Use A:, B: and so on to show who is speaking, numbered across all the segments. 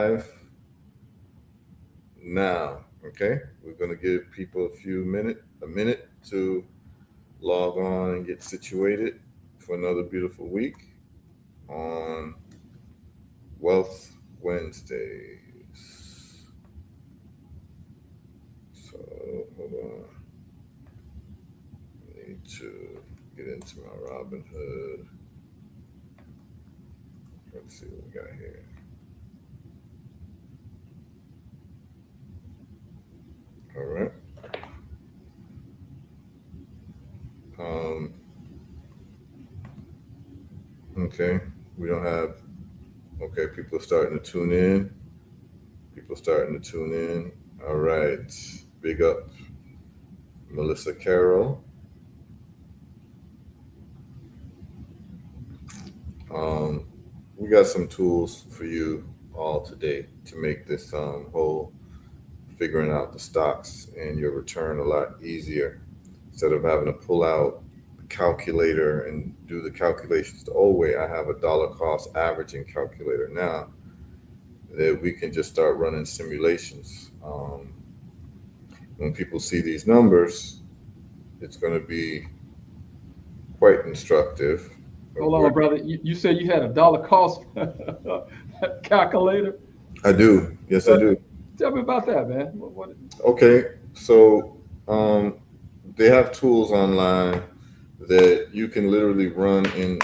A: Live now. Okay, we're gonna give people a minute to log on and get situated for another beautiful week on Wealth Wednesdays. So hold on, I need to get into my Robinhood. Let's see what we got here. All right. Um, okay, we don't have. Okay, people are starting to tune in. People starting to tune in. All right. Big up Melissa Carroll. Um, we got some tools for you all today to make this whole figuring out the stocks and your return a lot easier. Instead of having to pull out the calculator and do the calculations the old way, I have a dollar cost averaging calculator now that we can just start running simulations. When people see these numbers, it's going to be quite instructive.
B: Hold on, brother. You said you had a dollar cost calculator.
A: I do. Yes, I
B: Uh,
A: do.
B: Tell me about that, man.
A: Okay. So they have tools online that you can literally run in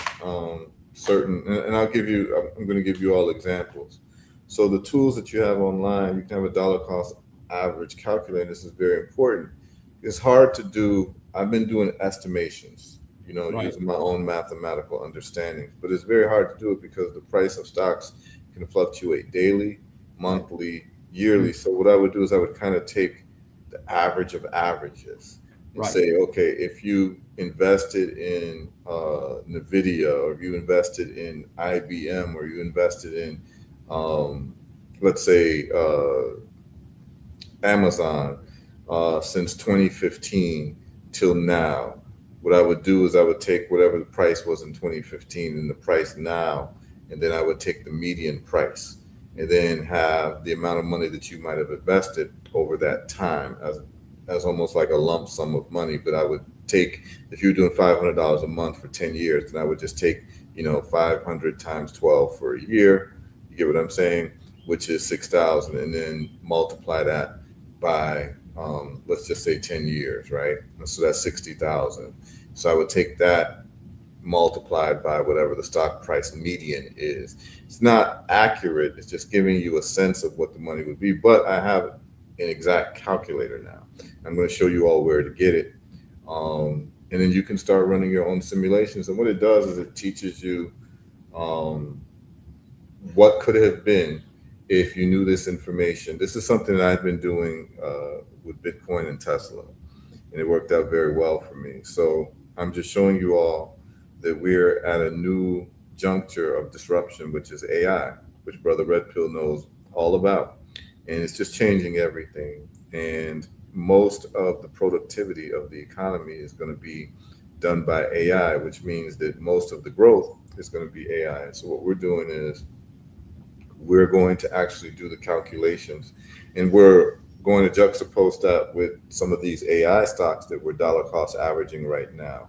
A: certain, and I'm going to give you all examples. So the tools that you have online, you can have a dollar cost average calculator. This is very important. It's hard to do. I've been doing estimations,
B: Right.
A: using my own mathematical understandings, but it's very hard to do it because the price of stocks can fluctuate daily, monthly, yearly. So what I would do is I would kind of take the average of averages and
B: Right.
A: say, okay, if you invested in Nvidia, or if you invested in IBM, or you invested in, um, let's say, Amazon, since 2015 till now, what I would do is I would take whatever the price was in 2015 and the price now, and then I would take the median price, and then have the amount of money that you might have invested over that time as almost like a lump sum of money. But I would take, if you're doing $500 a month for 10 years, then I would just take 500 times 12 for a year. You get what I'm saying? Which is 6,000, and then multiply that by, let's just say 10 years, right? So that's 60,000. So I would take that multiplied by whatever the stock price median is. It's not accurate. It's just giving you a sense of what the money would be. But I have an exact calculator now. I'm going to show you all where to get it. And then you can start running your own simulations. And what it does is it teaches you um, what could have been if you knew this information. This is something that I've been doing with Bitcoin and Tesla, and it worked out very well for me. So I'm just showing you all that we're at a new juncture of disruption, which is AI, which Brother Red Pill knows all about. And it's just changing everything. And most of the productivity of the economy is going to be done by AI, which means that most of the growth is going to be AI. And so what we're doing is we're going to actually do the calculations, and we're going to juxtapose that with some of these AI stocks that we're dollar cost averaging right now.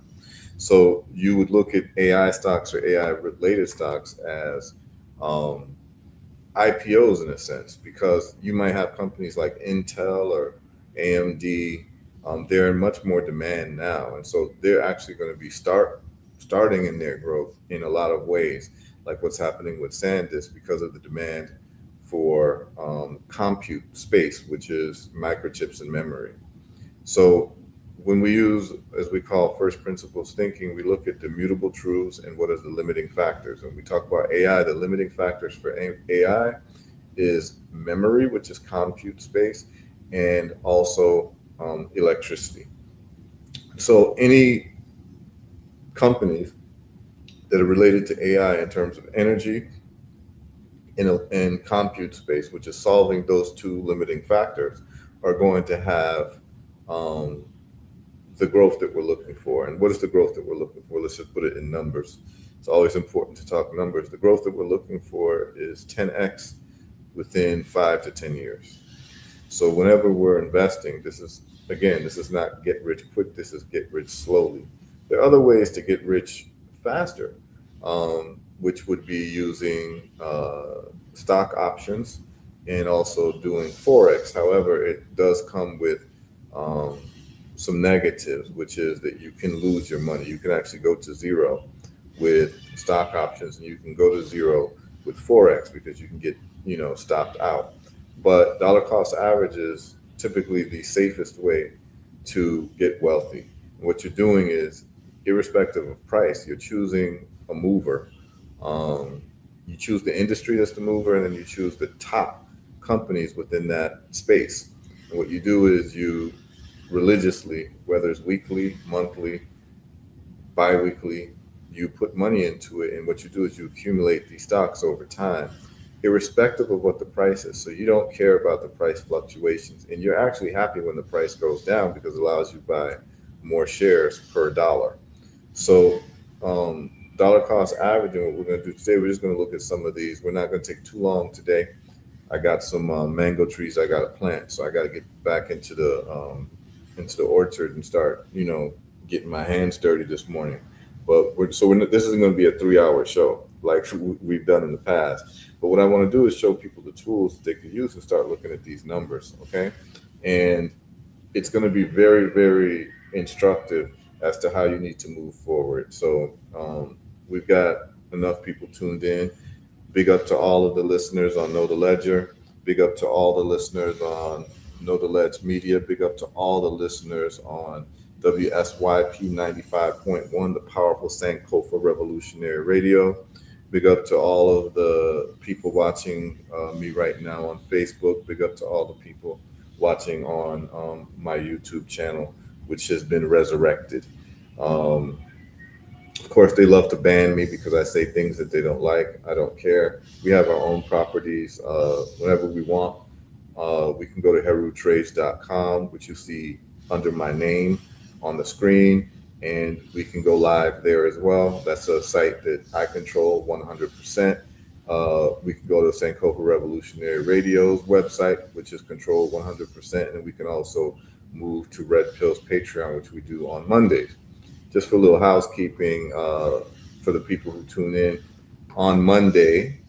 A: So you would look at AI stocks or AI related stocks as um, IPOs in a sense, because you might have companies like Intel or AMD. They're in much more demand now, and so they're actually going to be starting in their growth in a lot of ways, like what's happening with SanDisk because of the demand for compute space, which is microchips and memory. So when we use, as we call, first principles thinking, we look at the mutable truths and what is the limiting factors. When we talk about AI, the limiting factors for AI is memory, which is compute space, and also electricity. So any companies that are related to AI in terms of energy and compute space, which is solving those two limiting factors, are going to have um, the growth that we're looking for. And what is the growth that we're looking for? Let's just put it in numbers. It's always important to talk numbers. The growth that we're looking for is 10x within 5 to 10 years. So whenever we're investing, this is not get rich quick. This is get rich slowly. There are other ways to get rich faster, which would be using stock options and also doing forex. However, it does come with um, some negatives, which is that you can lose your money. You can actually go to zero with stock options, and you can go to zero with forex because you can get stopped out. But dollar cost average is typically the safest way to get wealthy. And what you're doing is, irrespective of price, you're choosing a mover. Um, you choose the industry that's the mover, and then you choose the top companies within that space. And what you do is you religiously, whether it's weekly, monthly, bi-weekly, you put money into it, and what you do is you accumulate these stocks over time, irrespective of what the price is. So you don't care about the price fluctuations, and you're actually happy when the price goes down because it allows you to buy more shares per dollar. So dollar cost averaging, what we're going to do today, we're just going to look at some of these. We're not going to take too long today. I got some mango trees I got to plant, so I got to get back into the orchard and start, getting my hands dirty this morning. But this isn't going to be a 3 hour show like we've done in the past. But what I want to do is show people the tools that they can use and start looking at these numbers, okay? And it's going to be very, very instructive as to how you need to move forward. So we've got enough people tuned in. Big up to all of the listeners on Know the Ledger. Big up to all the listeners on Know the Ledge Media. Big up to all the listeners on WSYP 95.1, the powerful Sankofa Revolutionary Radio. Big up to all of the people watching me right now on Facebook. Big up to all the people watching on my YouTube channel, which has been resurrected. Um, of course, they love to ban me because I say things that they don't like. I don't care. We have our own properties whenever we want. We can go to herutrades.com, which you see under my name on the screen, and we can go live there as well. That's a site that I control 100%. We can go to Sankofa Revolutionary Radio's website, which is controlled 100%, and we can also move to Red Pill's Patreon, which we do on Mondays. Just for a little housekeeping for the people who tune in on Monday.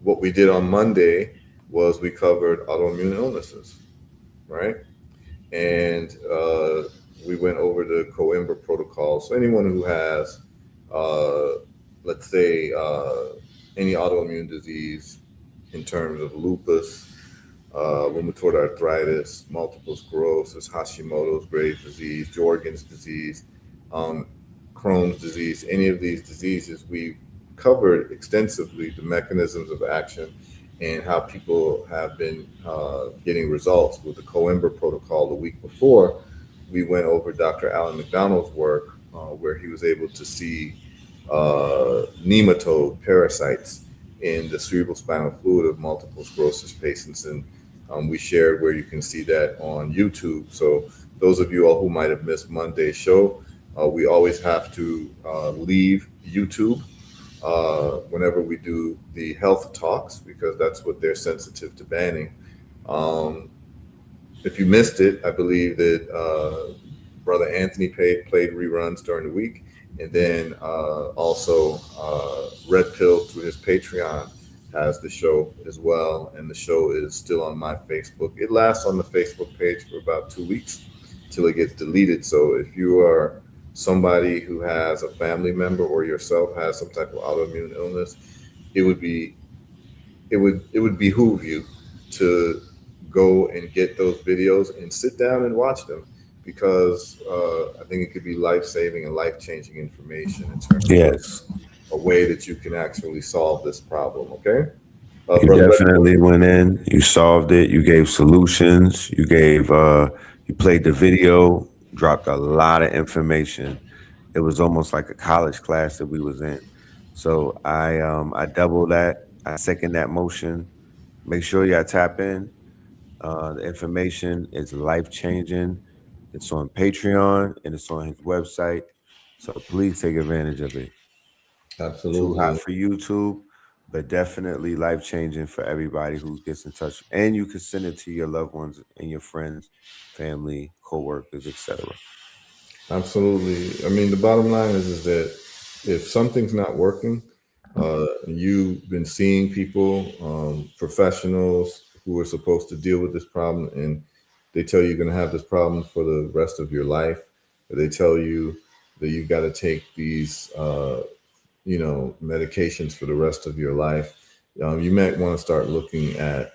A: What we did on Monday was we covered autoimmune illnesses, right? And we went over the Coimbra protocol. So anyone who has, let's say, any autoimmune disease in terms of lupus, rheumatoid arthritis, multiple sclerosis, Hashimoto's, Graves' disease, Jorgen's disease, Crohn's disease, any of these diseases, we covered extensively the mechanisms of action and how people have been getting results with the Coimbra protocol. The week before, we went over Dr. Alan McDonald's work, where he was able to see nematode parasites in the cerebral spinal fluid of multiple sclerosis patients. And we shared where you can see that on YouTube. So those of you all who might have missed Monday's show, we always have to leave YouTube whenever we do the health talks, because that's what they're sensitive to banning. If you missed it, I believe that Brother Anthony played reruns during the week. And then also Red Pill through his Patreon has the show as well. And the show is still on my Facebook. It lasts on the Facebook page for about 2 weeks till it gets deleted. So if you are somebody who has a family member or yourself has some type of autoimmune illness, it would behoove you to go and get those videos and sit down and watch them, because I think it could be life-saving and life-changing information in terms
C: Yes.
A: of a way that you can actually solve this problem. Okay.
C: You
A: Brother,
C: definitely went in, you solved it, you gave solutions, you played the video, dropped a lot of information. It was almost like a college class that we was in. So I double that, I second that motion. Make sure y'all tap in. The information is life changing. It's on Patreon and it's on his website. So please take advantage of it. Too hot
A: absolutely.
C: for YouTube, but definitely life changing for everybody who gets in touch. And you can send it to your loved ones and your friends, family, coworkers, etc.
A: Absolutely. I mean, the bottom line is that if something's not working, you've been seeing people, professionals who are supposed to deal with this problem, and they tell you you're going to have this problem for the rest of your life. Or they tell you that you got to take these, medications for the rest of your life. You might want to start looking at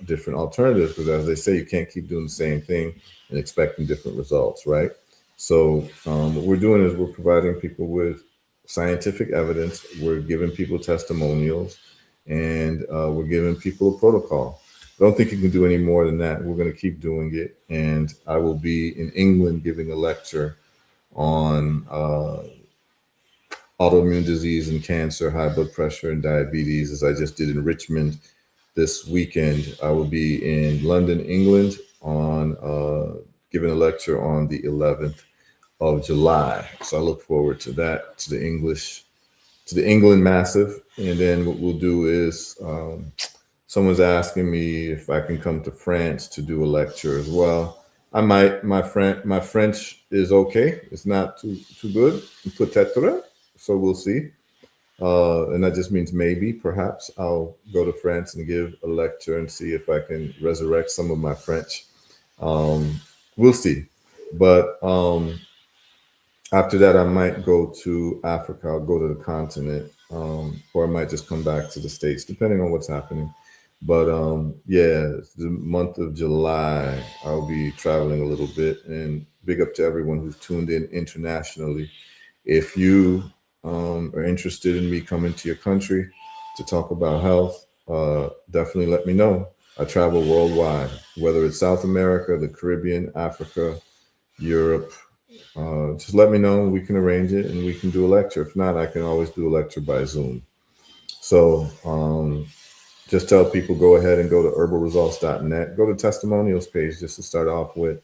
A: different alternatives because, as they say, you can't keep doing the same thing and expecting different results, right? So, what we're doing is we're providing people with scientific evidence, we're giving people testimonials, and we're giving people a protocol. I don't think you can do any more than that. We're going to keep doing it. And I will be in England giving a lecture on autoimmune disease and cancer, high blood pressure, and diabetes, as I just did in Richmond this weekend. I will be in London, England, on giving a lecture on the 11th of July. So I look forward to that, to the England Massive. And then what we'll do is someone's asking me if I can come to France to do a lecture as well. I might. My French is okay. It's not too good. Peut-être. So we'll see. And that just means maybe, perhaps, I'll go to France and give a lecture and see if I can resurrect some of my French. We'll see. But after that, I might go to Africa. I'll go to the continent, or I might just come back to the States, depending on what's happening. But yeah, the month of July, I'll be traveling a little bit. And big up to everyone who's tuned in internationally. If you are interested in me coming to your country to talk about health, definitely let me know. I travel worldwide, whether it's South America, the Caribbean, Africa, Europe. Just let me know. We can arrange it and we can do a lecture. If not, I can always do a lecture by Zoom. So just tell people go ahead and go to herbalresults.net. Go to testimonials page just to start off with,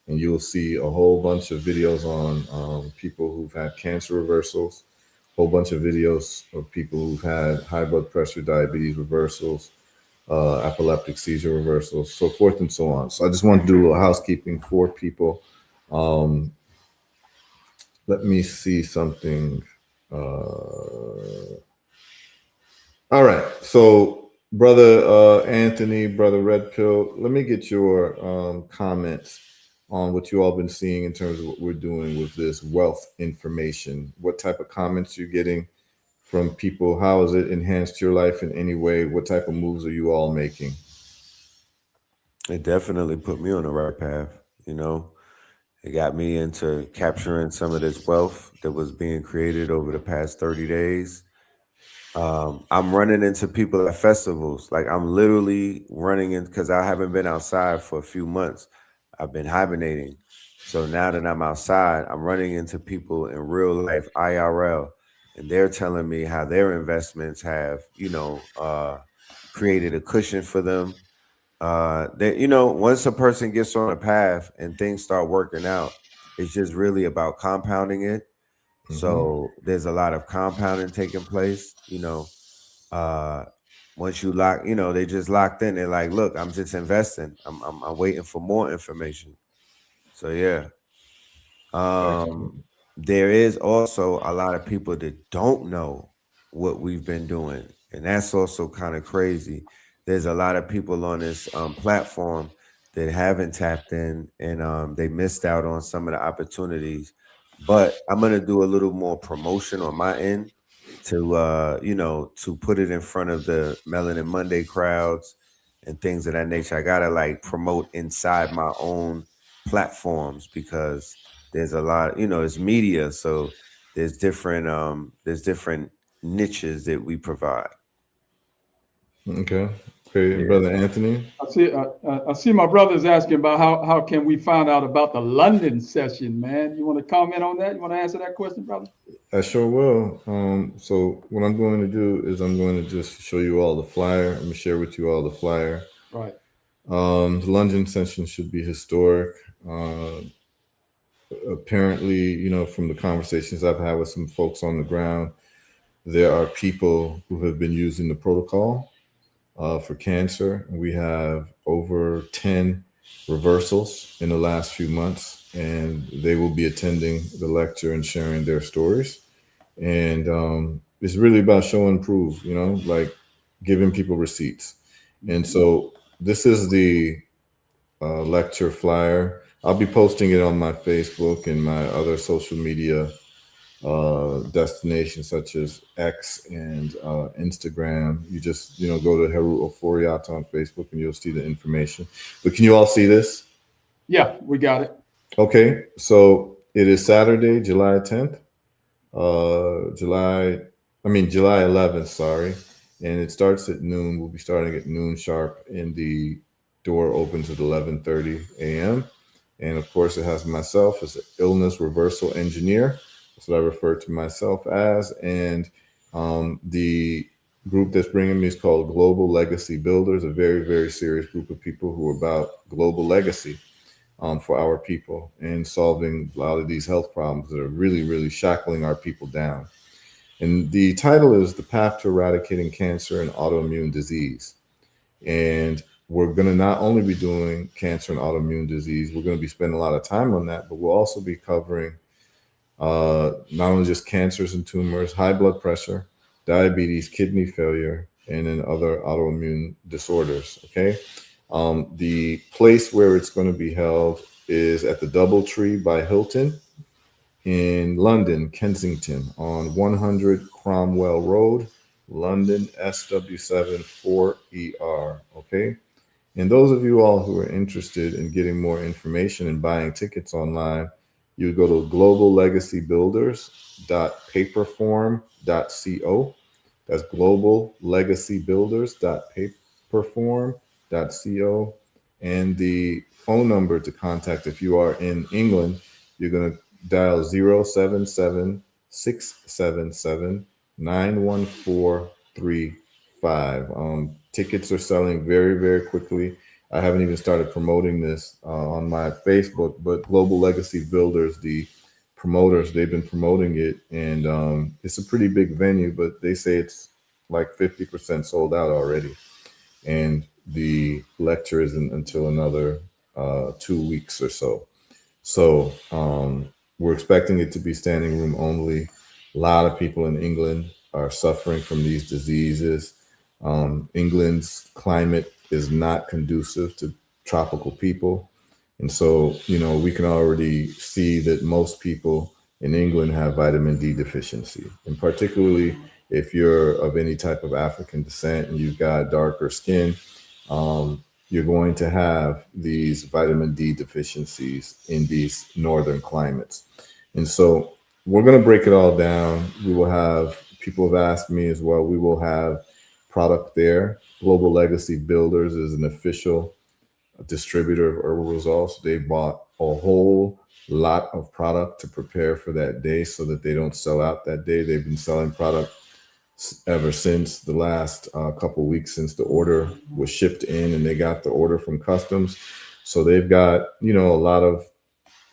A: and you will see a whole bunch of videos on people who've had cancer reversals, a whole bunch of videos of people who've had high blood pressure, diabetes reversals, epileptic seizure reversals, so forth and so on. So I just want to do a little housekeeping for people. Let me see something. All right. So, brother Anthony, brother Red Pill, let me get your comments on what you all been seeing in terms of what we're doing with this wealth information. What type of comments you're getting from people? How has it enhanced your life in any way? What type of moves are you all making?
C: It definitely put me on the right path. It got me into capturing some of this wealth that was being created over the past 30 days. I'm running into people at festivals. Like I'm literally running in because I haven't been outside for a few months. I've been hibernating. So now that I'm outside, I'm running into people in real life, IRL, and they're telling me how their investments have, created a cushion for them. Once a person gets on a path and things start working out, it's just really about compounding it.
A: Mm-hmm.
C: So there's a lot of compounding taking place. Uh, once you lock, they just locked in. They're like, look, I'm just investing. I'm waiting for more information. So yeah.
A: Excellent.
C: Um, there is also a lot of people that don't know what we've been doing, and that's also kind of crazy. There's a lot of people on this platform that haven't tapped in, and they missed out on some of the opportunities. But I'm gonna do a little more promotion on my end to to put it in front of the Melanin Monday crowds and things of that nature. I gotta like promote inside my own platforms because there's a lot, it's media, so there's different niches that we provide.
A: Okay. Okay. And
C: Yeah.
A: brother Anthony,
B: I see my brother's asking about how can we find out about the London session, man. You want to comment on that? You want to answer that question, brother?
A: I sure will. So what I'm going to do is I'm going to just show you all the flyer. I'm going to share with you all the flyer.
B: Right.
A: The London session should be historic. Apparently, from the conversations I've had with some folks on the ground, there are people who have been using the protocol for cancer. We have over 10 reversals in the last few months, and they will be attending the lecture and sharing their stories. And it's really about show and prove, like giving people receipts. And so this is the lecture flyer. I'll be posting it on my Facebook and my other social media destinations such as X and Instagram. You just, go to HERU OFORI ATTA on Facebook and you'll see the information. But can you all see this?
B: Yeah, we got it.
A: Okay, so it is Saturday, July 10th, July 11th, sorry. And it starts at noon. We'll be starting at noon sharp, and the door opens at 11:30 a.m. And of course, it has myself as an illness reversal engineer. That's what I refer to myself as. And the group that's bringing me is called Global Legacy Builders, a very, very serious group of people who are about global legacy for our people and solving a lot of these health problems that are really, really shackling our people down. And the title is The Path to Eradicating Cancer and Autoimmune Disease. And we're going to not only be doing cancer and autoimmune disease, we're going to be spending a lot of time on that, but we'll also be covering not only just cancers and tumors, high blood pressure, diabetes, kidney failure, and then other autoimmune disorders. Okay. The place where it's going to be held is at the Doubletree by Hilton in London, Kensington, on 100 Cromwell Road, London, SW7 4ER. Okay. And those of you all who are interested in getting more information and buying tickets online, you go to globallegacybuilders.paperform.co. That's globallegacybuilders.paperform.co. And the phone number to contact if you are in England, you're going to dial 077-677-91435. Tickets are selling very, very quickly. I haven't even started promoting this on my Facebook, but Global Legacy Builders, the promoters, they've been promoting it, and it's a pretty big venue, but they say it's like 50% sold out already. And the lecture isn't until another 2 weeks or so. So we're expecting it to be standing room only. A lot of people in England are suffering from these diseases. England's climate is not conducive to tropical people. And so, we can already see that most people in England have vitamin D deficiency. And particularly if you're of any type of African descent and you've got darker skin, you're going to have these vitamin D deficiencies in these northern climates. And so we're going to break it all down. We will have, people have asked me as well, we will have product there. Global Legacy Builders is an official distributor of herbal results. They bought a whole lot of product to prepare for that day so that they don't sell out that day. They've been selling product ever since the last couple of weeks since the order was shipped in, and they got the order from customs. So they've got, a lot of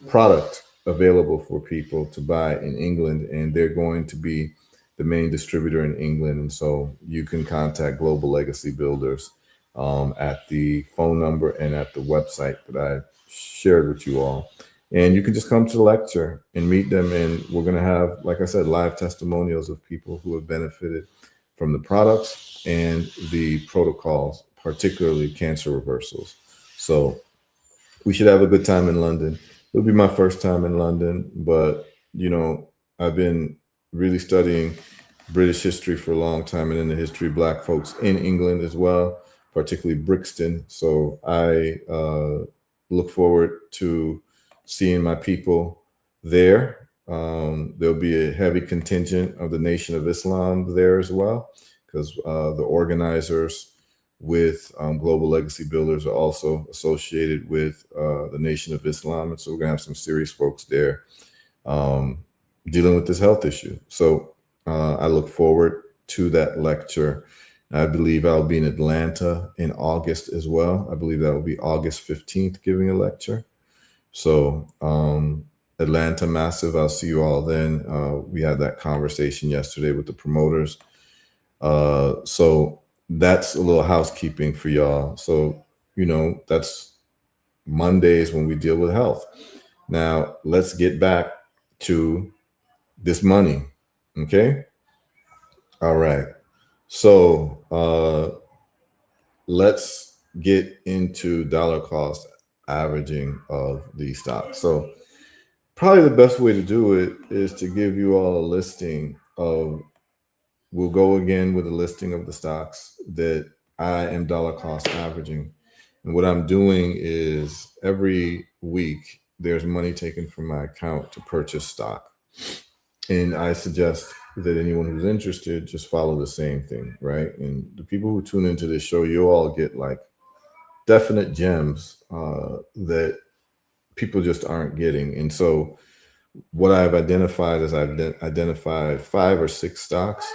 A: product available for people to buy in England, and they're going to be the main distributor in England. And so you can contact Global Legacy Builders at the phone number and at the website that I shared with you all. And you can just come to the lecture and meet them. And we're going to have, like I said, live testimonials of people who have benefited from the products and the protocols, particularly cancer reversals. So we should have a good time in London. It'll be my first time in London, but, I've been really studying British history for a long time, and then the history of Black folks in England as well, particularly Brixton. So I look forward to seeing my people there. There'll be a heavy contingent of the Nation of Islam there as well, because the organizers with Global Legacy Builders are also associated with the Nation of Islam. And so we're going to have some serious folks there dealing with this health issue. So I look forward to that lecture. I believe I'll be in Atlanta in August as well. I believe that will be August 15th, giving a lecture. So Atlanta Massive. I'll see you all then. We had that conversation yesterday with the promoters. So that's a little housekeeping for y'all. So, that's Mondays when we deal with health. Now, let's get back to this money. Okay. All right. So let's get into dollar cost averaging of these stocks. So probably the best way to do it is to give you all a listing of, we'll go again with a listing of the stocks that I am dollar cost averaging. And what I'm doing is every week there's money taken from my account to purchase stock. And I suggest that anyone who's interested just follow the same thing, right? And the people who tune into this show, you all get like definite gems that people just aren't getting. And so what I've identified is I've identified 5 or 6 stocks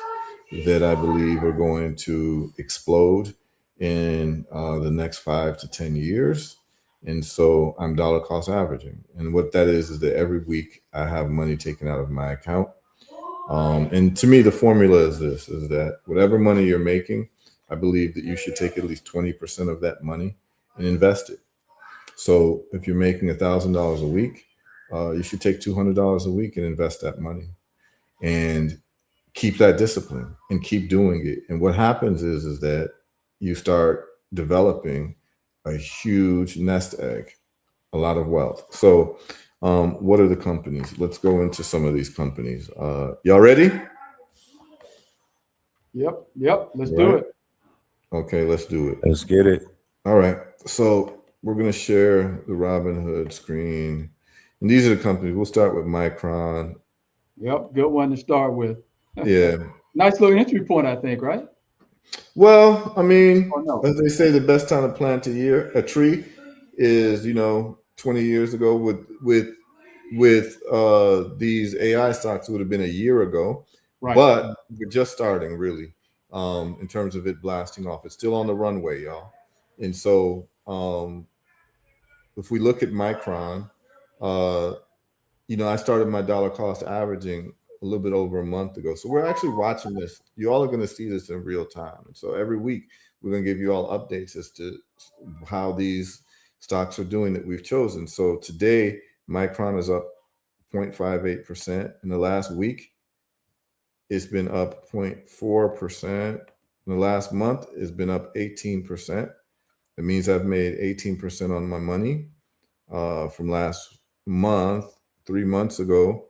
A: that I believe are going to explode in the next 5 to 10 years. And so I'm dollar cost averaging. And what that is that every week I have money taken out of my account. And to me, the formula is this, is that whatever money you're making, I believe that you should take at least 20% of that money and invest it. So if you're making $1,000 a week, you should take $200 a week and invest that money and keep that discipline and keep doing it. And what happens is that you start developing a huge nest egg, a lot of wealth. So what are the companies? Let's go into some of these companies. Y'all ready?
B: Yep. Let's do it.
A: Okay, let's do it.
C: Let's get it.
A: All right. So we're going to share the Robinhood screen. And these are the companies. We'll start with Micron.
B: Yep, good one to start with.
A: Yeah.
B: Nice little entry point, I think, right?
A: Well, I mean,
B: no?
A: as they say, the best time to plant a tree is, 20 years ago. With these AI stocks, it would have been a year ago.
B: Right.
A: But we're just starting, really, in terms of it blasting off. It's still on the runway, y'all. And so if we look at Micron, I started my dollar cost averaging a little bit over a month ago. So we're actually watching this. You all are going to see this in real time. And so every week we're going to give you all updates as to how these stocks are doing that we've chosen. So today, Micron is up 0.58%. In the last week, it's been up 0.4%. In the last month, it's been up 18%. It means I've made 18% on my money from last month. 3 months ago,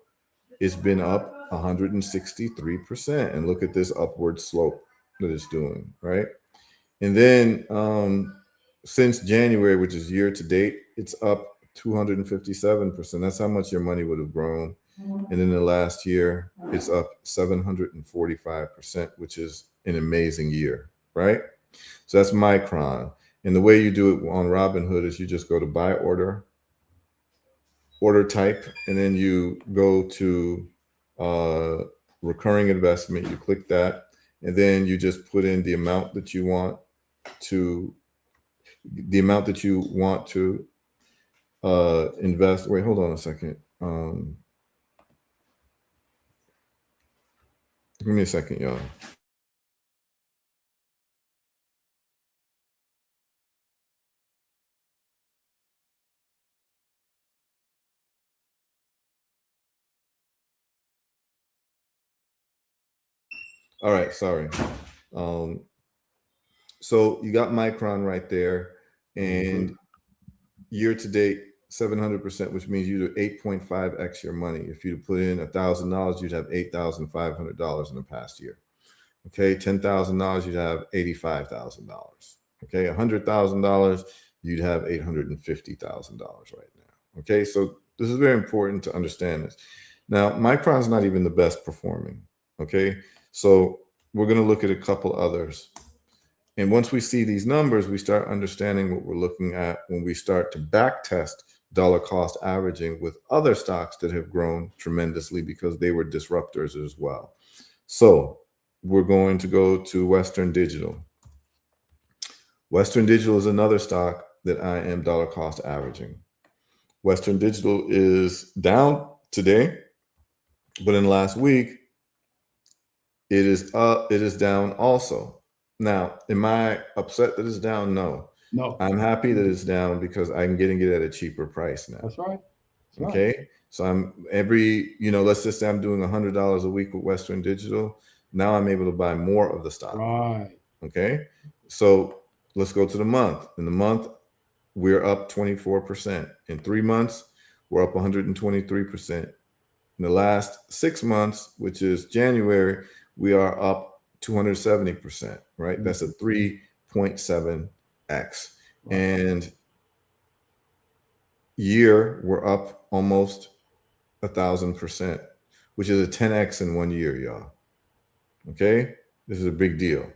A: it's been up 163%. And look at this upward slope that it's doing, right? And then since January, which is year to date, it's up 257%. That's how much your money would have grown. And in the last year, it's up 745%, which is an amazing year, right? So that's Micron. And the way you do it on Robinhood is you just go to buy order type, and then you go to recurring investment. You click that, and then you just put in the amount that you want to invest. Wait, hold on a second. Give me a second, y'all. All right, sorry. So you got Micron right there, and year to date, 700%, which means you do 8.5x your money. If you put in $1,000, you'd have $8,500 in the past year. Okay, $10,000, you'd have $85,000. Okay, $100,000, you'd have $850,000 right now. Okay, so this is very important to understand this. Now, Micron's not even the best performing. Okay, so we're going to look at a couple others. And once we see these numbers, we start understanding what we're looking at when we start to back test dollar cost averaging with other stocks that have grown tremendously because they were disruptors as well. So we're going to go to Western Digital. Western Digital is another stock that I am dollar cost averaging. Western Digital is down today, but in the last week, it is up. It is down also. Now, am I upset that it's down? No.
B: No.
A: I'm happy that it's down because I'm getting it at a cheaper price now.
B: That's right. That's
A: Okay.
B: right.
A: So I'm let's just say I'm doing $100 a week with Western Digital. Now I'm able to buy more of the stock.
B: Right.
A: Okay. So let's go to the month. In the month, we're up 24%. In 3 months, we're up 123%. In the last 6 months, which is January, we are up 270%, right?
B: Mhm.
A: That's a 3.7x.
B: Right.
A: And year, we're up almost 1,000%, which is a 10x in 1 year, y'all. Okay? This is a big deal.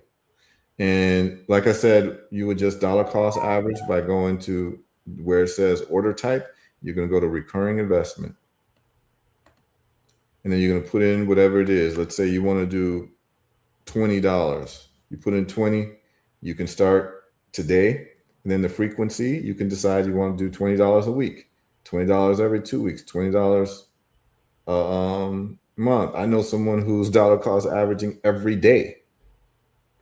A: And like I said, you would just dollar cost average by going to where it says order type. You're going to go to recurring investment. And then you're going to put in whatever it is. Let's say you want to do $20. You put in 20. You can start today. And then the frequency, you can decide you want to do $20 a week, $20 every 2 weeks, $20 a month. I know someone who's dollar cost averaging every day.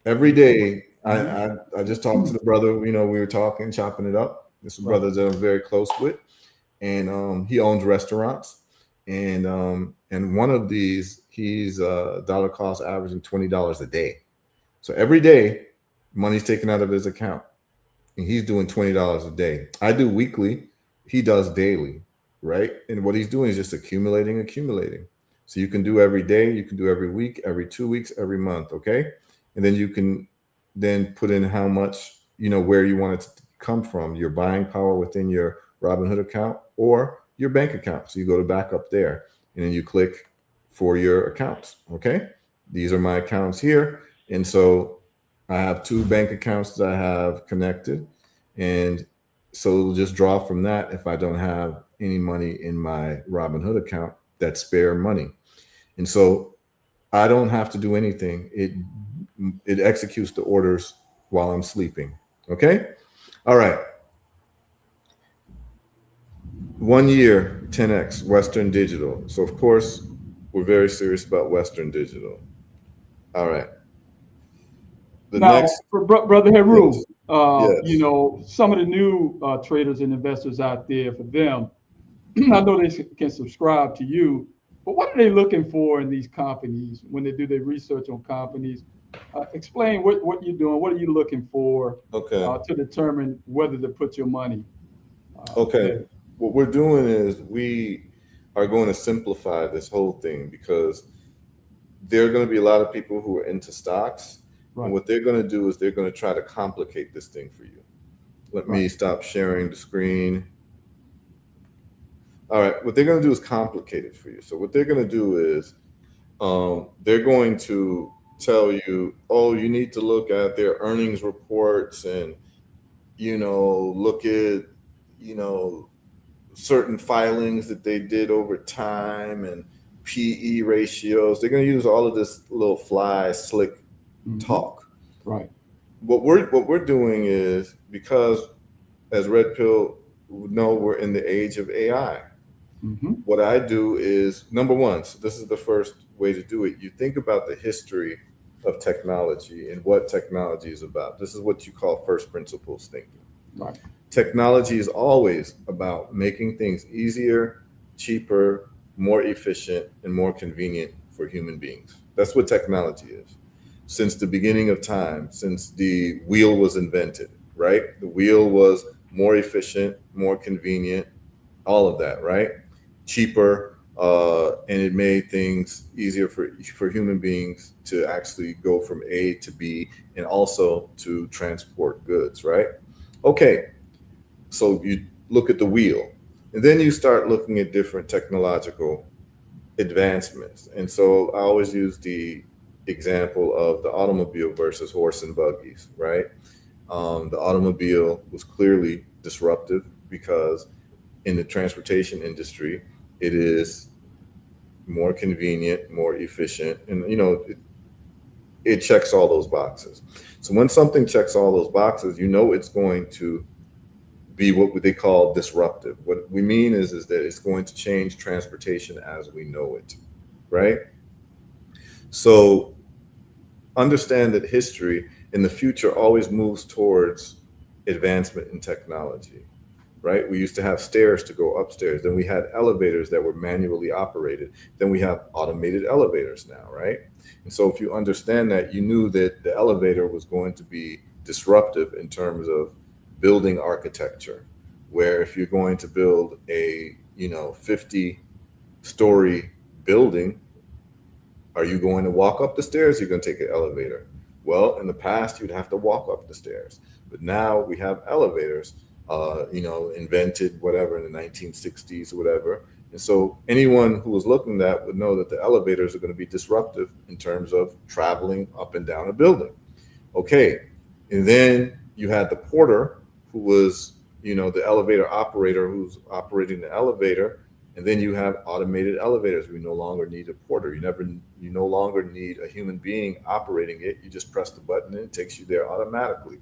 A: Every day, I just talked to the brother. We were talking, chopping it up. This
B: Right.
A: brother that I'm very close with, and he owns restaurants. And one of these, he's dollar cost averaging $20 a day. So every day, money's taken out of his account, and he's doing $20 a day. I do weekly. He does daily, right? And what he's doing is just accumulating. So you can do every day, you can do every week, every 2 weeks, every month, okay? And then you can then put in how much, where you want it to come from, your buying power within your Robinhood account or your bank account. So you go to back up there and then you click for your accounts, okay? These are my accounts here. And so I have 2 bank accounts that I have connected. And so it'll just draw from that if I don't have any money in my Robinhood account, that's spare money. And so I don't have to do anything. It executes the orders while I'm sleeping. Okay? All right. 1 year, 10x, Western Digital. So of course, we're very serious about Western Digital. All right.
B: Now, for Brother HERU,
A: Yes.
B: some of the new traders and investors out there, for them, I know they can subscribe to you, but what are they looking for in these companies when they do their research on companies? Explain what you're doing. What are you looking for to determine whether to put your money?
A: Okay. What we're doing is we are going to simplify this whole thing because there are going to be a lot of people who are into stocks.
B: Right.
A: And what they're going to do is they're going to try to complicate this thing for you. Let me stop sharing the screen. All right. What they're going to do is complicate it for you. So what they're going to do is they're going to tell you, oh, you need to look at their earnings reports and, look at, certain filings that they did over time and PE ratios. They're going to use all of this little slick talk.
B: Right.
A: What we're doing is, because as Red Pill know, we're in the age of AI. What I do is, number one, so this is the first way to do it. You think about the history of technology and what technology is about. This is what you call first principles thinking.
B: Right.
A: Technology is always about making things easier, cheaper, more efficient, and more convenient for human beings. That's what technology is. Since the beginning of time, since the wheel was invented, right? The wheel was more efficient, more convenient, all of that, right? Cheaper, and it made things easier for human beings to actually go from A to B and also to transport goods, right? Okay. So you look at the wheel, and then you start looking at different technological advancements. And so I always use the example of the automobile versus horse and buggies, right? The automobile was clearly disruptive because in the transportation industry, it is more convenient, more efficient, and it checks all those boxes. So when something checks all those boxes, it's going to be what they call disruptive. What we mean is that it's going to change transportation as we know it, right? So understand that history in the future always moves towards advancement in technology, right? We used to have stairs to go upstairs. Then we had elevators that were manually operated. Then we have automated elevators now, right? And so if you understand that, you knew that the elevator was going to be disruptive in terms of building architecture, where if you're going to build a, 50-story building, are you going to walk up the stairs? You're going to take an elevator. Well, in the past, you'd have to walk up the stairs, but now we have elevators, invented whatever in the 1960s or whatever. And so anyone who was looking at that would know that the elevators are going to be disruptive in terms of traveling up and down a building. Okay. And then you had the porter who was, the elevator operator who's operating the elevator. And then you have automated elevators. We no longer need a porter. You no longer need a human being operating it. You just press the button and it takes you there automatically.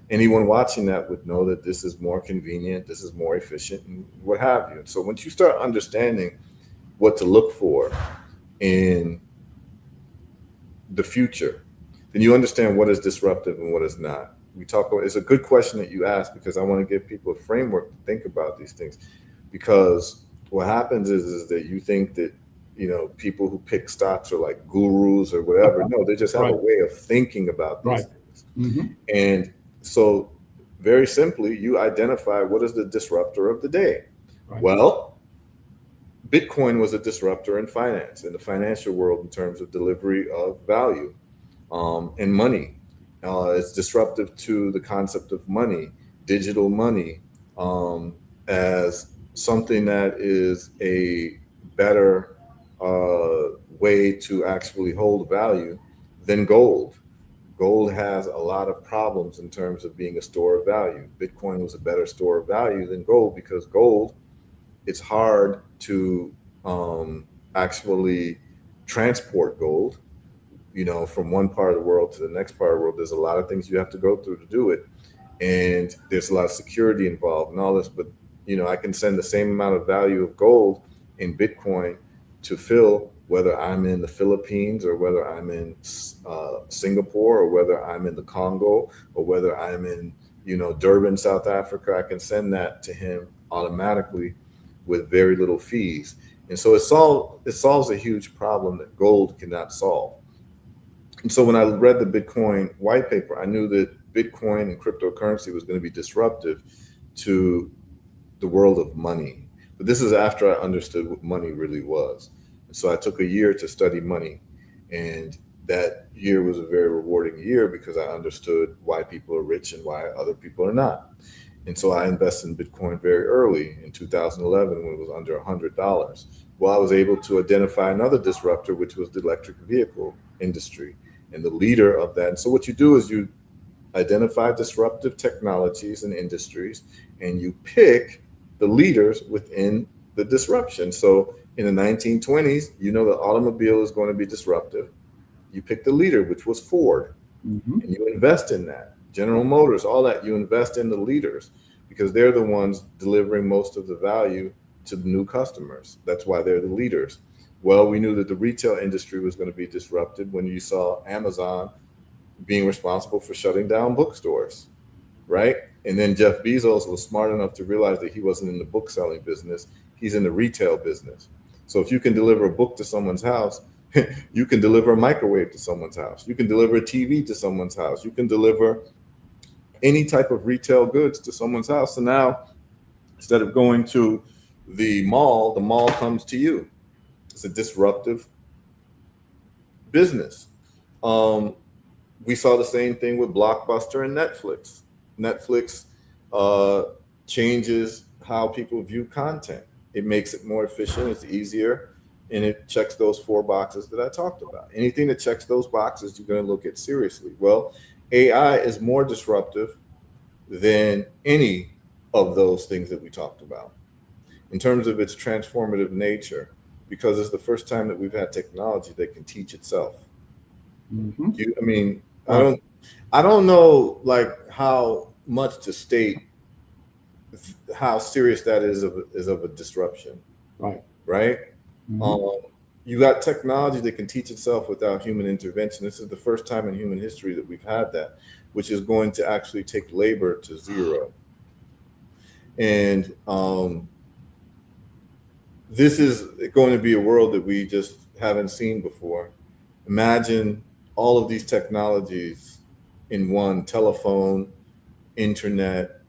A: Anyone watching that would know that this is more convenient, this is more efficient, and what have you. And so once you start understanding what to look for in the future, then you understand what is disruptive and what is not. It's a good question that you ask, because I want to give people a framework to think about these things. Because what happens is that you think that, people who pick stocks are like gurus or whatever. No, they just have a way of thinking about these things.
B: Mm-hmm.
A: And so very simply, you identify what is the disruptor of the day.
B: Right.
A: Well, Bitcoin was a disruptor in finance, in the financial world, in terms of delivery of value and money. It's disruptive to the concept of money, digital money, as something that is a better way to actually hold value than gold. Gold has a lot of problems in terms of being a store of value. Bitcoin was a better store of value than gold, because gold, it's hard to actually transport gold, from one part of the world to the next part of the world. There's a lot of things you have to go through to do it. And there's a lot of security involved and all this, but I can send the same amount of value of gold in Bitcoin to Phil, whether I'm in the Philippines or whether I'm in Singapore or whether I'm in the Congo or whether I'm in, Durban, South Africa. I can send that to him automatically with very little fees. And so it solves a huge problem that gold cannot solve. And so when I read the Bitcoin white paper, I knew that Bitcoin and cryptocurrency was going to be disruptive to the world of money. But this is after I understood what money really was. And so I took a year to study money. And that year was a very rewarding year, because I understood why people are rich and why other people are not. And so I invested in Bitcoin very early in 2011 when it was under $100. Well, I was able to identify another disruptor, which was the electric vehicle industry and the leader of that. And so what you do is you identify disruptive technologies and industries, and you pick the leaders within the disruption. So in the 1920s, the automobile is going to be disruptive. You pick the leader, which was Ford,
B: Mm-hmm.
A: and you invest in that. General Motors, all that, you invest in the leaders, because they're the ones delivering most of the value to the new customers. That's why they're the leaders. Well, we knew that the retail industry was going to be disrupted when you saw Amazon being responsible for shutting down bookstores, right? And then Jeff Bezos was smart enough to realize that he wasn't in the book selling business. He's in the retail business. So if you can deliver a book to someone's house, you can deliver a microwave to someone's house. You can deliver a TV to someone's house. You can deliver any type of retail goods to someone's house. So now, instead of going to the mall comes to you. It's a disruptive business. We saw the same thing with Blockbuster and Netflix. Netflix changes how people view content. It makes it more efficient, it's easier, and it checks those 4 boxes that I talked about. Anything that checks those boxes, you're going to look at seriously. Well, AI is more disruptive than any of those things that we talked about in terms of its transformative nature, because it's the first time that we've had technology that can teach itself.
B: Mm-hmm.
A: I don't know like how much to state how serious that is of a disruption,
B: Right.
A: right?
B: Mhm.
A: You got technology that can teach itself without human intervention. This is the first time in human history that we've had that, which is going to actually take labor to zero. And this is going to be a world that we just haven't seen before. Imagine all of these technologies in one: telephone, internet,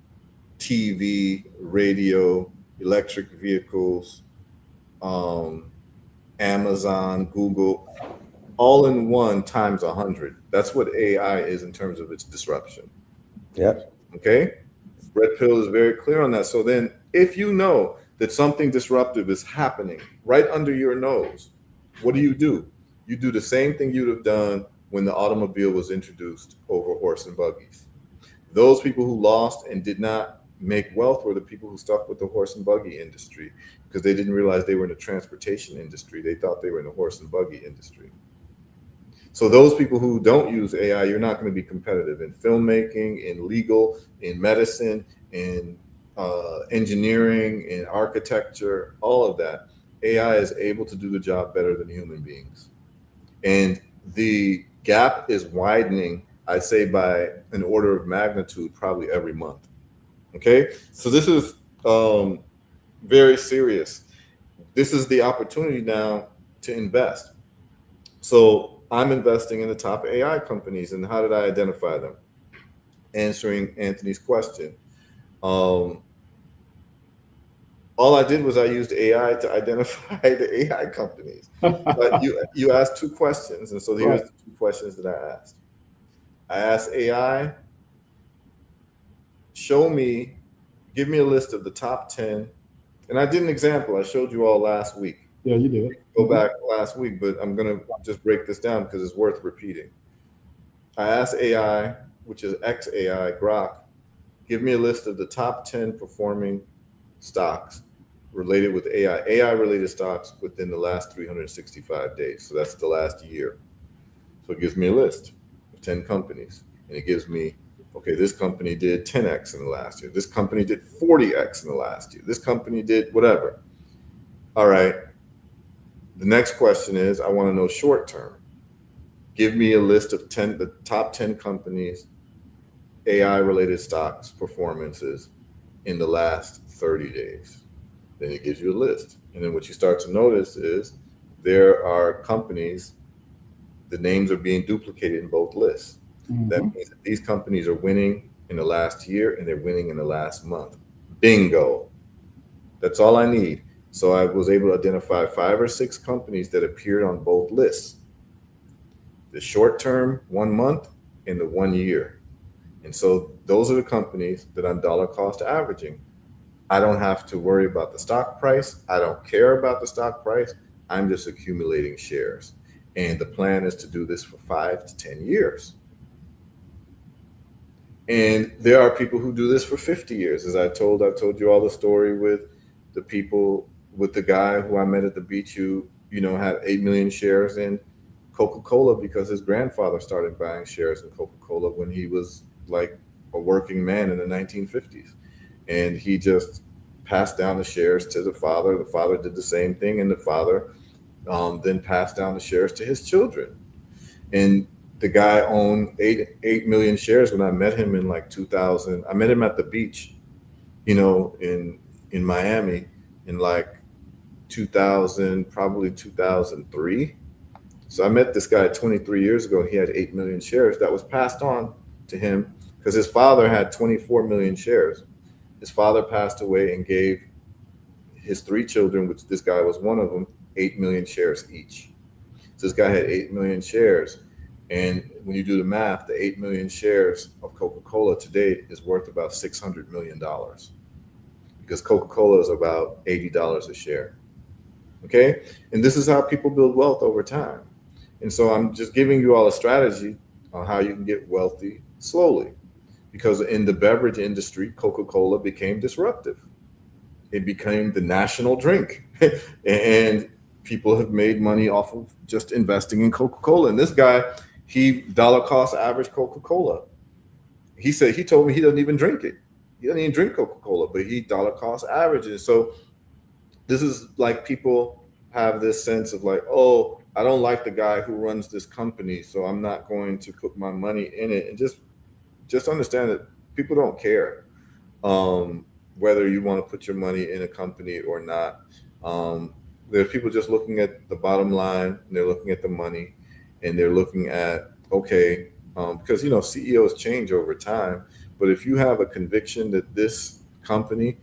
A: TV, radio, electric vehicles, um, Amazon, Google, all in one times 100. That's what AI is in terms of its disruption.
C: Yep.
A: Okay? Red Pill is very clear on that. So then, if you know that something disruptive is happening right under your nose, what do? You do the same thing you'd have done when the automobile was introduced over horse and buggies. Those people who lost and did not make wealth were the people who stuck with the horse and buggy industry because they didn't realize they were in the transportation industry. They thought they were in the horse and buggy industry. So those people who don't use AI, you're not going to be competitive in filmmaking, in legal, in medicine, in engineering, in architecture, all of that. AI is able to do the job better than human beings. And the gap is widening, I'd say, by an order of magnitude, probably every month. Okay. So this is very serious. This is the opportunity now to invest. So I'm investing in the top AI companies. And how did I identify them? Answering Anthony's question. Um, all I did was I used AI to identify the AI companies. But you asked two questions, and so here's
B: Right.
A: the two questions that I asked. I asked AI, give me a list of the top 10. And I did an example I showed you all last week.
B: Yeah, you did.
A: Go back last week, but I'm going to just break this down because it's worth repeating. I asked AI, which is XAI, Grok, give me a list of the top 10 performing stocks related with AI related stocks within the last 365 days. So that's the last year. So it gives me a list of 10 companies, and it gives me, okay, this company did 10x in the last year. This company did 40x in the last year. This company did whatever. All right. The next question is, I want to know short term. Give me a list of the top 10 companies, AI related stocks performances in the last 30 days. Then it gives you a list. And then what you start to notice is there are companies, the names are being duplicated in both lists.
B: Mhm.
A: That means that these companies are winning in the last year and they're winning in the last month. Bingo. That's all I need. So I was able to identify 5 or 6 companies that appeared on both lists. The short term, 1 month, and the 1 year. And so those are the companies that I'm dollar cost averaging. I don't have to worry about the stock price. I don't care about the stock price. I'm just accumulating shares. And the plan is to do this for 5 to 10 years. And there are people who do this for 50 years. As I've told you all the story with the people, with the guy who I met at the beach who, had 8 million shares in Coca-Cola because his grandfather started buying shares in Coca-Cola when he was like a working man in the 1950s. And he just passed down the shares to the father. The father did the same thing, and the father then passed down the shares to his children. And the guy owned 8 million shares when I met him in like 2000. I met him at the beach, in Miami in like 2000, probably 2003. So I met this guy 23 years ago. He had 8 million shares that was passed on to him because his father had 24 million shares. His father passed away and gave his 3 children, which this guy was one of them, 8 million shares each. So this guy had 8 million shares. And when you do the math, the 8 million shares of Coca-Cola today is worth about $600 million because Coca-Cola is about $80 a share. Okay. And this is how people build wealth over time. And so I'm just giving you all a strategy on how you can get wealthy slowly, because in the beverage industry, Coca-Cola became disruptive. It became the national drink and people have made money off of just investing in Coca-Cola. And this guy, he dollar cost average Coca-Cola. He told me he doesn't even drink it. he doesn't even drink Coca-Cola, but he dollar cost averages. So this is like people have this sense of like, oh, I don't like the guy who runs this company, so I'm not going to put my money in it. And just understand that people don't care whether you want to put your money in a company or not. Um, there's people just looking at the bottom line, and they're looking at the money, and they're looking at, okay, because CEOs change over time. But if you have a conviction that this company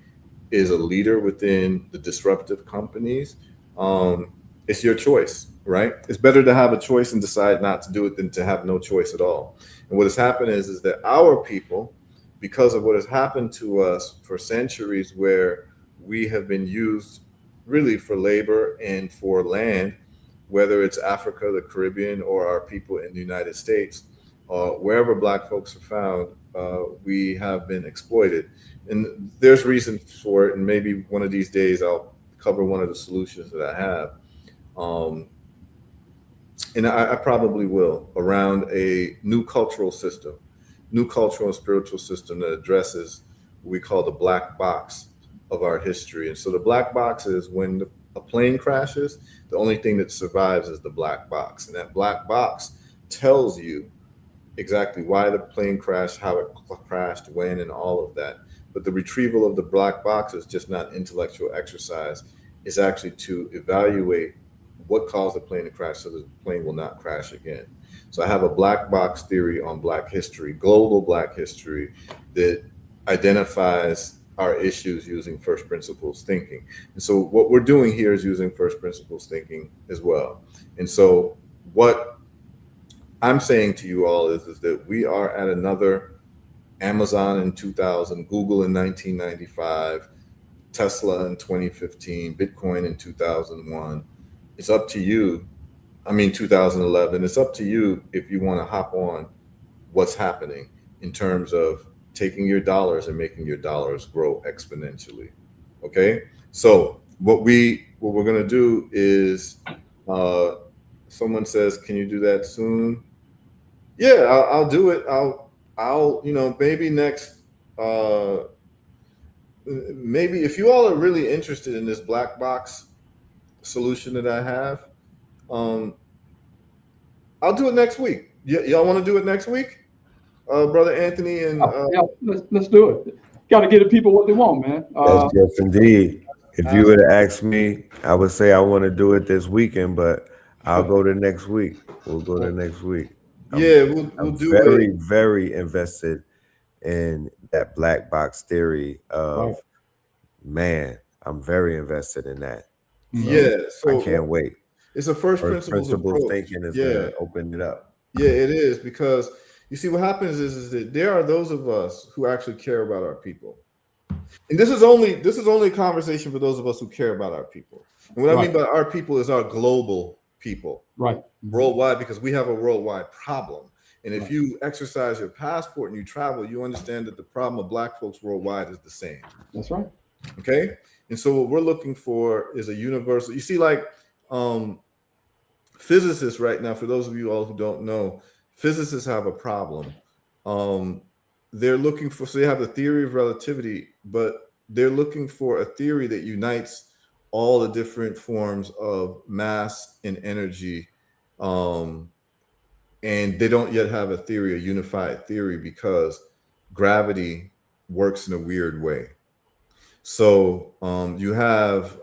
A: is a leader within the disruptive companies, um, it's your choice, right? It's better to have a choice and decide not to do it than to have no choice at all. And what has happened is that our people, because of what has happened to us for centuries, where we have been used really for labor and for land, whether it's Africa, the Caribbean, or our people in the United States, wherever Black folks are found, we have been exploited. And there's reason for it. And maybe one of these days I'll cover one of the solutions that I have. Um, and I probably will, around a new cultural and spiritual system that addresses what we call the black box of our history. And so the black box is when a plane crashes, the only thing that survives is the black box. And that black box tells you exactly why the plane crashed, how it crashed, when, and all of that. But the retrieval of the black box is just not intellectual exercise. It's actually to evaluate what caused the plane to crash so the plane will not crash again. So I have a black box theory on Black history, global Black history, that identifies our issues using first principles thinking. And so what we're doing here is using first principles thinking as well. And so what I'm saying to you all is that we are at another Amazon in 2000, Google in 1995, Tesla in 2015, Bitcoin in 2001. It's up to you. I mean, 2011. It's up to you if you want to hop on what's happening in terms of taking your dollars and making your dollars grow exponentially. Okay. So what we're gonna do is, someone says, "Can you do that soon?" Yeah, I'll do it. I'll maybe next. Maybe if you all are really interested in this black box solution that I have, um, I'll do it next week. Y'all want to do it next week, brother Anthony and
B: Yeah, let's do it. Got to give the people what they want, man.
C: Yes, indeed. If you
A: ask.
C: would ask me, I would say I want to do it this weekend, but I'll go to next week. We'll go to next week. I'm
A: Yeah, we'll
C: I'm
A: do it.
C: very, very invested in that black box theory
B: Right.
C: of man. I'm very invested in that. So
A: Yeah,
C: I
A: so
C: can't wait.
A: it's a first
C: First
A: principles
C: principles
A: approach.
C: thinking is
A: Yeah,
C: gonna open it up.
A: yeah, it is, because you see what happens is that there are those of us who actually care about our people. And this is only a conversation for those of us who care about our people. And what I
B: Right.
A: mean by our people is our global people,
B: Right. Mhm.
A: worldwide, because we have a worldwide problem. And if
B: Right.
A: you exercise your passport and you travel, you understand that the problem of Black folks worldwide is the same.
B: That's right.
A: Okay. And so what we're looking for is a universal. You see, like, um, physicists right now, for those of you all who don't know, physicists have a problem. Um, they're looking for, so they have the theory of relativity, but they're looking for a theory that unites all the different forms of mass and energy. Um, and they don't yet have a theory, a unified theory, because gravity works in a weird way. So you have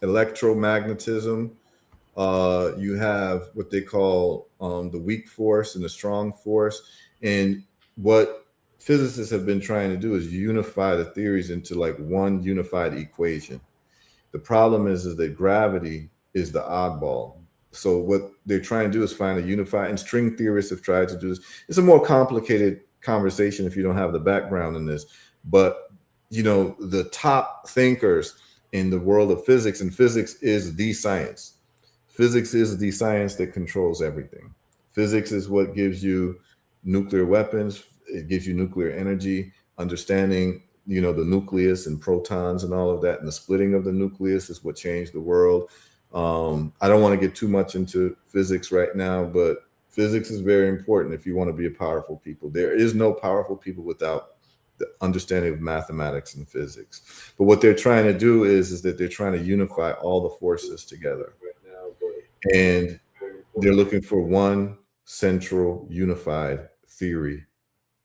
A: electromagnetism, you have what they call the weak force and the strong force. And what physicists have been trying to do is unify the theories into like one unified equation. The problem is that gravity is the oddball. So what they're trying to do is find a unified, and string theorists have tried to do this. It's a more complicated conversation if you don't have the background in this. But the top thinkers in the world of physics, and physics is the science. Physics is the science that controls everything. Physics is what gives you nuclear weapons. It gives you nuclear energy, understanding, the nucleus and protons and all of that. And the splitting of the nucleus is what changed the world. I don't want to get too much into physics right now, but physics is very important if you want to be a powerful people. There is no powerful people without the understanding of mathematics and physics. But what they're trying to do is that they're trying to unify all the forces together. And they're looking for one central unified theory,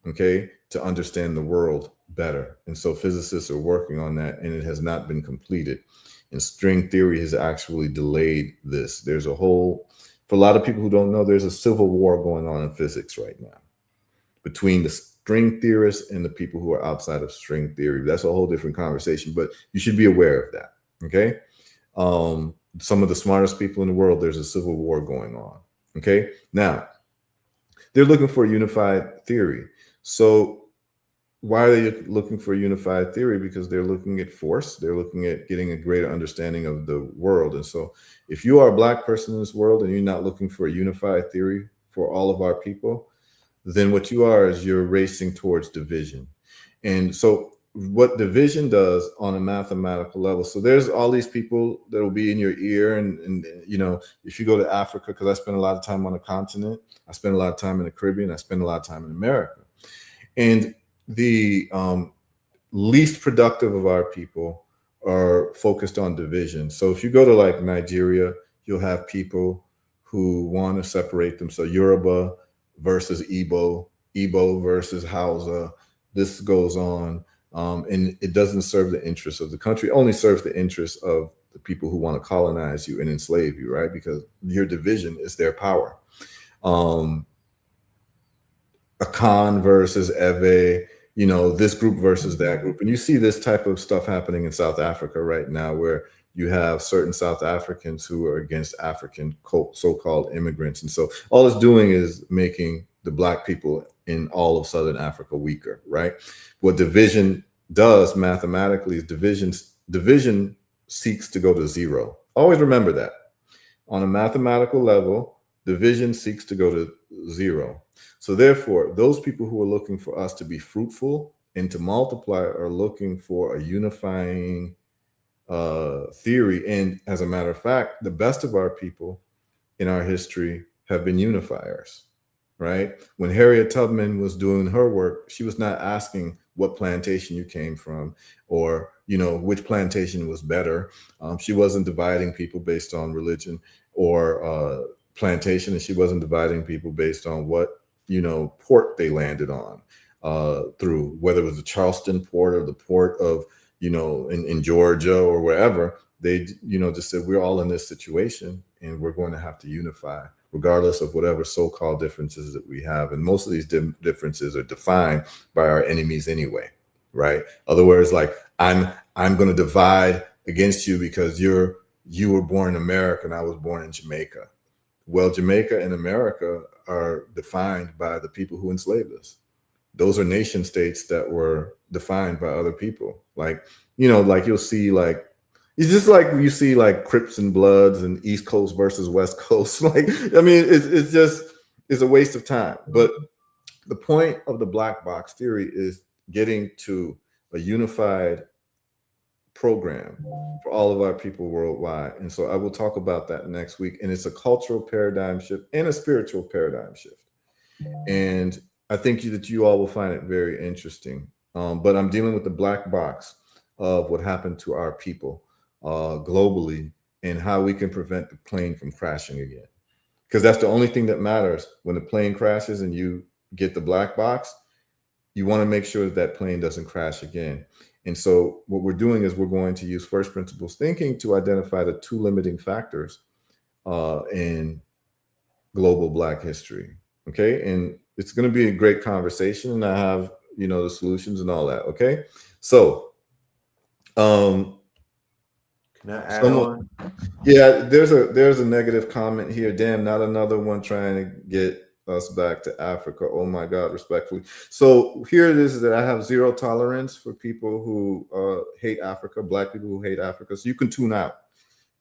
A: okay, to understand the world better. And so physicists are working on that, and it has not been completed. And string theory has actually delayed this. There's a whole, for a lot of people who don't know, there's a civil war going on in physics right now between the string theorists and the people who are outside of string theory. That's a whole different conversation, but you should be aware of that, okay? Some of the smartest people in the world, there's a civil war going on, okay? Now, they're looking for a unified theory. So why are they looking for a unified theory? Because they're looking at force. They're looking at getting a greater understanding of the world. And so if you are a Black person in this world and you're not looking for a unified theory for all of our people, then what you are is you're racing towards division. And so what division does on a mathematical level, so there's all these people that will be in your ear, and you know, if you go to Africa, because I spend a lot of time on the continent, I spend a lot of time in the Caribbean, I spend a lot of time in America, and the least productive of our people are focused on division. So if you go to like Nigeria, you'll have people who want to separate them. So Yoruba versus Igbo, Igbo versus Hausa, this goes on. And it doesn't serve the interests of the country, it only serves the interests of the people who want to colonize you and enslave you, right? Because your division is their power. Akan versus Ewe, you know, this group versus that group. And you see this type of stuff happening in South Africa right now, where you have certain South Africans who are against African so-called immigrants. And so all it's doing is making the Black people in all of Southern Africa weaker, right? What division does mathematically is division seeks to go to zero. Always remember that. On a mathematical level, division seeks to go to zero. So therefore, those people who are looking for us to be fruitful and to multiply are looking for a unifying theory. And as a matter of fact, the best of our people in our history have been unifiers, right? When Harriet Tubman was doing her work, she was not asking what plantation you came from or, you know, which plantation was better. She wasn't dividing people based on religion or plantation, and she wasn't dividing people based on what, you know, port they landed on through, whether it was the Charleston port or the port of, you know, in Georgia or wherever. They, you know, just said, we're all in this situation and we're going to have to unify regardless of whatever so-called differences that we have. And most of these differences are defined by our enemies anyway, right? Other words, like I'm going to divide against you because you were born in America and I was born in Jamaica. Well, Jamaica and America are defined by the people who enslaved us. Those are nation states that were defined by other people. Like, you know, like you'll see, like, it's just like you see like Crips and Bloods and East Coast versus West Coast. Like, I mean, it's a waste of time. But the point of the black box theory is getting to a unified program for all of our people worldwide. And so I will talk about that next week. And it's a cultural paradigm shift and a spiritual paradigm shift. And I think that you all will find it very interesting. But I'm dealing with the black box of what happened to our people globally and how we can prevent the plane from crashing again. Because that's the only thing that matters. When the plane crashes and you get the black box, you want to make sure that that plane doesn't crash again. And so what we're doing is we're going to use first principles thinking to identify the two limiting factors in global Black history. Okay. And it's going to be a great conversation, and I have, you know, the solutions and all that. Okay. So,
C: can I add on?
A: Yeah, there's a negative comment here. Damn, not another one trying to get us back to Africa. Oh my God, respectfully. So here it is that I have zero tolerance for people who hate Africa, Black people who hate Africa. So you can tune out.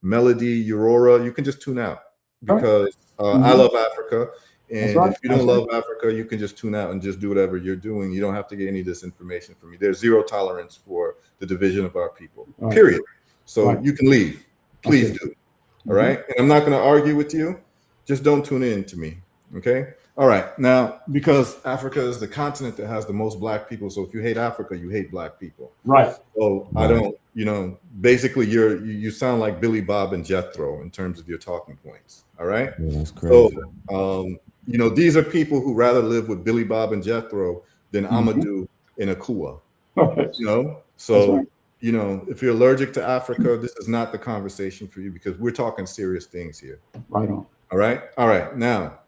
A: Melody, Aurora, you can just tune out because I love Africa. And if you don't love Africa, you can just tune out and just do whatever you're doing. You don't have to get any of this information from me. There's zero tolerance for the division of our people, period. So you can leave. Please do. All right. And I'm not going to argue with you. Just don't tune in to me. Okay. All right. Now, because Africa is the continent that has the most black people, so if you hate Africa, you hate black people.
B: Right.
A: So I don't, basically you sound like Billy Bob and Jethro in terms of your talking points. All right.
C: Yeah, that's crazy.
A: So, these are people who rather live with Billy Bob and Jethro than Amadou and Akua.
B: Right.
A: So,
B: right.
A: if you're allergic to Africa, this is not the conversation for you because we're talking serious things here.
B: Right on.
A: All right. All right. Now,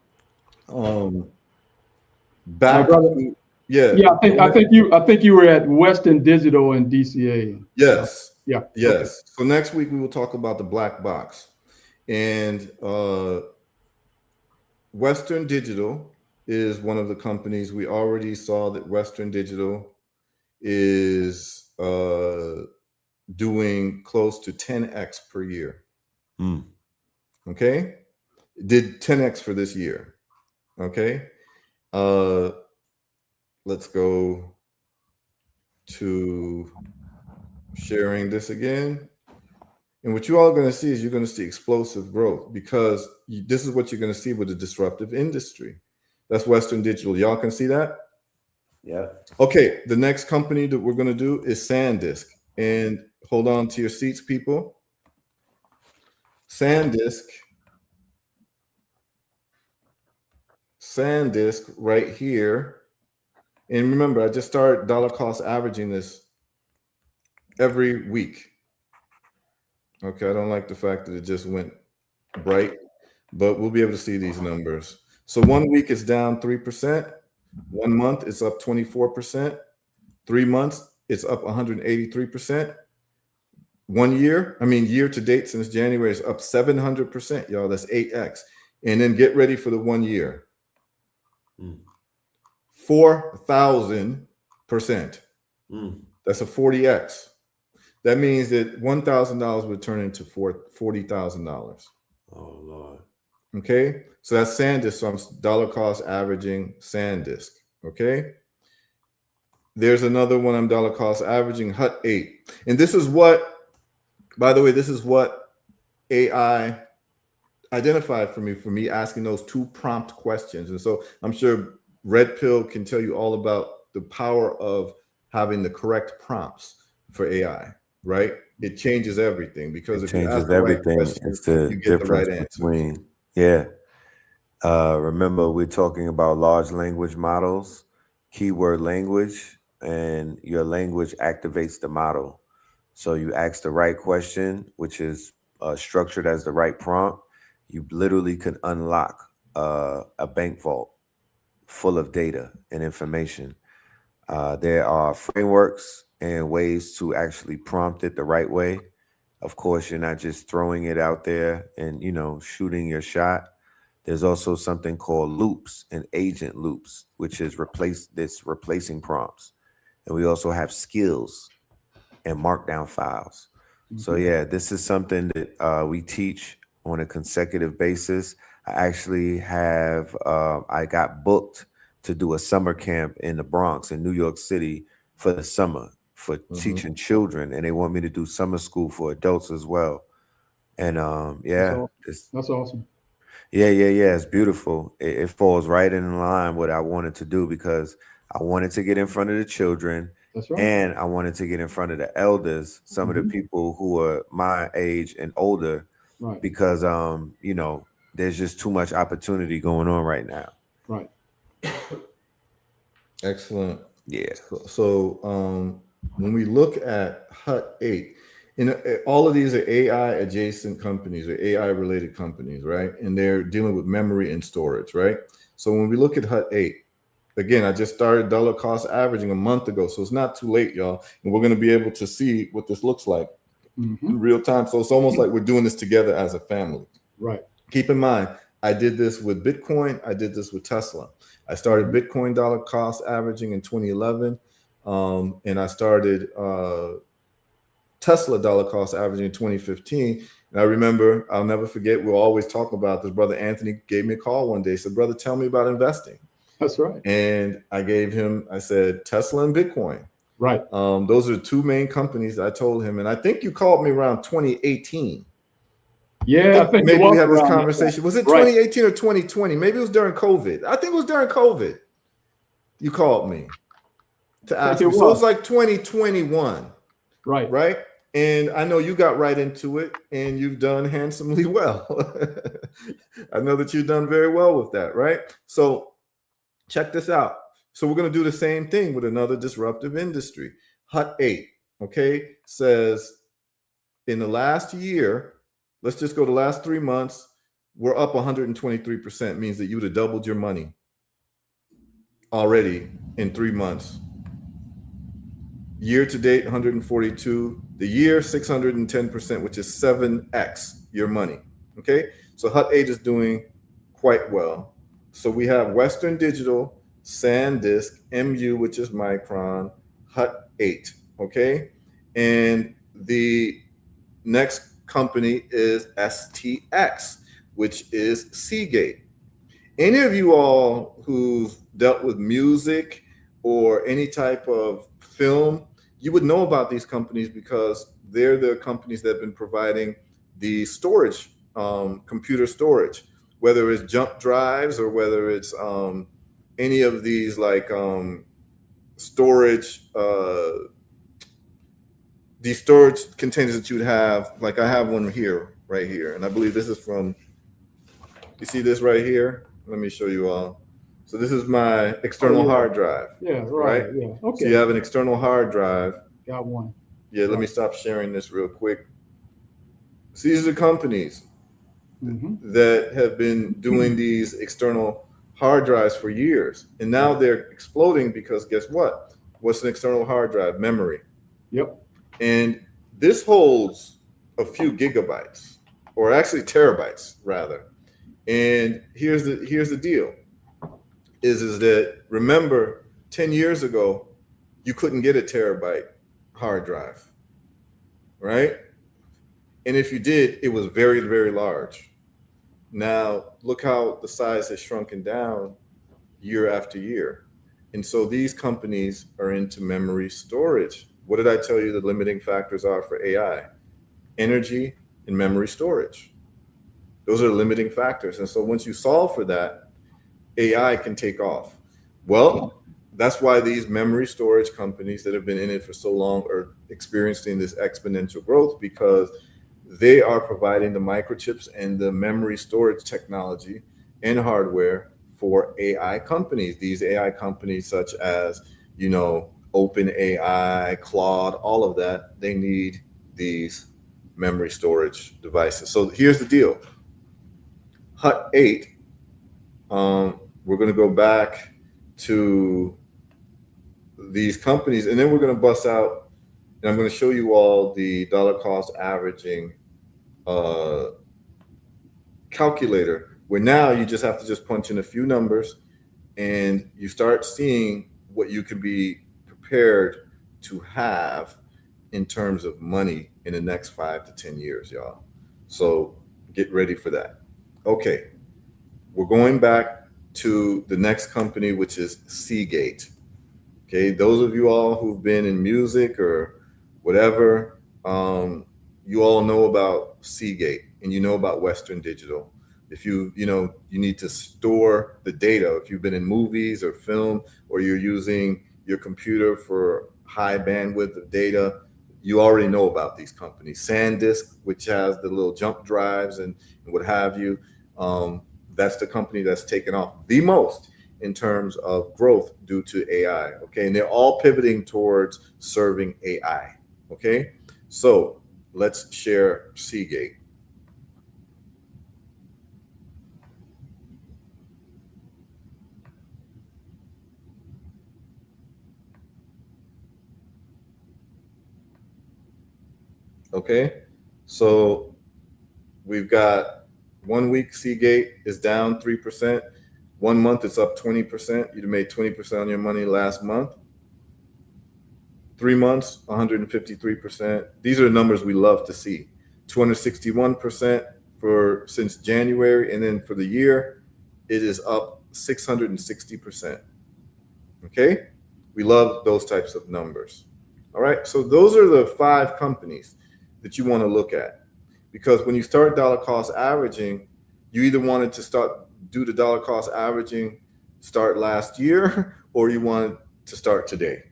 A: back to,
B: yeah. I think you were at Western Digital in DCA.
A: Yes.
B: Yeah.
A: Yes.
B: Okay.
A: So next week we will talk about the black box, and Western Digital is one of the companies. We already saw that Western Digital is doing close to 10x per year. Okay, did 10x for this year. Okay, let's go to sharing this again. And what you all are going to see is you're going to see explosive growth because this is what you're going to see with a disruptive industry. That's Western Digital. Y'all can see that?
C: Yeah.
A: Okay, the next company that we're going to do is SanDisk. And hold on to your seats, people. SanDisk right here. And remember, I just started dollar cost averaging this every week. Okay, I don't like the fact that it just went bright, but we'll be able to see these numbers. So 1 week is down 3%. 1 month it's up 24%. 3 months it's up 183%. 1 year, year to date since January is up 700%, y'all. That's 8x. And then get ready for the 1 year. 4,000%. That's a 40x. That means that $1,000 would turn into $40,000.
C: Oh Lord.
A: Okay, so that's SanDisk. So I'm dollar cost averaging SanDisk. Okay, there's another one I'm dollar cost averaging Hut 8, and this is what, by the way, this is what AI identified for me asking those 2 prompt questions. And so I'm sure Red Pill can tell you all about the power of having the correct prompts for AI. Right, it changes everything because if you ask the right question, you get the right answer.
C: Remember, we're talking about large language models, keyword language, and your language activates the model. So you ask the right question, which is structured as the right prompt. You literally can unlock a bank vault full of data and information. There are frameworks and ways to actually prompt it the right way. Of course, you're not just throwing it out there and, shooting your shot. There's also something called loops and agent loops, which is replacing prompts. And we also have skills and markdown files. So yeah, this is something that we teach on a consecutive basis. I actually have, I got booked to do a summer camp in the Bronx in New York City for the summer for teaching children. And they want me to do summer school for adults as well. And
B: that's awesome.
C: Yeah. It's beautiful. It falls right in line what I wanted to do because I wanted to get in front of the children.
B: That's right.
C: And I wanted to get in front of the elders, some of the people who are my age and older,
B: right?
C: Because there's just too much opportunity going on right now.
B: Right.
A: Excellent.
C: Yeah.
A: So when we look at Hut 8, all of these are AI adjacent companies or AI related companies, right? And they're dealing with memory and storage, right? So when we look at Hut 8, again, I just started dollar cost averaging a month ago, so it's not too late, y'all. And we're going to be able to see what this looks like in real time. So it's almost like we're doing this together as a family.
B: Right.
A: Keep in mind, I did this with Bitcoin. I did this with Tesla. I started Bitcoin dollar cost averaging in 2011, and I started Tesla dollar cost averaging in 2015. And I remember, I'll never forget, we'll always talk about this. Brother Anthony gave me a call one day, said, "Brother, tell me about investing."
B: That's right.
A: And I said, Tesla and Bitcoin.
B: Right.
A: Those are the 2 main companies I told him. And I think you called me around 2018.
B: Yeah, I think
A: Maybe
B: it
A: we
B: was
A: had this
B: around that time.
A: conversation. Was it
B: Right.
A: 2018 or 2020? Maybe it was during COVID. I think it was during COVID. You called me to
B: I think
A: ask
B: it
A: me. So it
B: was.
A: was like 2021,
B: Right.
A: right? And I know you got right into it and you've done handsomely well. I know that you've done very well with that, right? So check this out. So we're going to do the same thing with another disruptive industry. Hut 8, okay, says in the last year, let's just go the last 3 months, we're up 123%, means that you would have doubled your money already in 3 months. Year to date, 142. The year, 610%, which is 7x your money. Okay, so Hut 8 is doing quite well. So we have Western Digital, SanDisk, MU, which is Micron, Hut 8. Okay, and the next company is STX, which is Seagate. Any of you all who've dealt with music or any type of film, you would know about these companies because they're the companies that have been providing the storage, computer storage, whether it's jump drives or whether it's any of these like storage, these storage containers that you would have. Like I have one here, right here, and I believe this is from. You see this right here? Let me show you all. So this is my external hard drive,
B: Yeah,
A: right?
B: right. Yeah.
A: So
B: Okay.
A: you have an external hard drive.
B: Got one.
A: Yeah, let me stop sharing this real quick. So these are companies that have been doing these external hard drives for years. And now they're exploding because guess what? What's an external hard drive? Memory.
B: Yep.
A: And this holds a few gigabytes, or actually terabytes rather. And here's the deal is that remember 10 years ago you couldn't get a terabyte hard drive, right? And if you did, it was very, very large. Now look how the size has shrunken down year after year. And so these companies are into memory storage. What did I tell you the limiting factors are for AI? Energy and memory storage. Those are limiting factors. And so once you solve for that, AI can take off. Well, that's why these memory storage companies that have been in it for so long are experiencing this exponential growth, because they are providing the microchips and the memory storage technology and hardware for AI companies. These AI companies such as, OpenAI, Claude, all of that, they need these memory storage devices. So here's the deal. Hut 8, we're going to go back to these companies, and then we're going to bust out, and I'm going to show you all the dollar cost averaging calculator, where now you just have to just punch in a few numbers and you start seeing what you can be prepared to have in terms of money in the next 5 to 10 years, y'all. So get ready for that. Okay, we're going back to the next company, which is Seagate. Okay, those of you all who've been in music or whatever, you all know about Seagate and you know about Western Digital. If you need to store the data, if you've been in movies or film, or you're using your computer for high bandwidth of data, you already know about these companies. SanDisk, which has the little jump drives and what have you, that's the company that's taken off the most in terms of growth due to AI. Okay, and they're all pivoting towards serving AI. Okay, so let's share Seagate. Okay, so we've got 1 week Seagate is down 3%. 1 month it's up 20%. You'd have made 20% on your money last month. 3 months, 153%. These are the numbers we love to see. 261% for since January, and then for the year, it is up 660%. Okay, we love those types of numbers. All right, so those are the 5 companies that you want to look at. because when you start dollar cost averaging, you either wanted to do the dollar cost averaging start last year or you wanted to start today,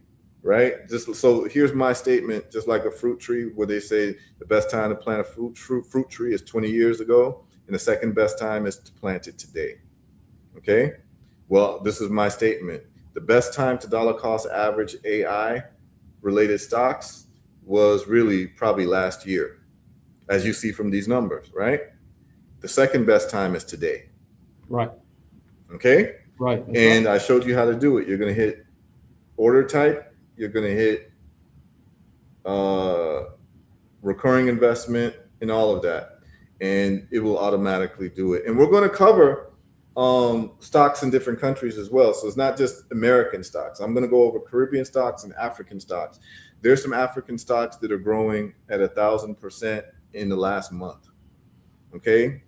A: right? Just so here's my statement, just like a fruit tree, where they say the best time to plant a fruit tree is 20 years ago, and the second best time is to plant it today. Okay. Well, this is my statement. The best time to dollar cost average AI related stocks was really probably last year, as you see from these numbers, right? The second best time is today.
B: Right.
A: Okay.
B: Right.
A: And I showed you how to do it. You're going to hit order type. You're going to hit recurring investment and all of that. And it will automatically do it. And we're going to cover stocks in different countries as well. So it's not just American stocks. I'm going to go over Caribbean stocks and African stocks. There's some African stocks that are growing at 1,000% in the last month. Okay.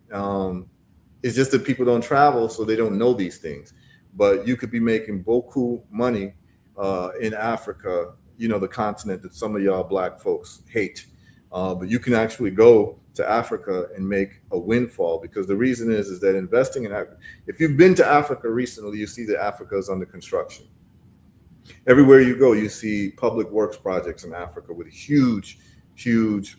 A: It's just that people don't travel, so they don't know these things. But you could be making beaucoup money in Africa, you know, the continent that some of y'all black folks hate. But you can actually go to Africa and make a windfall, because the reason is that investing in Africa, if you've been to Africa recently, you see that Africa is under construction. Everywhere you go, you see public works projects in Africa with huge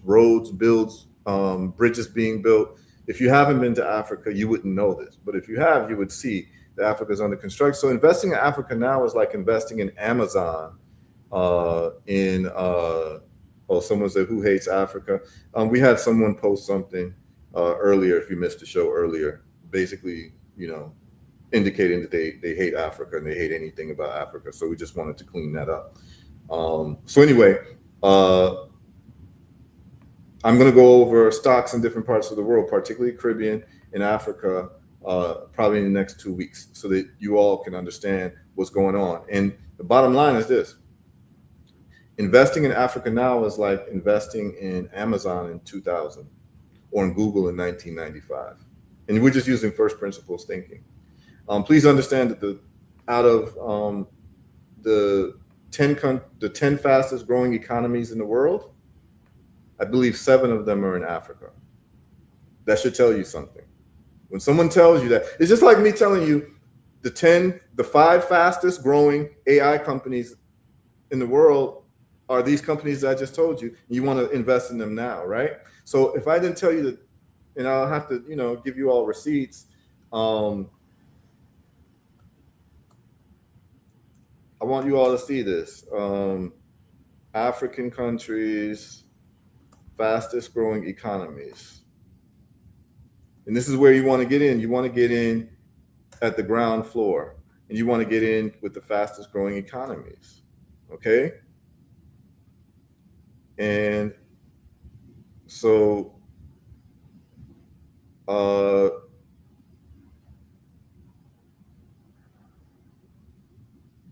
A: roads, bridges being built. If you haven't been to Africa, you wouldn't know this. But if you have, you would see that Africa is under construction. So investing in Africa now is like investing in Amazon, someone said, who hates Africa? We had someone post something earlier, if you missed the show earlier, basically, you know, indicating that they hate Africa and they hate anything about Africa. So we just wanted to clean that up. So anyway, I'm going to go over stocks in different parts of the world, particularly Caribbean and Africa, probably in the next 2 weeks, so that you all can understand what's going on. And the bottom line is this: investing in Africa now is like investing in Amazon in 2000 or in Google in 1995. And we're just using first principles thinking. Please understand that out of the 10 fastest growing economies in the world, I believe 7 of them are in Africa. That should tell you something. When someone tells you that, it's just like me telling you the 5 fastest growing AI companies in the world are these companies that I just told you. You want to invest in them now, right? So if I didn't tell you that, and I'll have to, you know, give you all receipts. I want you all to see this. African countries, fastest growing economies. And this is where you want to get in. You want to get in at the ground floor, and you want to get in with the fastest growing economies. Okay. And so I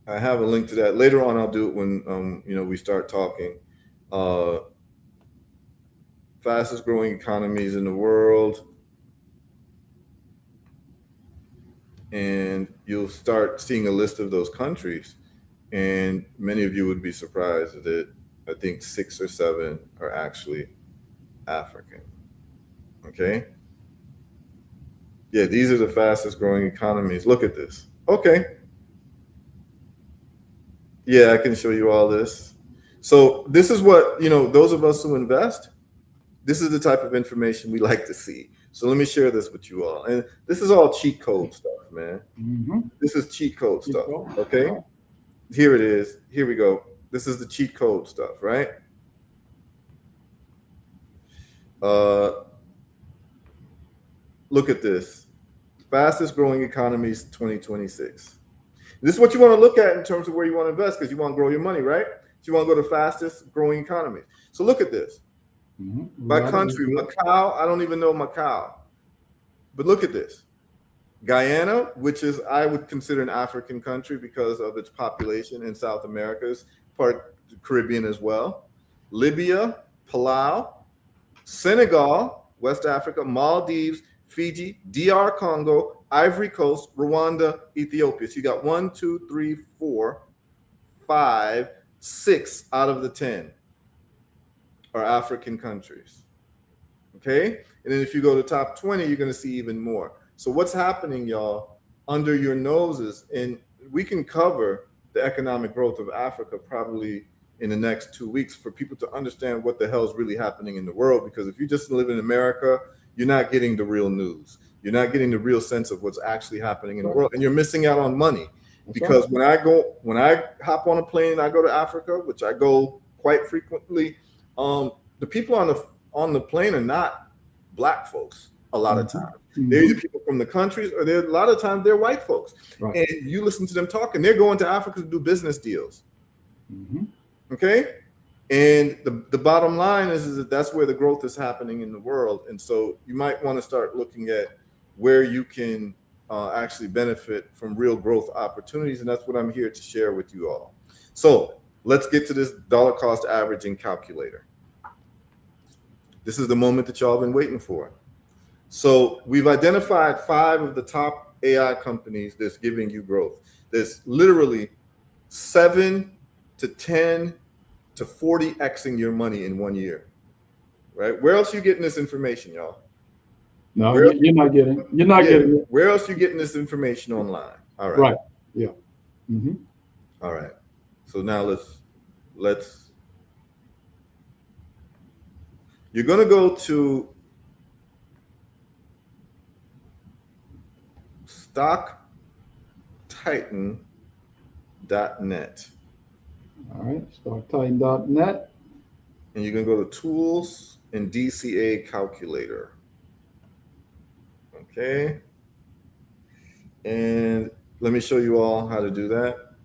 A: have a link to that later on. I'll do it when you know, we start talking. Fastest growing economies in the world, and you'll start seeing a list of those countries, and many of you would be surprised that I think 6 or 7 are actually African. Okay. Yeah, these are the fastest growing economies. Look at this. Okay. Yeah, I can show you all this. So this is what, you know, those of us who invest, this is the type of information we like to see. So let me share this with you all. And this is all cheat code stuff, man. Mm-hmm. This is cheat code stuff. Okay. Right. Here it is. Here we go. This is the cheat code stuff, right? Look at this. Fastest growing economies 2026. This is what you want to look at in terms of where you want to invest, because you want to grow your money, right? So you want to go to fastest growing economies. So look at this. Mm-hmm. By country, Macau, I don't even know Macau. But look at this. Guyana, which is, I would consider an African country because of its population, in South America's part, Caribbean as well. Libya, Palau, Senegal, West Africa, Maldives, Fiji, DR Congo, Ivory Coast, Rwanda, Ethiopia. So you got 1, 2, 3, 4, 5, 6 out of the 10 are African countries. Okay. And then if you go to top 20, you're going to see even more. So what's happening, y'all, under your noses? And we can cover the economic growth of Africa probably in the next 2 weeks for people to understand what the hell is really happening in the world. Because if you just live in America, you're not getting the real news. You're not getting the real sense of what's actually happening in the world. And you're missing out on money. Because when I hop on a plane and I go to Africa, which I go quite frequently, the people on the plane are not Black folks a lot of times. They're either people from the countries, or a lot of times they're white folks. And you listen to them talking, they're going to Africa to do business deals. Okay? And the bottom line is that that's where the growth is happening in the world. And so you might want to start looking at where you can actually benefit from real growth opportunities. And that's what I'm here to share with you all. So let's get to this dollar cost averaging calculator. This is the moment that y'all been waiting for. So we've identified 5 of the top AI companies that's giving you growth. There's literally 7 to 10 to 40xing your money in 1 year, right? Where else are you getting this information, y'all?
B: No, you're not getting. You're not getting it.
A: Where else are you getting this information online? All right.
B: Right. Yeah.
A: All right. So now let's. You're going to go to StockTitan.net.
B: All right. StockTitan.net.
A: And you're going to go to Tools and DCA Calculator. Okay. And let me show you all how to do that.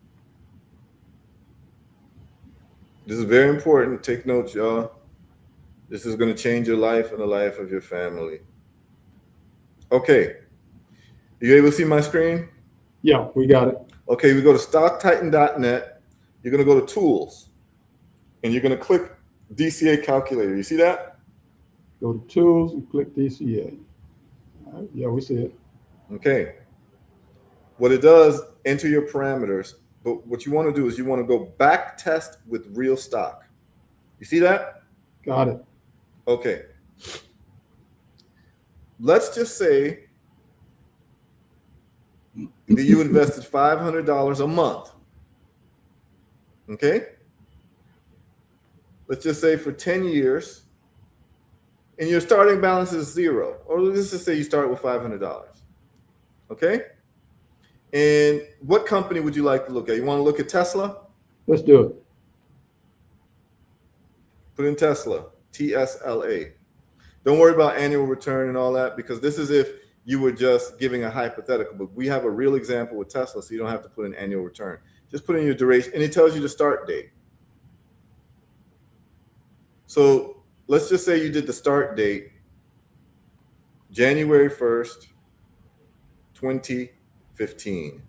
A: This is very important. Take notes, y'all. This is going to change your life and the life of your family. Okay. You able to see my screen?
B: Yeah, we got it.
A: Okay, we go to StockTitan.net. You're going to go to Tools, and you're going to click DCA Calculator. You see that?
B: Go to Tools and click DCA. All right. Yeah, we see it.
A: Okay. What it does, enter your parameters. But what you want to do is you want to go back test with real stock. You see that?
B: Got it.
A: Okay. Let's just say that you invested $500 a month. Okay? Let's just say for 10 years, and your starting balance is 0. Or let's just say you start with $500. Okay? And what company would you like to look at? You want to look at Tesla?
B: Let's do it.
A: Put in Tesla, TSLA. Don't worry about annual return and all that, because this is if you were just giving a hypothetical. But we have a real example with Tesla, so you don't have to put in annual return. Just put in your duration, and it tells you the start date. So let's just say you did the start date January 1st, 2015.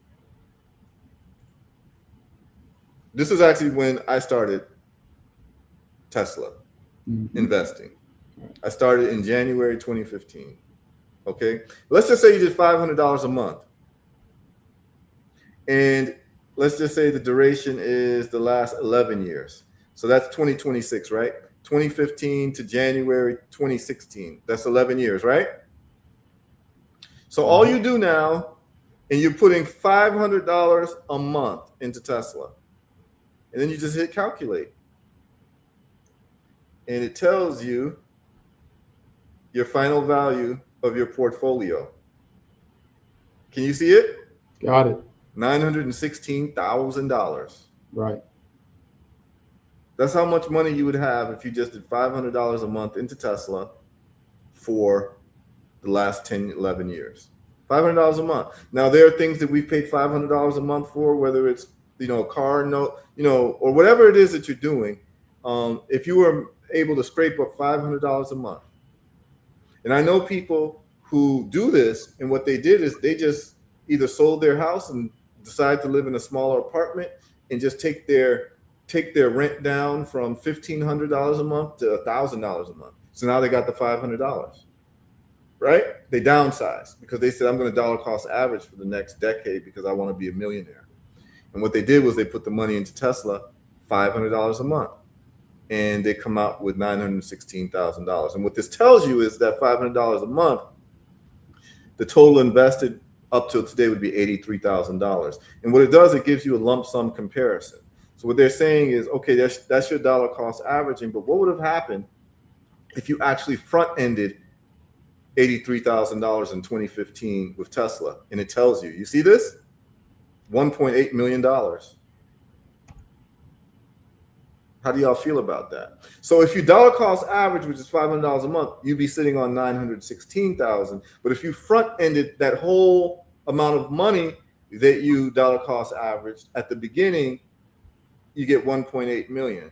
A: This is actually when I started Tesla investing. I started in January 2015. Okay. Let's just say you did $500 a month. And let's just say the duration is the last 11 years. So that's 2026, right? 2015 to January 2016. That's 11 years, right? So all you do now, and you're putting $500 a month into Tesla. And then you just hit calculate. And it tells you your final value of your portfolio. Can you see it?
B: Got it.
A: $916,000.
B: Right.
A: That's how much money you would have if you just did $500 a month into Tesla for the last 10, 11 years. $500 a month. Now, there are things that we've paid $500 a month for, whether it's, a car note, or whatever it is that you're doing. If you were able to scrape up $500 a month. And I know people who do this, and what they did is they just either sold their house and decided to live in a smaller apartment and just take their rent down from $1,500 a month to $1,000 a month. So now they got the $500, right? They downsized because they said, I'm going to dollar cost average for the next decade because I want to be a millionaire. And what they did was they put the money into Tesla, $500 a month. and they come out with $916,000. And what this tells you is that $500 a month, the total invested up till today would be $83,000. And what it does, it gives you a lump sum comparison. So what they're saying is, okay, that's your dollar cost averaging, but what would have happened if you actually front-ended $83,000 in 2015 with Tesla? And it tells you, you see this? $1.8 million. How do y'all feel about that? So if you dollar cost average, which is $500 a month, you'd be sitting on $916,000. But if you front-ended that whole amount of money that you dollar cost averaged at the beginning, you get 1.8 million.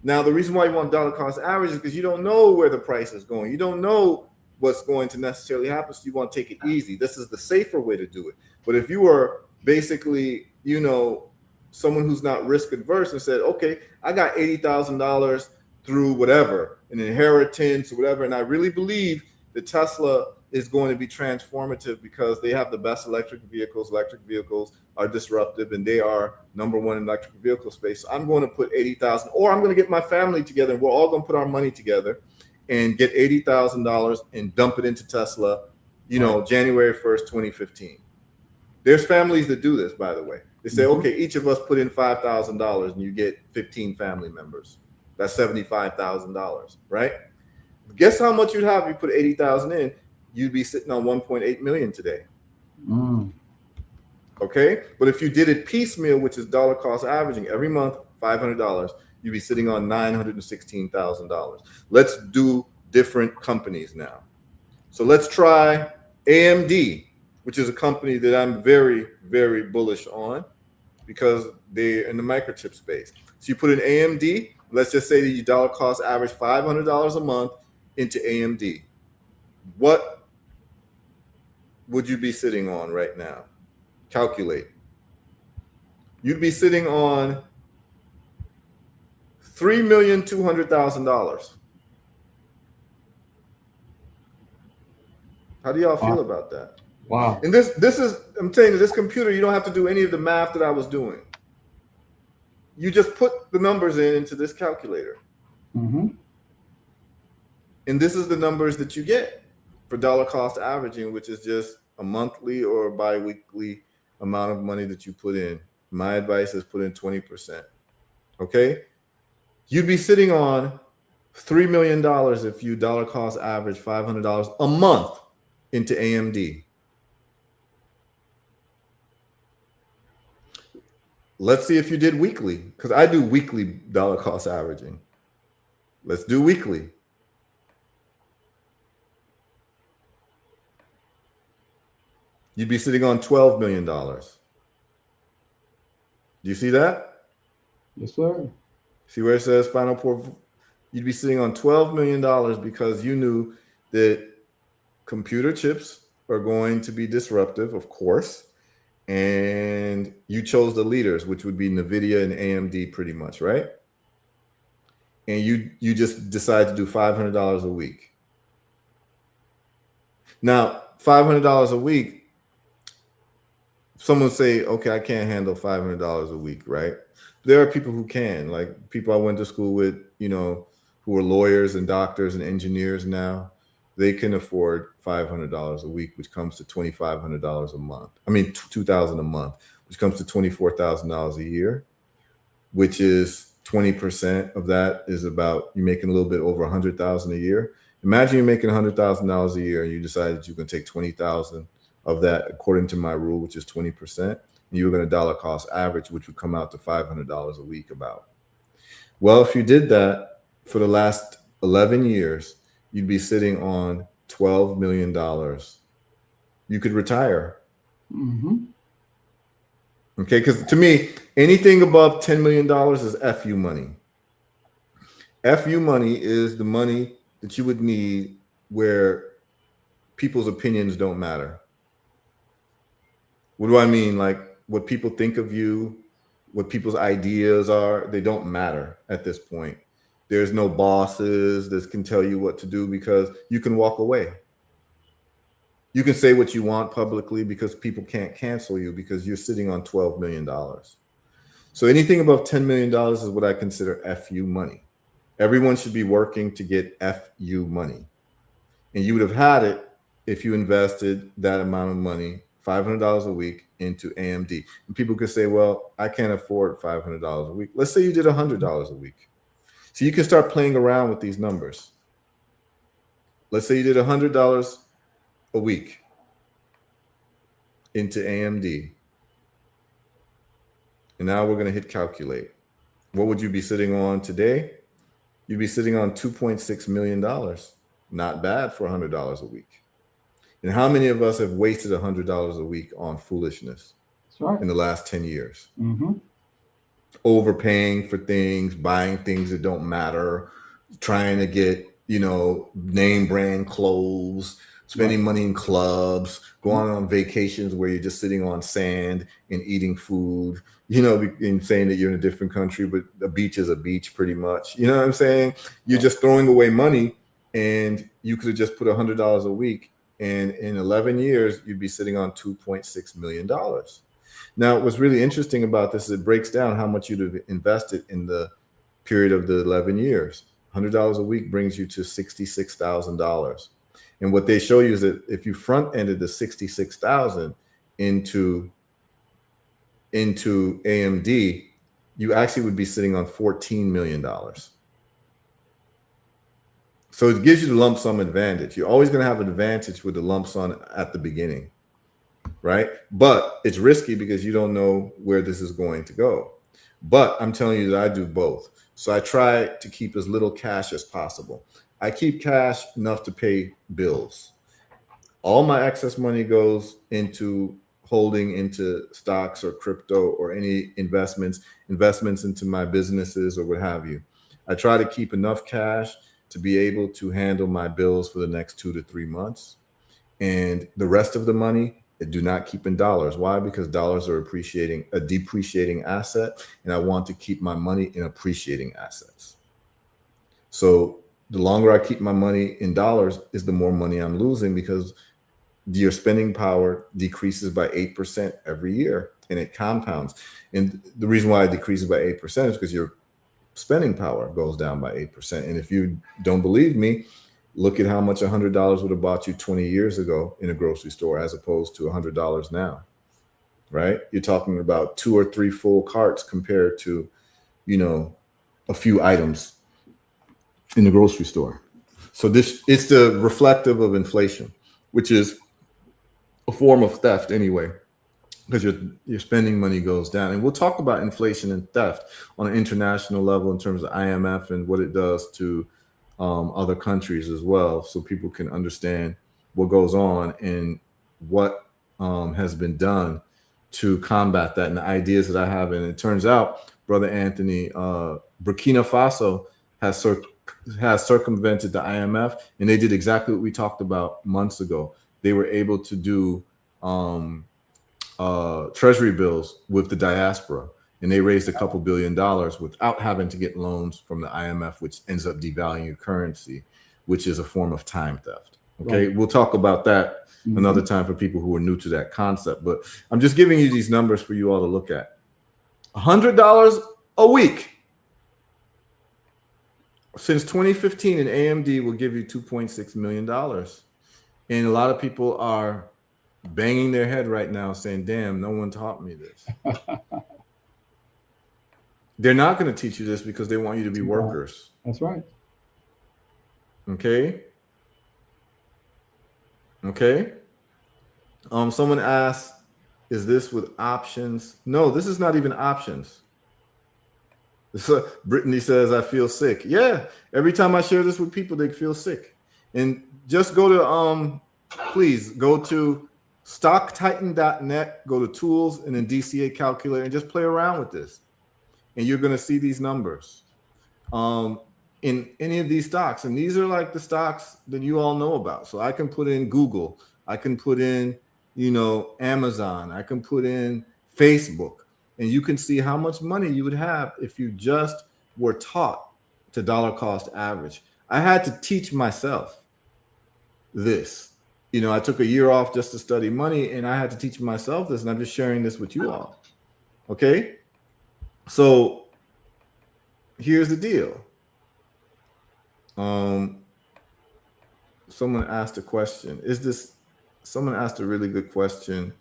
A: Now, the reason why you want dollar cost average is because you don't know where the price is going. You don't know what's going to necessarily happen. So you want to take it easy. This is the safer way to do it. But if you are basically, you know, someone who's not risk adverse and said, okay, I got $80,000 through whatever, an inheritance or whatever, and I really believe that Tesla is going to be transformative because they have the best electric vehicles. Electric vehicles are disruptive and they are #1 in electric vehicle space. So I'm going to put 80,000, or I'm going to get my family together and we're all going to put our money together and get $80,000 and dump it into Tesla, you know, January 1st, 2015. There's families that do this, by the way. They say, okay, each of us put in $5,000 and you get 15 family members. That's $75,000, right? Guess how much you'd have if you put 80,000 in? You'd be sitting on 1.8 million today. Okay, but if you did it piecemeal, which is dollar cost averaging every month, $500, you'd be sitting on $916,000. Let's do different companies now. So let's try AMD, which is a company that I'm very, very bullish on because they're in the microchip space. So you put in AMD, let's just say that you dollar cost average $500 a month into AMD. What would you be sitting on right now? Calculate. You'd be sitting on $3,200,000. How do y'all feel about that?
B: Wow.
A: And this is, I'm telling you, this computer, you don't have to do any of the math that I was doing. You just put the numbers into this calculator. And this is the numbers that you get for dollar cost averaging, which is just a monthly or bi-weekly amount of money that you put in. My advice is put in 20%. Okay? You'd be sitting on $3 million if you dollar cost average $500 a month into AMD. Let's see if you did weekly, because I do weekly dollar cost averaging. Let's do weekly. You'd be sitting on $12 million. Do you see that?
B: Yes, sir.
A: See where it says final port? You'd be sitting on $12 million because you knew that computer chips are going to be disruptive, of course. And you chose the leaders, which would be NVIDIA and AMD pretty much, right? And you just decide to do $500 a week. Now, $500 a week, someone say, okay, I can't handle $500 a week, right? There are people who can, like people I went to school with, you know, who are lawyers and doctors and engineers now. They can afford $500 a week, which comes to $2,500 a month. I mean, $2,000 a month, which comes to $24,000 a year, which is 20% of that is about you making a little bit over $100,000 a year. Imagine you're making $100,000 a year and you decided you can take 20,000 of that, according to my rule, which is 20%, and you were going to dollar cost average, which would come out to $500 a week about. Well, if you did that for the last 11 years, you'd be sitting on $12 million. You could retire. Okay, because to me, anything above $10 million is FU money. FU money is the money that you would need where people's opinions don't matter. What do I mean? Like what people think of you, what people's ideas are, they don't matter at this point. There's no bosses that can tell you what to do because you can walk away. You can say what you want publicly because people can't cancel you because you're sitting on $12 million. So anything above $10 million is what I consider FU money. Everyone should be working to get FU money. And you would have had it if you invested that amount of money, $500 a week, into AMD. And people could say, well, I can't afford $500 a week. Let's say you did $100 a week. So you can start playing around with these numbers. Let's say you did $100 a week into AMD. And now we're going to hit calculate. What would you be sitting on today? You'd be sitting on $2.6 million. Not bad for $100 a week. And how many of us have wasted $100 a week on foolishness?
B: That's right.
A: In the last 10 years?
B: Mm-hmm.
A: Overpaying for things, buying things that don't matter, trying to get, name brand clothes, spending money in clubs, going on vacations where you're just sitting on sand and eating food, and saying that you're in a different country, but a beach is a beach pretty much. You know what I'm saying? You're just throwing away money, and you could have just put $100 a week, and in 11 years, you'd be sitting on $2.6 million. Now, what's really interesting about this is it breaks down how much you'd have invested in the period of the 11 years. $100 a week brings you to $66,000. And what they show you is that if you front-ended the $66,000 into AMD, you actually would be sitting on $14 million. So it gives you the lump sum advantage. You're always going to have an advantage with the lump sum at the beginning, right? But it's risky because you don't know where this is going to go. But I'm telling you that I do both. So I try to keep as little cash as possible. I keep cash enough to pay bills. All my excess money goes into holding into stocks or crypto or any investments into my businesses or what have you. I try to keep enough cash to be able to handle my bills for the next 2 to 3 months. And the rest of the money, I do not keep in dollars. Why? Because dollars are a depreciating asset, and I want to keep my money in appreciating assets. So the longer I keep my money in dollars is the more money I'm losing, because your spending power decreases by 8% every year, and it compounds. And the reason why it decreases by 8% is because your spending power goes down by 8%. And if you don't believe me, look at how much $100 would have bought you 20 years ago in a grocery store as opposed to $100 now, right? You're talking about 2 or 3 full carts compared to, a few items in the grocery store. So it's the reflective of inflation, which is a form of theft anyway, because your spending money goes down. And we'll talk about inflation and theft on an international level in terms of IMF and what it does to other countries as well, so people can understand what goes on and what has been done to combat that and the ideas that I have. And it turns out, Brother Anthony, Burkina Faso has circumvented the IMF, and they did exactly what we talked about months ago. They were able to do treasury bills with the diaspora, and they raised a couple $2 billion without having to get loans from the IMF, which ends up devaluing your currency, which is a form of time theft. Okay, right. We'll talk about that another time for people who are new to that concept. But I'm just giving you these numbers for you all to look at. $100 a week since 2015 in AMD will give you $2.6 million. And a lot of people are banging their head right now saying, damn, no one taught me this. They're not going to teach you this because they want you to be workers.
B: That's right.
A: Okay. Someone asked, is this with options? No, this is not even options. So Brittany says, I feel sick. Yeah. Every time I share this with people, they feel sick. And just go to, please go to stocktitan.net, go to tools and then DCA calculator and just play around with this. And you're going to see these numbers in any of these stocks. And these are like the stocks that you all know about. So I can put in Google. I can put in, Amazon. I can put in Facebook. And you can see how much money you would have if you just were taught to dollar cost average. I had to teach myself this. I took a year off just to study money, and I had to teach myself this. And I'm just sharing this with you all. Okay. So here's the deal. Someone asked a question. Someone asked a really good question.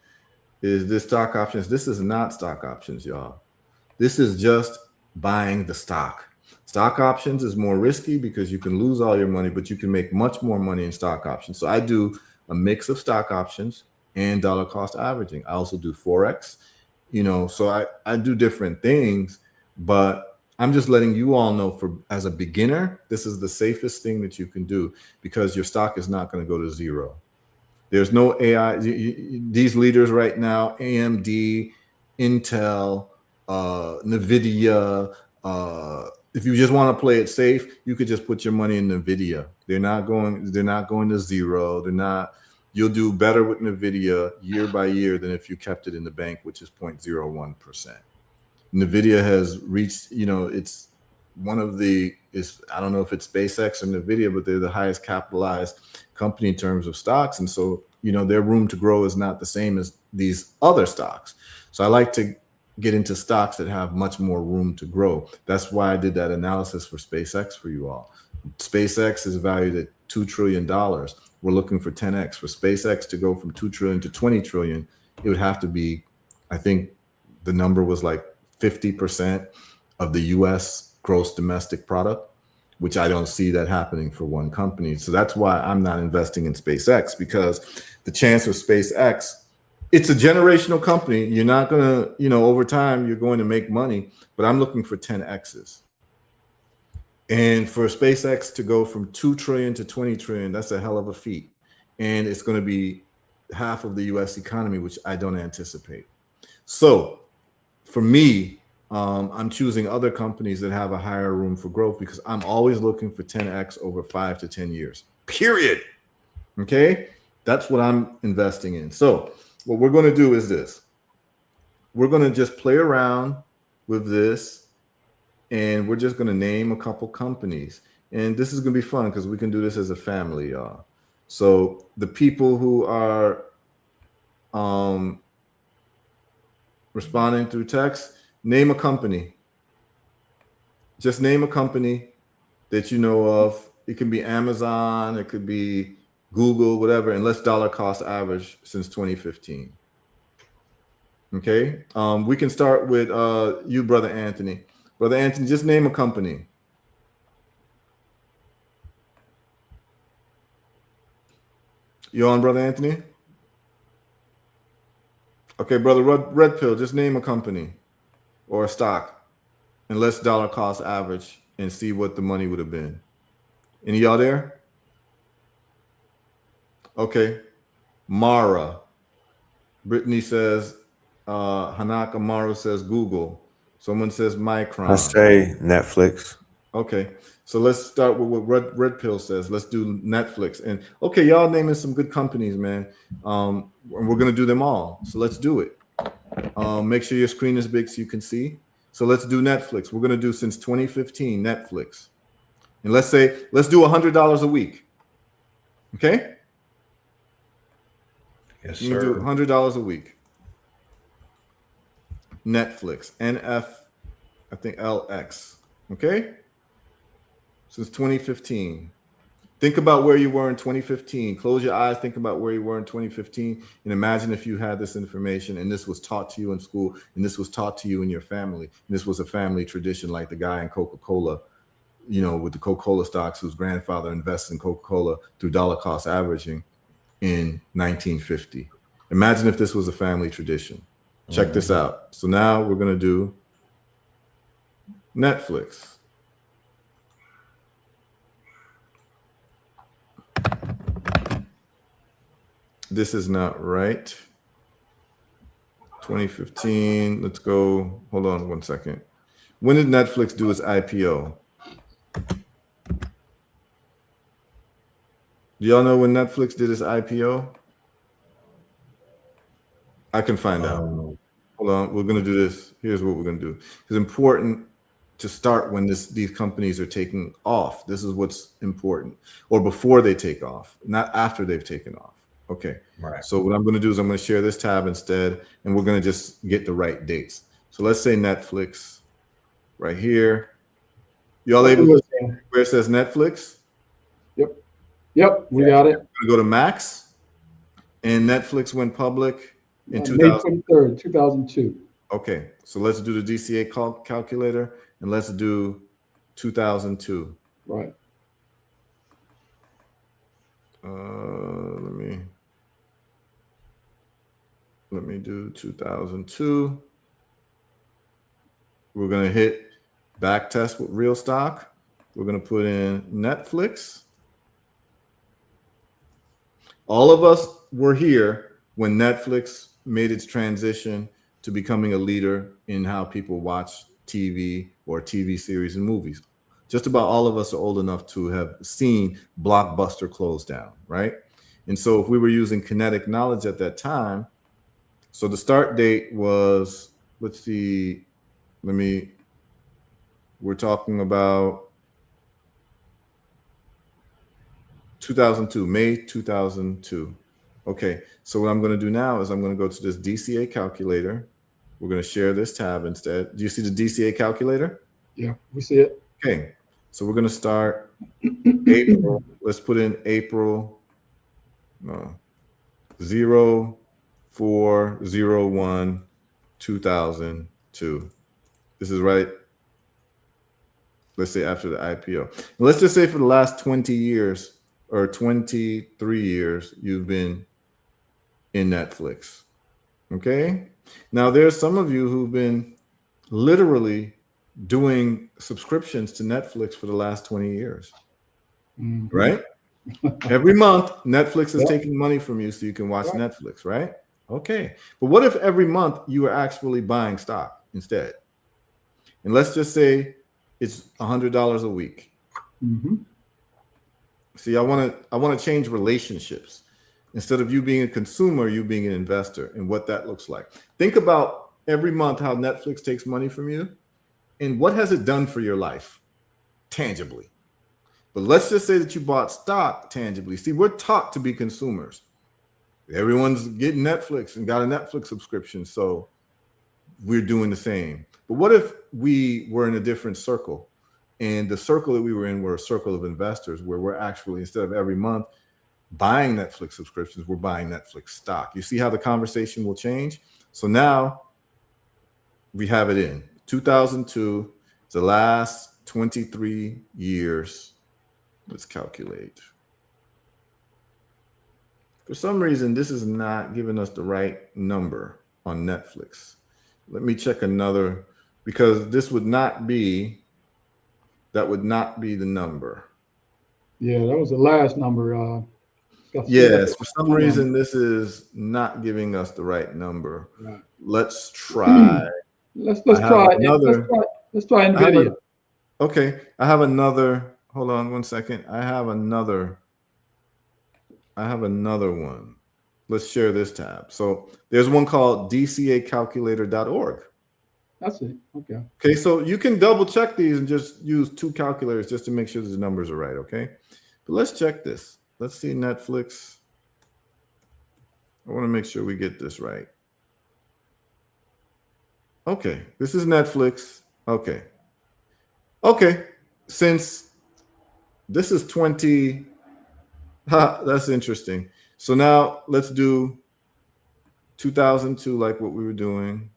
A: Is this stock options? This is not stock options, y'all. This is just buying the stock. Stock options is more risky because you can lose all your money, but you can make much more money in stock options. So I do a mix of stock options and dollar cost averaging. I also do Forex, so I do different things, but I'm just letting you all know, as a beginner, this is the safest thing that you can do because your stock is not going to go to zero. There's no AI. These leaders right now, AMD, Intel, NVIDIA. If you just want to play it safe, you could just put your money in NVIDIA. They're not going to zero. You'll do better with NVIDIA year by year than if you kept it in the bank, which is 0.01%. NVIDIA has reached, it's one of I don't know if it's SpaceX or NVIDIA, but they're the highest capitalized company in terms of stocks. And so, their room to grow is not the same as these other stocks. So I like to get into stocks that have much more room to grow. That's why I did that analysis for SpaceX for you all. SpaceX is valued at $2 trillion. We're looking for 10x. For SpaceX to go from 2 trillion to 20 trillion, it would have to be, I think the number was like 50% of the US gross domestic product, which I don't see that happening for one company. So that's why I'm not investing in SpaceX, because the chance of SpaceX, it's a generational company. You're not going to, over time, you're going to make money, but I'm looking for 10Xs. And for SpaceX to go from 2 trillion to 20 trillion, that's a hell of a feat. And it's going to be half of the US economy, which I don't anticipate. So for me, I'm choosing other companies that have a higher room for growth because I'm always looking for 10X over 5 to 10 years, period. Okay. That's what I'm investing in. So what we're going to do is this. We're going to just play around with this, and we're just going to name a couple companies. And this is going to be fun because we can do this as a family, y'all. So the people who are responding through text, name a company. Just name a company that you know of. It can be Amazon, it could be Google, whatever, and let's dollar cost average since 2015. Okay, we can start with you, Brother Anthony. Brother Anthony, just name a company. You on, Brother Anthony? Okay, Brother Red Pill, just name a company or a stock, and let's dollar cost average and see what the money would have been. Any of y'all there? Okay. Mara. Brittany says, Hanaka Maru says Google. Someone says Micron.
C: I say Netflix.
A: Okay. So let's start with what Red Pill says. Let's do Netflix. And okay, y'all naming some good companies, man. And we're going to do them all. So let's do it. Make sure your screen is big so you can see. So let's do Netflix. We're going to do since 2015 Netflix. And let's do $100 a week. Okay?
C: Yes,
A: You can do $100 a week. Netflix, NF, I think LX. Okay? Since 2015. Think about where you were in 2015. Close your eyes, think about where you were in 2015, and imagine if you had this information and this was taught to you in school, and this was taught to you in your family, and this was a family tradition, like the guy in Coca-Cola, with the Coca-Cola stocks, whose grandfather invested in Coca-Cola through dollar cost averaging in 1950. Imagine if this was a family tradition. Check this out. So now we're going to do Netflix. This is not right. 2015. Let's go. Hold on one second. When did Netflix do its IPO? Do y'all know when Netflix did its IPO? I can find out. Hold on. We're going to do this. Here's what we're going to do. It's important to start when these companies are taking off. This is what's important. Or before they take off, not after they've taken off. Okay.
C: Right.
A: So what I'm going to do is I'm going to share this tab instead, and we're going to just get the right dates. So let's say Netflix right here. Y'all able to see where it says Netflix?
B: Yep. Yep. We got it.
A: Go to Max, and Netflix went public in
B: May
A: 2000.
B: 23rd, 2002.
A: Okay, so let's do the DCA calculator, and let's do 2002.
B: Right.
A: Let me do 2002. We're gonna hit back test with real stock. We're gonna put in Netflix. All of us were here when Netflix made its transition to becoming a leader in how people watch TV or TV series and movies. Just about all of us are old enough to have seen Blockbuster close down, right? And so if we were using kinetic knowledge at that time, so the start date was, let's see, we're talking about 2002, May 2002. Okay, so what I'm going to do now is I'm going to go to this DCA calculator. We're going to share this tab instead. Do you see the DCA calculator?
B: Yeah, we see it.
A: Okay, so we're going to start April. Let's put in April 04/01/2002. This is right. Let's say after the IPO. And let's just say for the last 20 years or 23 years, you've been in Netflix. Okay. Now there's some of you who've been literally doing subscriptions to Netflix for the last 20 years. Mm-hmm. Right? Every month, Netflix is taking money from you so you can watch Netflix, right? Okay. But what if every month you are actually buying stock instead? And let's just say it's $100 a week. Mm-hmm. See, I want to change relationships. Instead of you being a consumer, you being an investor, and what that looks like. Think about every month how Netflix takes money from you, and what has it done for your life tangibly? But let's just say that you bought stock tangibly. See, we're taught to be consumers. Everyone's getting Netflix and got a Netflix subscription, so we're doing the same. But what if we were in a different circle, and the circle that we were in were a circle of investors where we're actually, instead of every month buying Netflix subscriptions, we're buying Netflix stock. You see how the conversation will change? So now we have it in 2002, the last 23 years. Let's calculate. For some reason, this is not giving us the right number on Netflix. Let me check another, because this would not be, that would not be the number.
B: Yeah, that was the last number.
A: Yes, for some reason, this is not giving us the right number. Right. Let's try.
B: Let's try another. Let's try NVIDIA.
A: Okay, I have another. Hold on one second. I have another one. Let's share this tab. So there's one called dcacalculator.org.
B: That's it. Okay.
A: Okay, so you can double check these and just use two calculators just to make sure that the numbers are right. Okay, but let's check this. Let's see Netflix. I want to make sure we get this right. Okay, this is Netflix. Okay. Okay, since this is 20, that's interesting. So now let's do 2002 like what we were doing.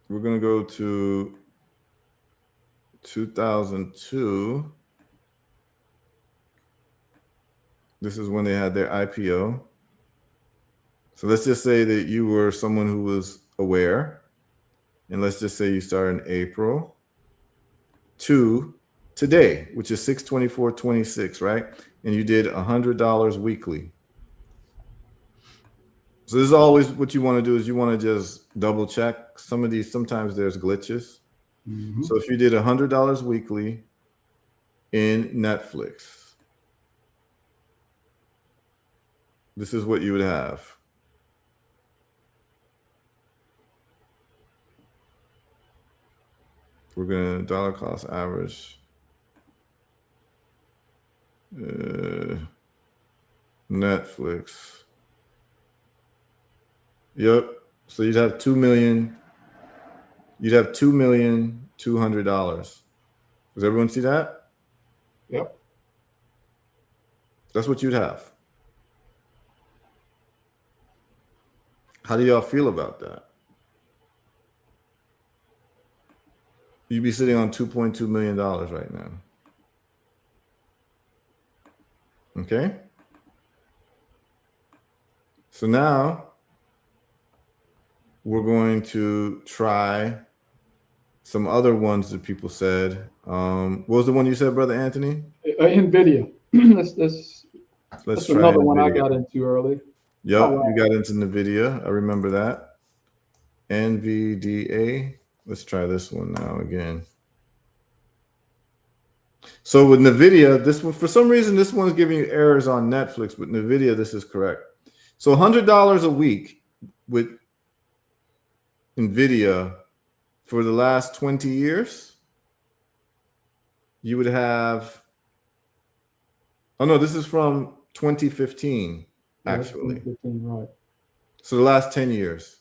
A: We're going to go to 2002. This is when they had their IPO. So let's just say that you were someone who was aware. And let's just say you started in April to today, which is 6/24/26, right? And you did $100 weekly. So this is always what you want to do, is you want to just double check. Some of these, sometimes there's glitches. Mm-hmm. So if you did $100 weekly in Netflix, this is what you would have. We're going to dollar cost average. Netflix. Yep. So you'd have $2 million. You'd have $2,200,000. Does everyone see that?
B: Yep.
A: That's what you'd have. How do y'all feel about that? You'd be sitting on $2.2 million right now. Okay. So now we're going to try some other ones that people said. What was the one you said, Brother Anthony?
B: NVIDIA. That's
A: Try
B: another one I
A: NVIDIA.
B: got into early.
A: Yep,
B: Oh, wow.
A: you got into NVIDIA. I remember that. NVDA. Let's try this one now again. So with NVIDIA, this one, for some reason, this one's giving you errors on Netflix. With NVIDIA, this is correct. So $100 a week with NVIDIA for the last 20 years, you would have, oh no, this is from 2015, actually.
B: 2015, right.
A: So the last 10 years.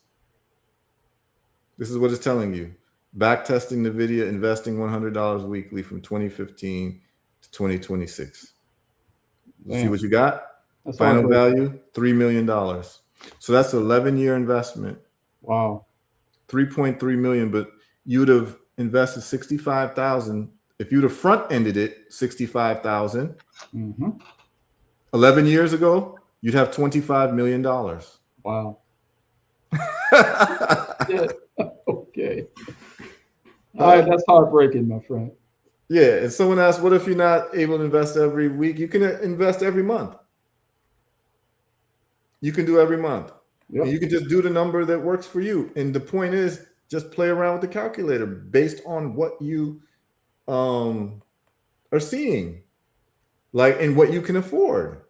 A: This is what it's telling you. Back testing NVIDIA, investing $100 weekly from 2015 to 2026. You see what you got?
B: That's
A: Final value, $3 million. So that's an 11-year investment.
B: Wow.
A: 3.3 million, but you would have invested 65,000. If you'd have front-ended it, 65,000. 11 years ago, you'd have $25 million.
B: Wow. Yeah. Okay. All right, that's heartbreaking, my friend.
A: Yeah, and someone asked, what if you're not able to invest every week? You can invest every month. You can do every month.
B: Yep.
A: And you can just do the number that works for you. And the point is, just play around with the calculator based on what you are seeing, like, and what you can afford.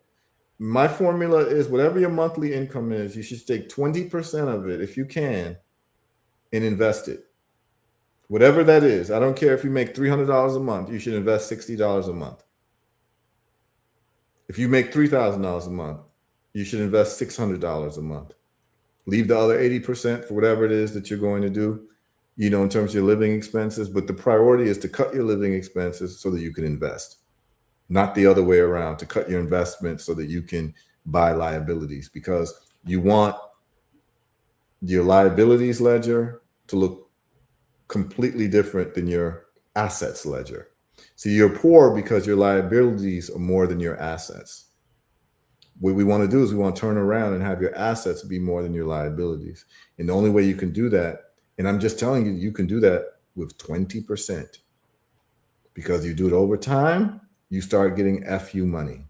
A: My formula is whatever your monthly income is, you should take 20% of it if you can and invest it. Whatever that is. I don't care if you make $300 a month, you should invest $60 a month. If you make $3,000 a month, you should invest $600 a month. Leave the other 80% for whatever it is that you're going to do, you know, in terms of your living expenses. But the priority is to cut your living expenses so that you can invest, not the other way around, to cut your investments so that you can buy liabilities, because you want your liabilities ledger to look completely different than your assets ledger. So you're poor because your liabilities are more than your assets. What we want to do is we want to turn around and have your assets be more than your liabilities. And the only way you can do that, and I'm just telling you, you can do that with 20%. Because you do it over time, you start getting FU money.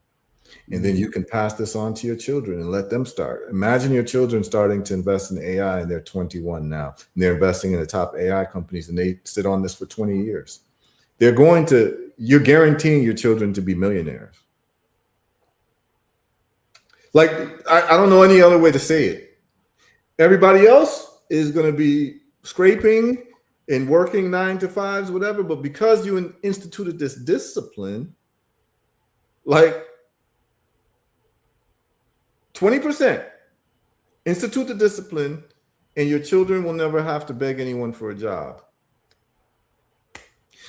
A: And then you can pass this on to your children and let them start. Imagine your children starting to invest in AI and they're 21 now. And they're investing in the top AI companies and they sit on this for 20 years. You're guaranteeing your children to be millionaires. Like, I don't know any other way to say it. Everybody else is going to be scraping and working 9 to 5s, whatever. But because you instituted this discipline, like 20%, institute the discipline, and your children will never have to beg anyone for a job.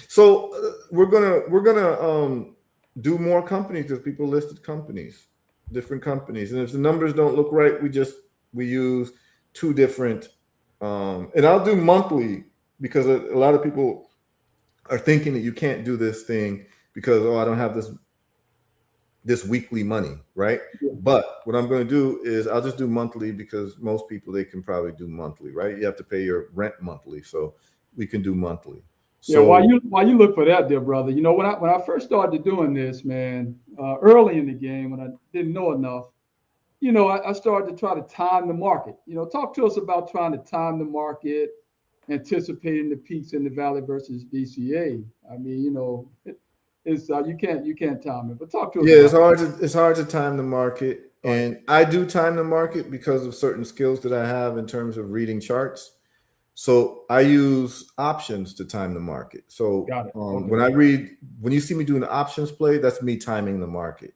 A: So we're gonna do more companies because people listed companies, different companies, and if the numbers don't look right, we use 2 different. And I'll do monthly because a lot of people are thinking that you can't do this thing because, oh, I don't have this weekly money, right? Yeah. But what I'm going to do is I'll just do monthly because most people, they can probably do monthly, right? You have to pay your rent monthly, so we can do monthly.
B: So, yeah, while you look for that, dear brother, you know, when I first started doing this, man, early in the game when I didn't know enough, you know, I started to try to time the market. You know, talk to us about trying to time the market, anticipating the peaks in the valley versus DCA. I mean, you know, it's you can't time it, but talk to us.
A: Yeah, it's hard to time the market, and I do time the market because of certain skills that I have in terms of reading charts. So I use options to time the market. So when you see me doing the options play, that's me timing the market.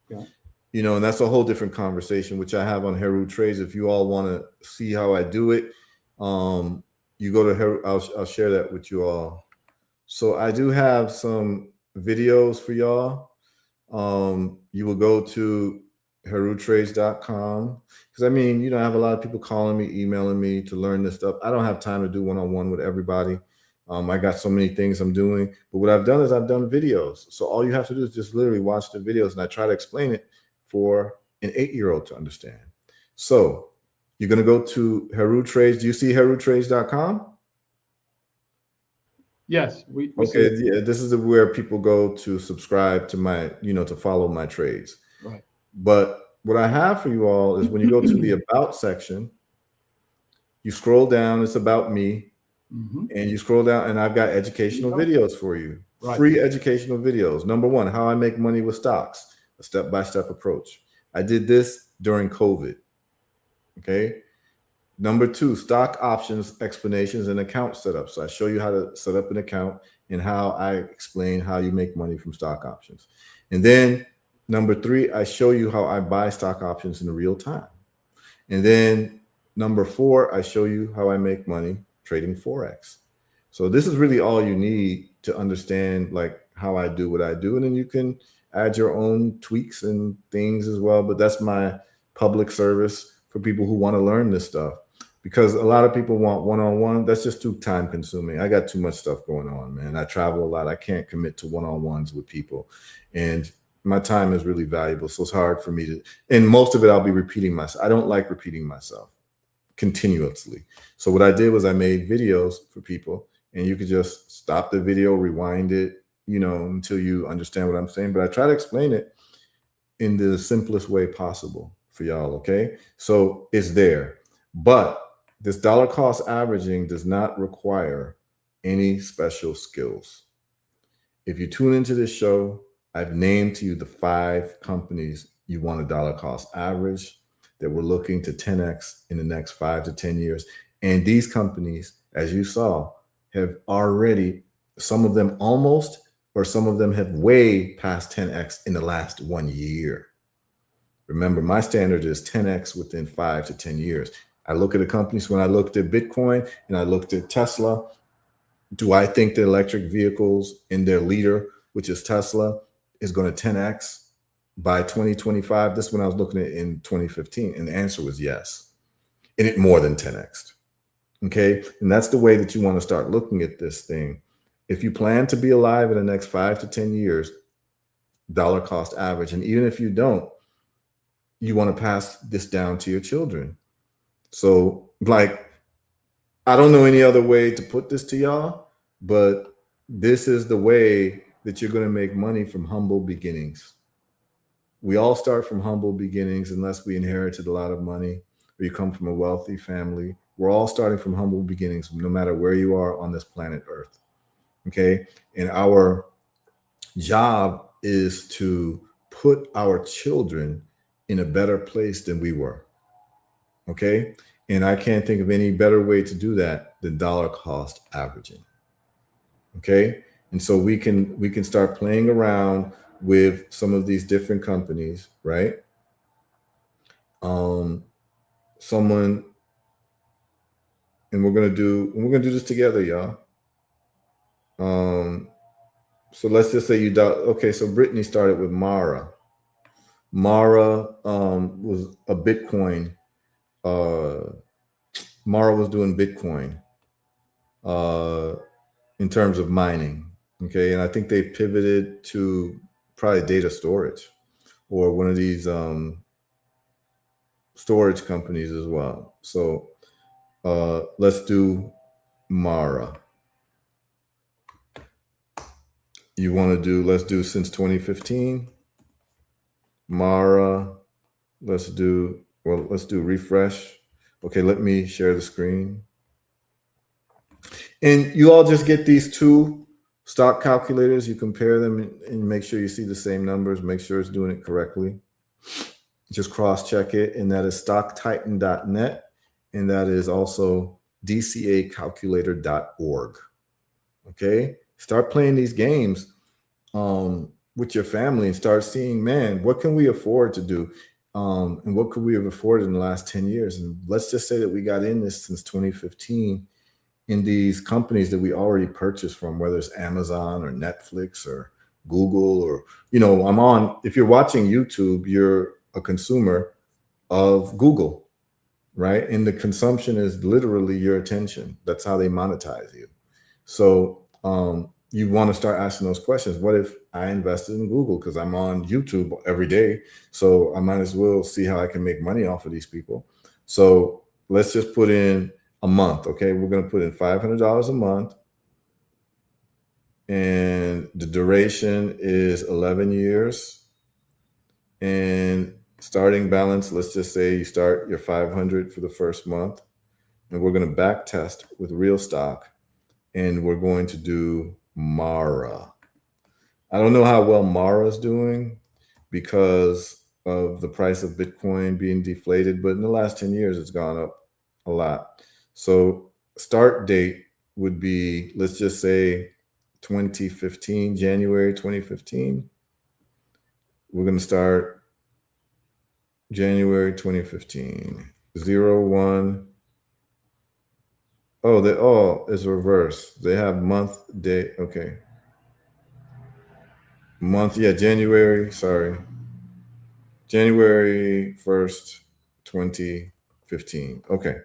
B: Yeah.
A: You know, and that's a whole different conversation, which I have on HERU Trades. If you all want to see how I do it, you go to HERU. I'll share that with you all. So I do have some videos for y'all. You will go to HERUtrades.com, because I mean, I have a lot of people calling me, emailing me to learn this stuff. I don't have time to do one-on-one with everybody. I got so many things I'm doing, but what I've done is I've done videos. So all you have to do is just literally watch the videos, and I try to explain it for an 8-year-old to understand. So you're going to go to HERU Trades. Do you see HERUtrades.com?
B: Yes, we
A: Okay,
B: see.
A: yeah, this is where people go to subscribe to my, to follow my trades.
B: Right.
A: But what I have for you all is when you go to the About section, you scroll down, it's About Me, and you scroll down, and I've got educational videos for you.
B: Right.
A: Free educational videos. Number one, how I make money with stocks, a step-by-step approach. I did this during COVID, okay? Number two, stock options, explanations, and account setup. So I show you how to set up an account and how I explain how you make money from stock options. And then number three, I show you how I buy stock options in real time. And then number four, I show you how I make money trading Forex. So this is really all you need to understand like how I do what I do. And then you can add your own tweaks and things as well. But that's my public service for people who want to learn this stuff. Because a lot of people want one-on-one. That's just too time consuming. I got too much stuff going on, man. I travel a lot. I can't commit to one-on-ones with people. And my time is really valuable. So it's hard for me to, and most of it, I'll be repeating myself. I don't like repeating myself continuously. So what I did was I made videos for people, and you could just stop the video, rewind it, until you understand what I'm saying. But I try to explain it in the simplest way possible for y'all, okay? So it's there. But this dollar cost averaging does not require any special skills. If you tune into this show, I've named to you the 5 companies you want a dollar cost average that we're looking to 10x in the next 5 to 10 years. And these companies, as you saw, have already, some of them almost, or some of them have way past 10x in the last 1 year. Remember, my standard is 10x within 5 to 10 years. I look at the companies. When I looked at Bitcoin and I looked at Tesla, do I think the electric vehicles and their leader, which is Tesla, is going to 10x by 2025? This is when I was looking at in 2015, and the answer was yes. And it more than 10x. Okay. And that's the way that you want to start looking at this thing. If you plan to be alive in the next 5 to 10 years, dollar cost average. And even if you don't, you want to pass this down to your children. So like, I don't know any other way to put this to y'all, but this is the way that you're going to make money from humble beginnings. We all start from humble beginnings unless we inherited a lot of money or you come from a wealthy family. We're all starting from humble beginnings, no matter where you are on this planet Earth. Okay. And our job is to put our children in a better place than we were. Okay. And I can't think of any better way to do that than dollar cost averaging. Okay. And so we can start playing around with some of these different companies, right? And we're gonna do this together, y'all. So let's just say okay, so Brittany started with Mara. Mara was a Bitcoin. Mara was doing Bitcoin in terms of mining. Okay, and I think they've pivoted to probably data storage or one of these storage companies as well. So let's do Mara. Let's do since 2015. Mara, let's do refresh. Okay, let me share the screen. And you all just get these 2 stock calculators. You compare them and make sure you see the same numbers, make sure it's doing it correctly. Just cross-check it. And that is stocktitan.net. And that is also dcacalculator.org. Okay, start playing these games with your family and start seeing, man, what can we afford to do? And what could we have afforded in the last 10 years? And let's just say that we got in this since 2015 in these companies that we already purchased from, whether it's Amazon or Netflix or Google, or, you know, I'm on, if you're watching YouTube, you're a consumer of Google, right? And the consumption is literally your attention. That's how they monetize you. So you want to start asking those questions. What if I invested in Google? Because I'm on YouTube every day. So I might as well see how I can make money off of these people. So let's just put in a month. Okay. We're going to put in $500 a month. And the duration is 11 years. And starting balance, let's just say you start your 500 for the first month. And we're going to back test with real stock. And we're going to do Mara. I don't know how well Mara is doing because of the price of Bitcoin being deflated, but in the last 10 years, it's gone up a lot. So start date would be, let's just say 2015, January 2015. We're going to start January 2015, 01. Oh, it's reverse. They have month, day. Okay. Month, yeah, January 1st, 2015. Okay.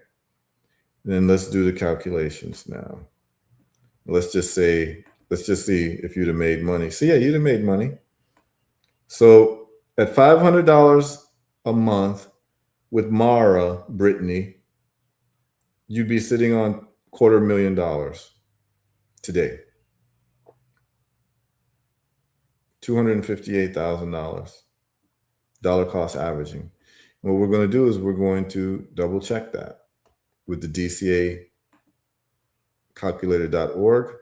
A: Then let's do the calculations now. Let's just see if you'd have made money. So yeah, you'd have made money. So at $500 a month with Mara, Brittany, you'd be sitting on $250,000 today. $258,000 dollar cost averaging. And what we're going to do is we're going to double check that with the DCA calculator.org.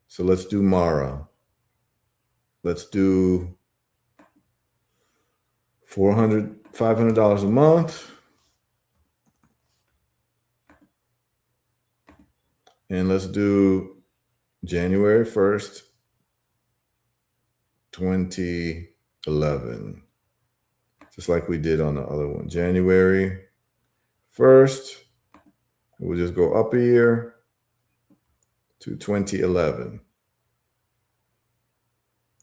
A: So let's do Mara. Let's do $500 a month. And let's do January 1st, 2011. Just like we did on the other one. January 1st, we'll just go up a year to 2011.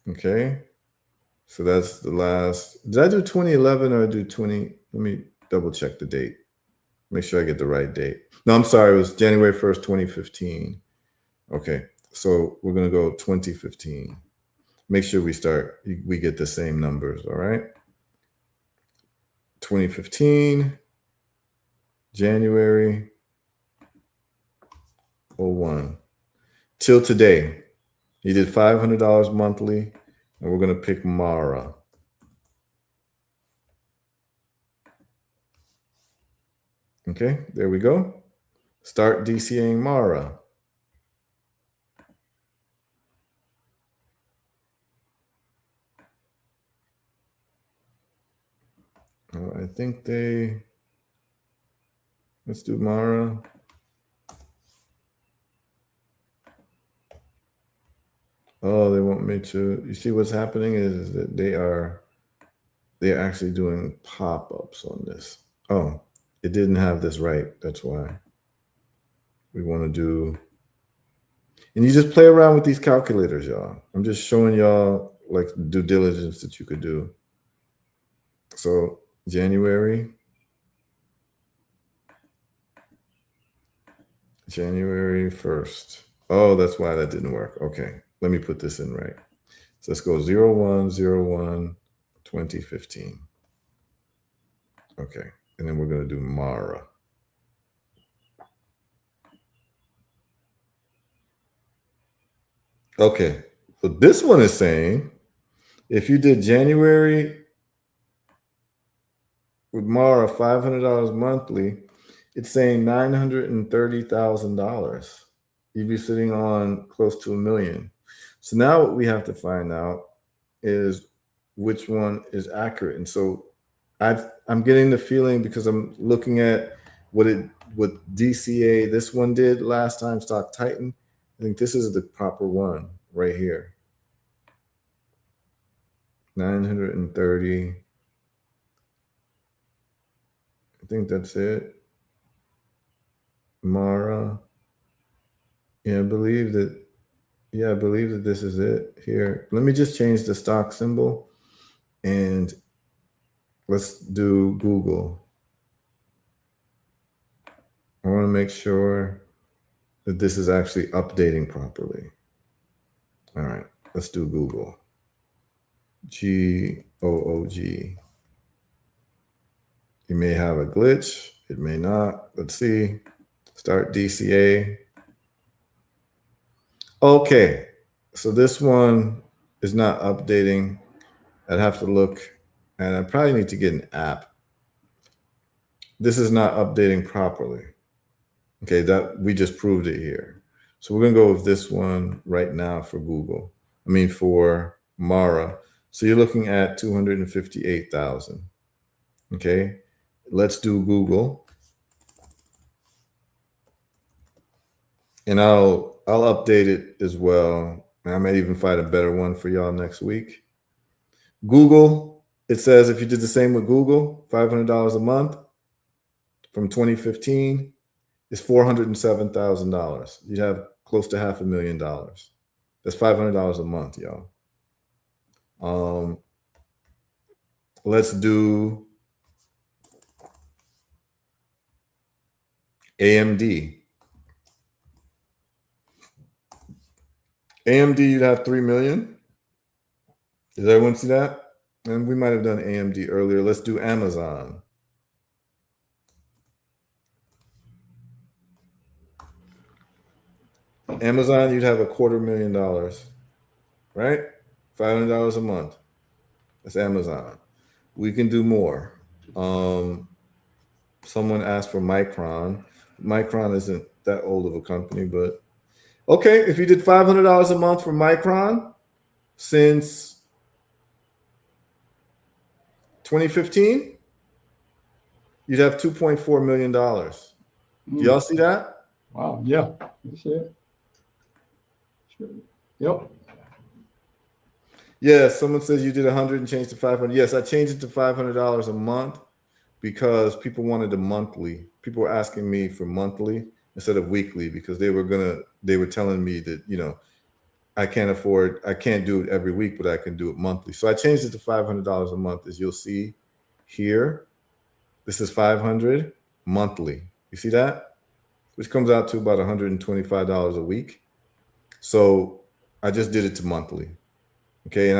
A: Okay. So that's the last. Did I do 2011 or I do 20? Let me double check the date. Make sure I get the right date. No, I'm sorry. It was January 1st, 2015. Okay. So we're going to go 2015. Make sure we get the same numbers. All right. 2015, January 01. Till today, he did $500 monthly, and we're going to pick Mara. Okay, there we go. Start DCAing Mara. I think let's do Mara. Oh, they want me to. You see what's happening is that they're actually doing pop-ups on this. Oh, it didn't have this right. That's why. We want to do, and you just play around with these calculators, y'all. I'm just showing y'all like due diligence that you could do. So January 1st. Oh, that's why that didn't work. Okay, let me put this in right. So let's go 01/01/2015. Okay, and then we're going to do Mara. Okay, so this one is saying if you did January with Mara $500 monthly, it's saying $930,000. You'd be sitting on close to $1 million. So now what we have to find out is which one is accurate. And so I'm getting the feeling, because I'm looking at what DCA this one did last time, Stock Titan. I think this is the proper one right here. 930. I think that's it. Mara. Yeah, I believe that Yeah, I believe that this is it here. Let me just change the stock symbol and let's do Google. I want to make sure that this is actually updating properly. All right, let's do Google. GOOG. You may have a glitch. It may not. Let's see. Start DCA. Okay, so this one is not updating. I'd have to look, and I probably need to get an app. This is not updating properly. Okay, that we just proved it here. So we're gonna go with this one right now for Google. I mean for Mara. So you're looking at 258,000. Okay, let's do Google. And I'll update it as well. And I may even find a better one for y'all next week. Google, it says if you did the same with Google, $500 a month from 2015 is $407,000. You'd have close to $500,000. That's $500 a month, y'all. Let's do AMD. AMD, you'd have 3 million. Does everyone see that? And we might have done AMD earlier. Let's do Amazon. Amazon, you'd have $250,000, right? $500 a month. That's Amazon. We can do more. Someone asked for Micron. Micron isn't that old of a company, but okay, if you did $500 a month for Micron since 2015, you'd have $2.4 million. Do y'all see that?
B: Wow, yeah. That's it. Sure. Yep.
A: Yeah, someone says you did 100 and changed to 500. Yes, I changed it to $500 a month because people wanted a monthly. People were asking me for monthly instead of weekly because they were telling me that, you know, I can't do it every week, but I can do it monthly. So I changed it to $500 a month, as you'll see here. This is 500 monthly. You see that? Which comes out to about $125 a week. So I just did it to monthly. Okay, and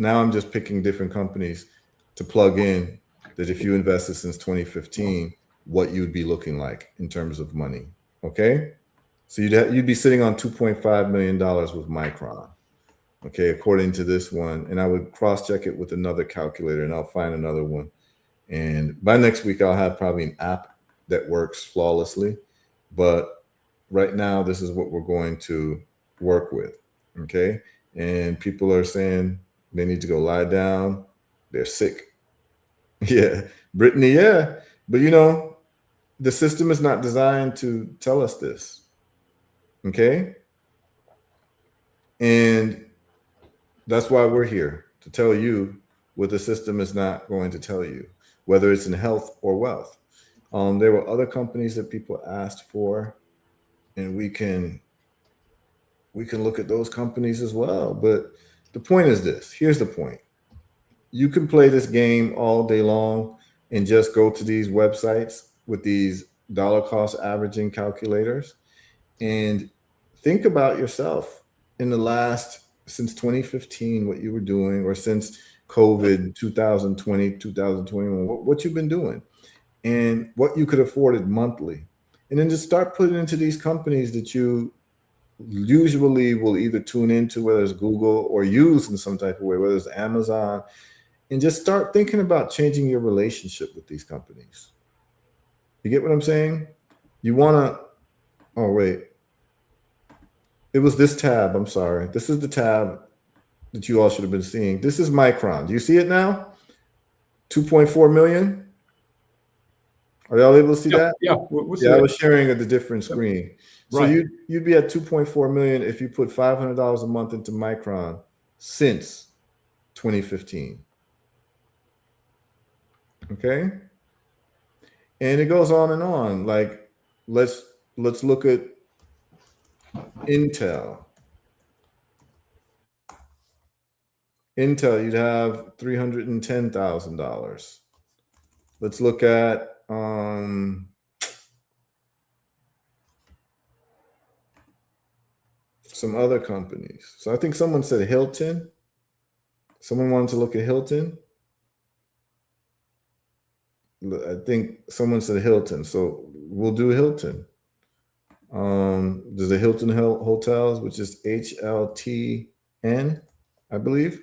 A: I'm just picking different companies to plug in that if you invested since 2015, what you'd be looking like in terms of money. Okay, so you'd be sitting on $2.5 million with Micron. Okay, according to this one, and I would cross-check it with another calculator, and I'll find another one. And by next week, I'll have probably an app that works flawlessly. But right now, this is what we're going to work with. Okay. And people are saying they need to go lie down. They're sick. Yeah. Brittany, yeah. But you know, the system is not designed to tell us this. Okay. And that's why we're here, to tell you what the system is not going to tell you, whether it's in health or wealth. There were other companies that people asked for, and we can look at those companies as well. But the point is this. Here's the point. You can play this game all day long and just go to these websites with these dollar cost averaging calculators and think about yourself in the last, since 2015, what you were doing, or since COVID 2020, 2021, what you've been doing and what you could afford monthly. And then just start putting into these companies that you usually will either tune into, whether it's Google or use in some type of way, whether it's Amazon, and just start thinking about changing your relationship with these companies. You get what I'm saying? You want to, oh, wait. It was this tab. I'm sorry. This is the tab that you all should have been seeing. This is Micron. Do you see it now? 2.4 million. Are y'all able to see that?
B: Yeah,
A: I was sharing at the different screen. So
B: right.
A: you'd be at 2.4 million if you put $500 a month into Micron since 2015. Okay, and it goes on and on. Like let's look at Intel. Intel, you'd have $310,000. Let's look at some other companies. So I think someone said Hilton. Someone wanted to look at Hilton. I think someone said Hilton. So we'll do Hilton. There's the Hilton Hotels, which is HLTN, I believe.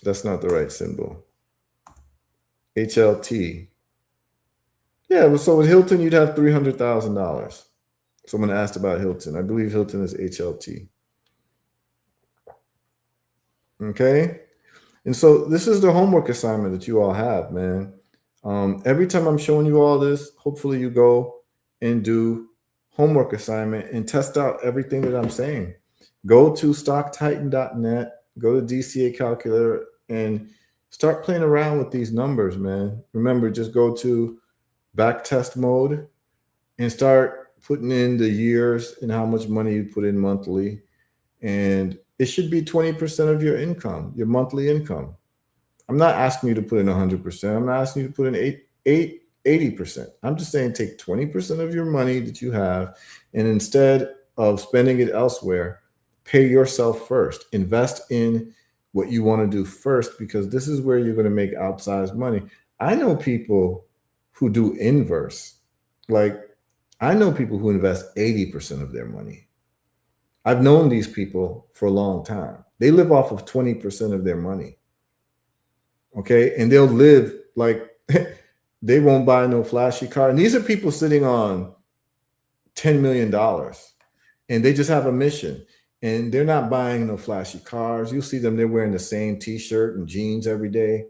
A: That's not the right symbol. HLT. Yeah, so with Hilton, you'd have $300,000. Someone asked about Hilton. I believe Hilton is HLT. Okay. And so this is the homework assignment that you all have, man. Every time I'm showing you all this, hopefully you go and do homework assignment and test out everything that I'm saying. Go to stocktitan.net, go to DCA calculator and start playing around with these numbers, man. Remember, just go to back test mode and start putting in the years and how much money you put in monthly. And it should be 20% of your income, your monthly income. I'm not asking you to put in 100%. I'm not asking you to put in 80%. I'm just saying take 20% of your money that you have, and instead of spending it elsewhere, pay yourself first. Invest in what you want to do first, because this is where you're going to make outsized money. I know people who do inverse. Like, I know people who invest 80% of their money. I've known these people for a long time. They live off of 20% of their money. Okay. And they'll live like they won't buy no flashy car. And these are people sitting on $10 million and they just have a mission and they're not buying no flashy cars. You'll see them, they're wearing the same t-shirt and jeans every day.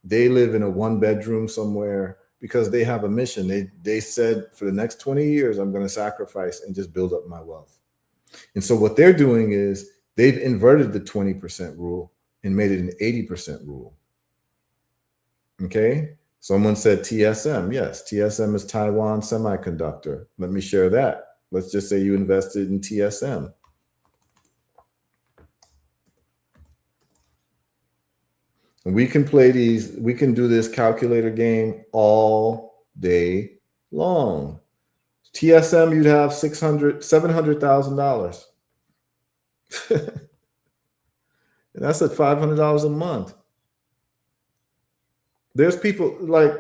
A: They live in a 1-bedroom somewhere because they have a mission. They said, for the next 20 years, I'm going to sacrifice and just build up my wealth. And so what they're doing is they've inverted the 20% rule and made it an 80% rule. Okay. Someone said TSM. Yes, TSM is Taiwan Semiconductor. Let me share that. Let's just say you invested in TSM. And we can play these, we can do this calculator game all day long. TSM, you'd have $700,000. And that's at $500 a month. There's people like,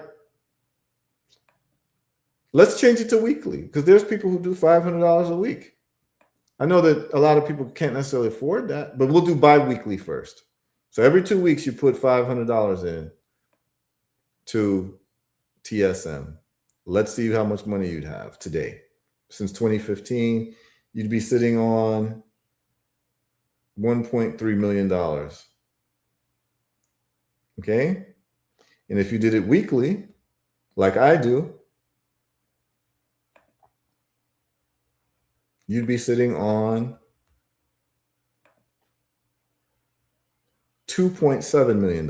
A: let's change it to weekly, because there's people who do $500 a week. I know that a lot of people can't necessarily afford that, but we'll do bi-weekly first. So every 2 weeks, you put $500 in to TSM. Let's see how much money you'd have today. Since 2015, you'd be sitting on $1.3 million. Okay. And if you did it weekly, like I do, you'd be sitting on $2.7 million.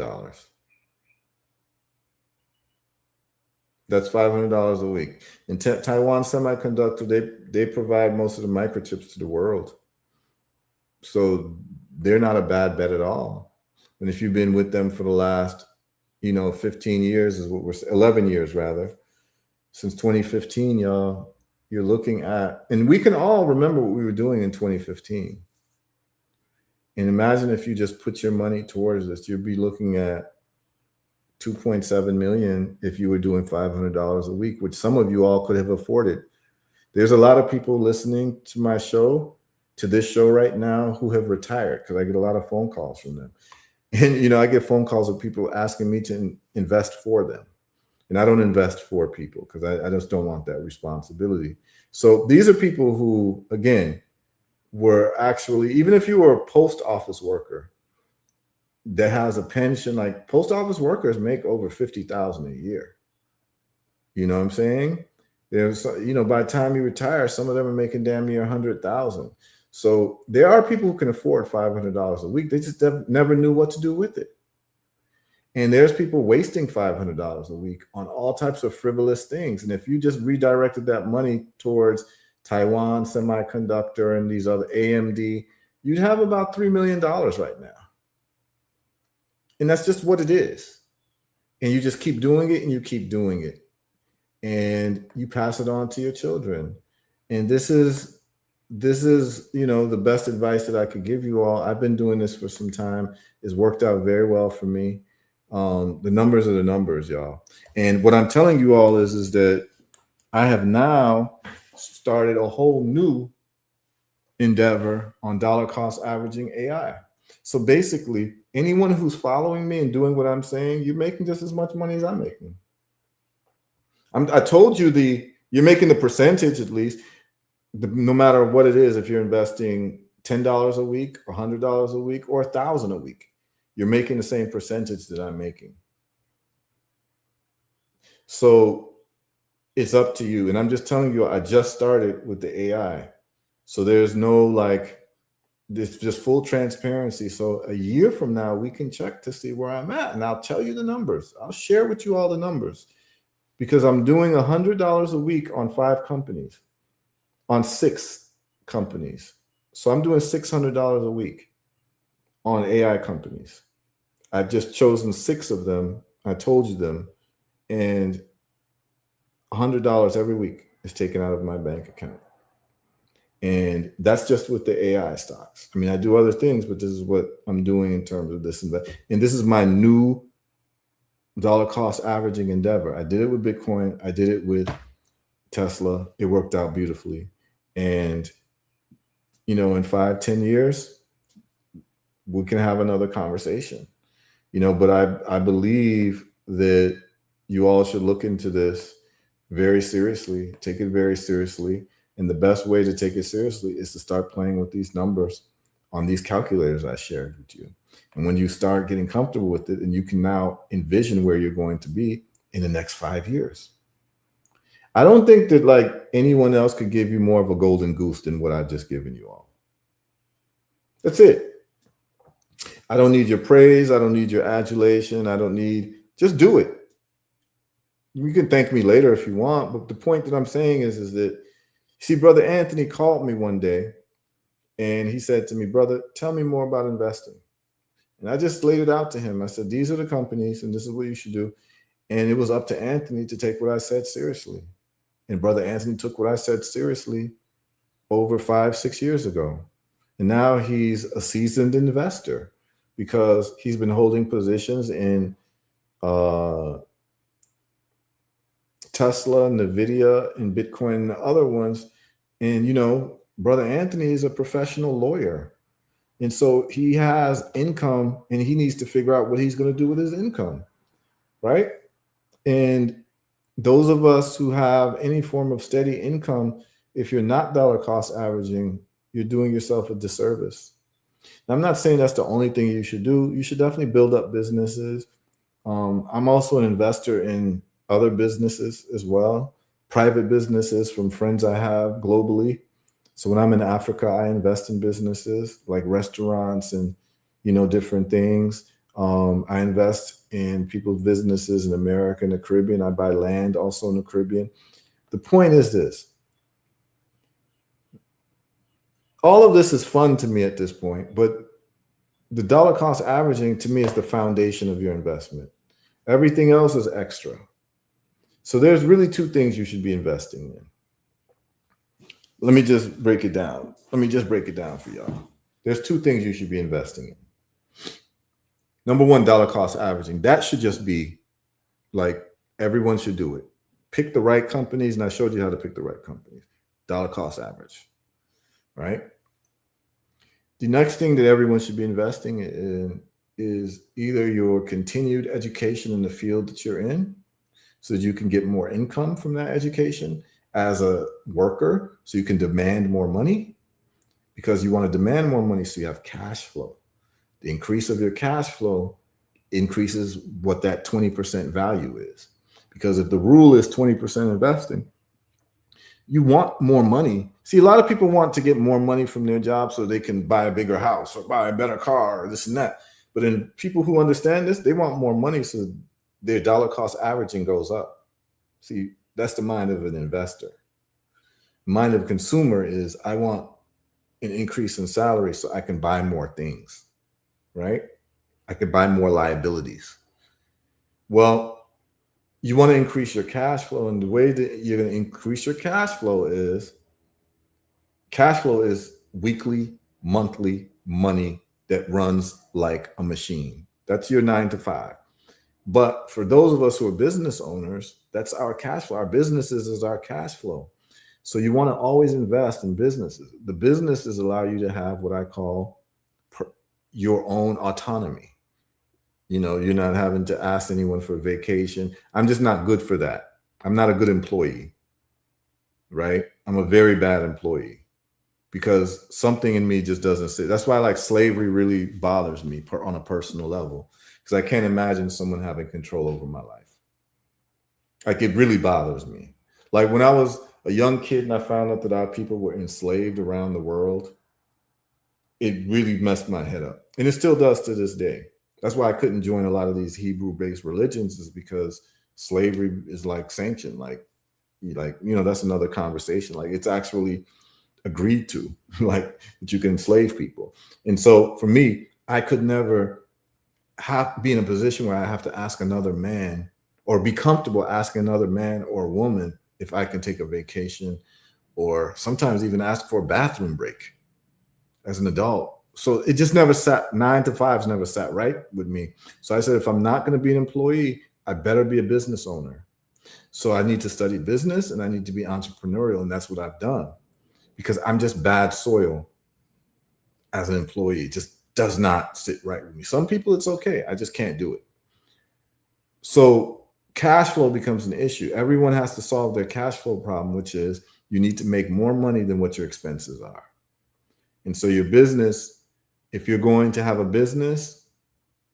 A: That's $500 a week. And Taiwan Semiconductor, they provide most of the microchips to the world. So they're not a bad bet at all. And if you've been with them for the last 15 years is what we're 11 years rather, since 2015, y'all, you're looking at, and we can all remember what we were doing in 2015. And imagine if you just put your money towards this, you'd be looking at 2.7 million if you were doing $500 a week, which some of you all could have afforded. There's a lot of people listening to my show, to this show right now, who have retired, because I get a lot of phone calls from them. And, I get phone calls of people asking me to invest for them. And I don't invest for people because I just don't want that responsibility. So these are people who, again, were actually, even if you were a post office worker that has a pension, like post office workers make over $50,000 a year. You know what I'm saying? There's, by the time you retire, some of them are making damn near $100,000. So there are people who can afford $500 a week. They just never knew what to do with it. And there's people wasting $500 a week on all types of frivolous things. And if you just redirected that money towards Taiwan Semiconductor and these other AMD, you'd have about $3 million right now. And that's just what it is. And you just keep doing it and you keep doing it. And you pass it on to your children. And this is, the best advice that I could give you all. I've been doing this for some time. It's worked out very well for me. The numbers are the numbers, y'all. And what I'm telling you all is that I have now started a whole new endeavor on dollar cost averaging AI. So basically, anyone who's following me and doing what I'm saying, you're making just as much money as I'm making. I told you you're making the percentage at least, no matter what it is, if you're investing $10 a week or $100 a week or $1,000 a week, you're making the same percentage that I'm making. So it's up to you. And I'm just telling you, I just started with the AI. So there's no this just full transparency. So a year from now, we can check to see where I'm at. And I'll tell you the numbers. I'll share with you all the numbers because I'm doing $100 a week on 5 companies, on 6 companies. So I'm doing $600 a week on AI companies. I've just chosen 6 of them. I told you them. And $100 every week is taken out of my bank account. And that's just with the AI stocks. I mean, I do other things, but this is what I'm doing in terms of this. And this is my new dollar cost averaging endeavor. I did it with Bitcoin. I did it with Tesla. It worked out beautifully. And, in 5-10 years, we can have another conversation, but I believe that you all should look into this very seriously, take it very seriously. And the best way to take it seriously is to start playing with these numbers on these calculators I shared with you. And when you start getting comfortable with it, and you can now envision where you're going to be in the next 5 years. I don't think that anyone else could give you more of a golden goose than what I've just given you all. That's it. I don't need your praise. I don't need your adulation. Just do it. You can thank me later if you want. But the point that I'm saying is that, see, Brother Anthony called me one day and he said to me, brother, tell me more about investing. And I just laid it out to him. I said, these are the companies and this is what you should do. And it was up to Anthony to take what I said seriously. And Brother Anthony took what I said seriously over 5-6 years ago. And now he's a seasoned investor because he's been holding positions in Tesla, Nvidia, and Bitcoin, and the other ones. And, Brother Anthony is a professional lawyer. And so he has income and he needs to figure out what he's going to do with his income, right? And those of us who have any form of steady income, if you're not dollar cost averaging, you're doing yourself a disservice. Now, I'm not saying that's the only thing you should do. You should definitely build up businesses. I'm also an investor in other businesses as well, private businesses from friends I have globally. So when I'm in Africa, I invest in businesses like restaurants and, different things. I invest in people's businesses in America and the Caribbean. I buy land also in the Caribbean. The point is this. All of this is fun to me at this point, but the dollar cost averaging to me is the foundation of your investment. Everything else is extra. So there's really 2 things you should be investing in. Let me just break it down. For y'all. There's 2 things you should be investing in. Number 1, dollar cost averaging. That should just be everyone should do it. Pick the right companies, and I showed you how to pick the right companies. Dollar cost average, right? The next thing that everyone should be investing in is either your continued education in the field that you're in, so that you can get more income from that education as a worker, so you can demand more money, because you want to demand more money so you have cash flow. The increase of your cash flow increases what that 20% value is. Because if the rule is 20% investing, you want more money. See, a lot of people want to get more money from their job so they can buy a bigger house or buy a better car or this and that. But in people who understand this, they want more money so their dollar cost averaging goes up. See, that's the mind of an investor. The mind of a consumer is, I want an increase in salary so I can buy more things, right? I could buy more liabilities. Well, you want to increase your cash flow, and the way that you're going to increase your cash flow is weekly, monthly money that runs like a machine. That's your 9 to 5. But for those of us who are business owners, that's our cash flow. Our businesses is our cash flow. So you want to always invest in businesses. The businesses allow you to have what I call your own autonomy. You know, you're not having to ask anyone for a vacation. I'm just not good for that. I'm not a good employee, right? I'm a very bad employee because something in me just doesn't sit. That's why like slavery really bothers me on a personal level, because I can't imagine someone having control over my life. Like it really bothers me. Like when I was a young kid and I found out that our people were enslaved around the world, it really messed my head up. And it still does to this day. That's why I couldn't join a lot of these Hebrew-based religions, is because slavery is like sanctioned. Like, that's another conversation. Like it's actually agreed to, like that you can enslave people. And so for me, I could never be in a position where I have to ask another man or be comfortable asking another man or woman if I can take a vacation, or sometimes even ask for a bathroom break as an adult. So it just never sat, 9 to 5s never sat right with me. So I said, if I'm not going to be an employee, I better be a business owner. So I need to study business and I need to be entrepreneurial. And that's what I've done, because I'm just bad soil as an employee. It just does not sit right with me. Some people, it's okay. I just can't do it. So cash flow becomes an issue. Everyone has to solve their cash flow problem, which is you need to make more money than what your expenses are. And so your business, if you're going to have a business,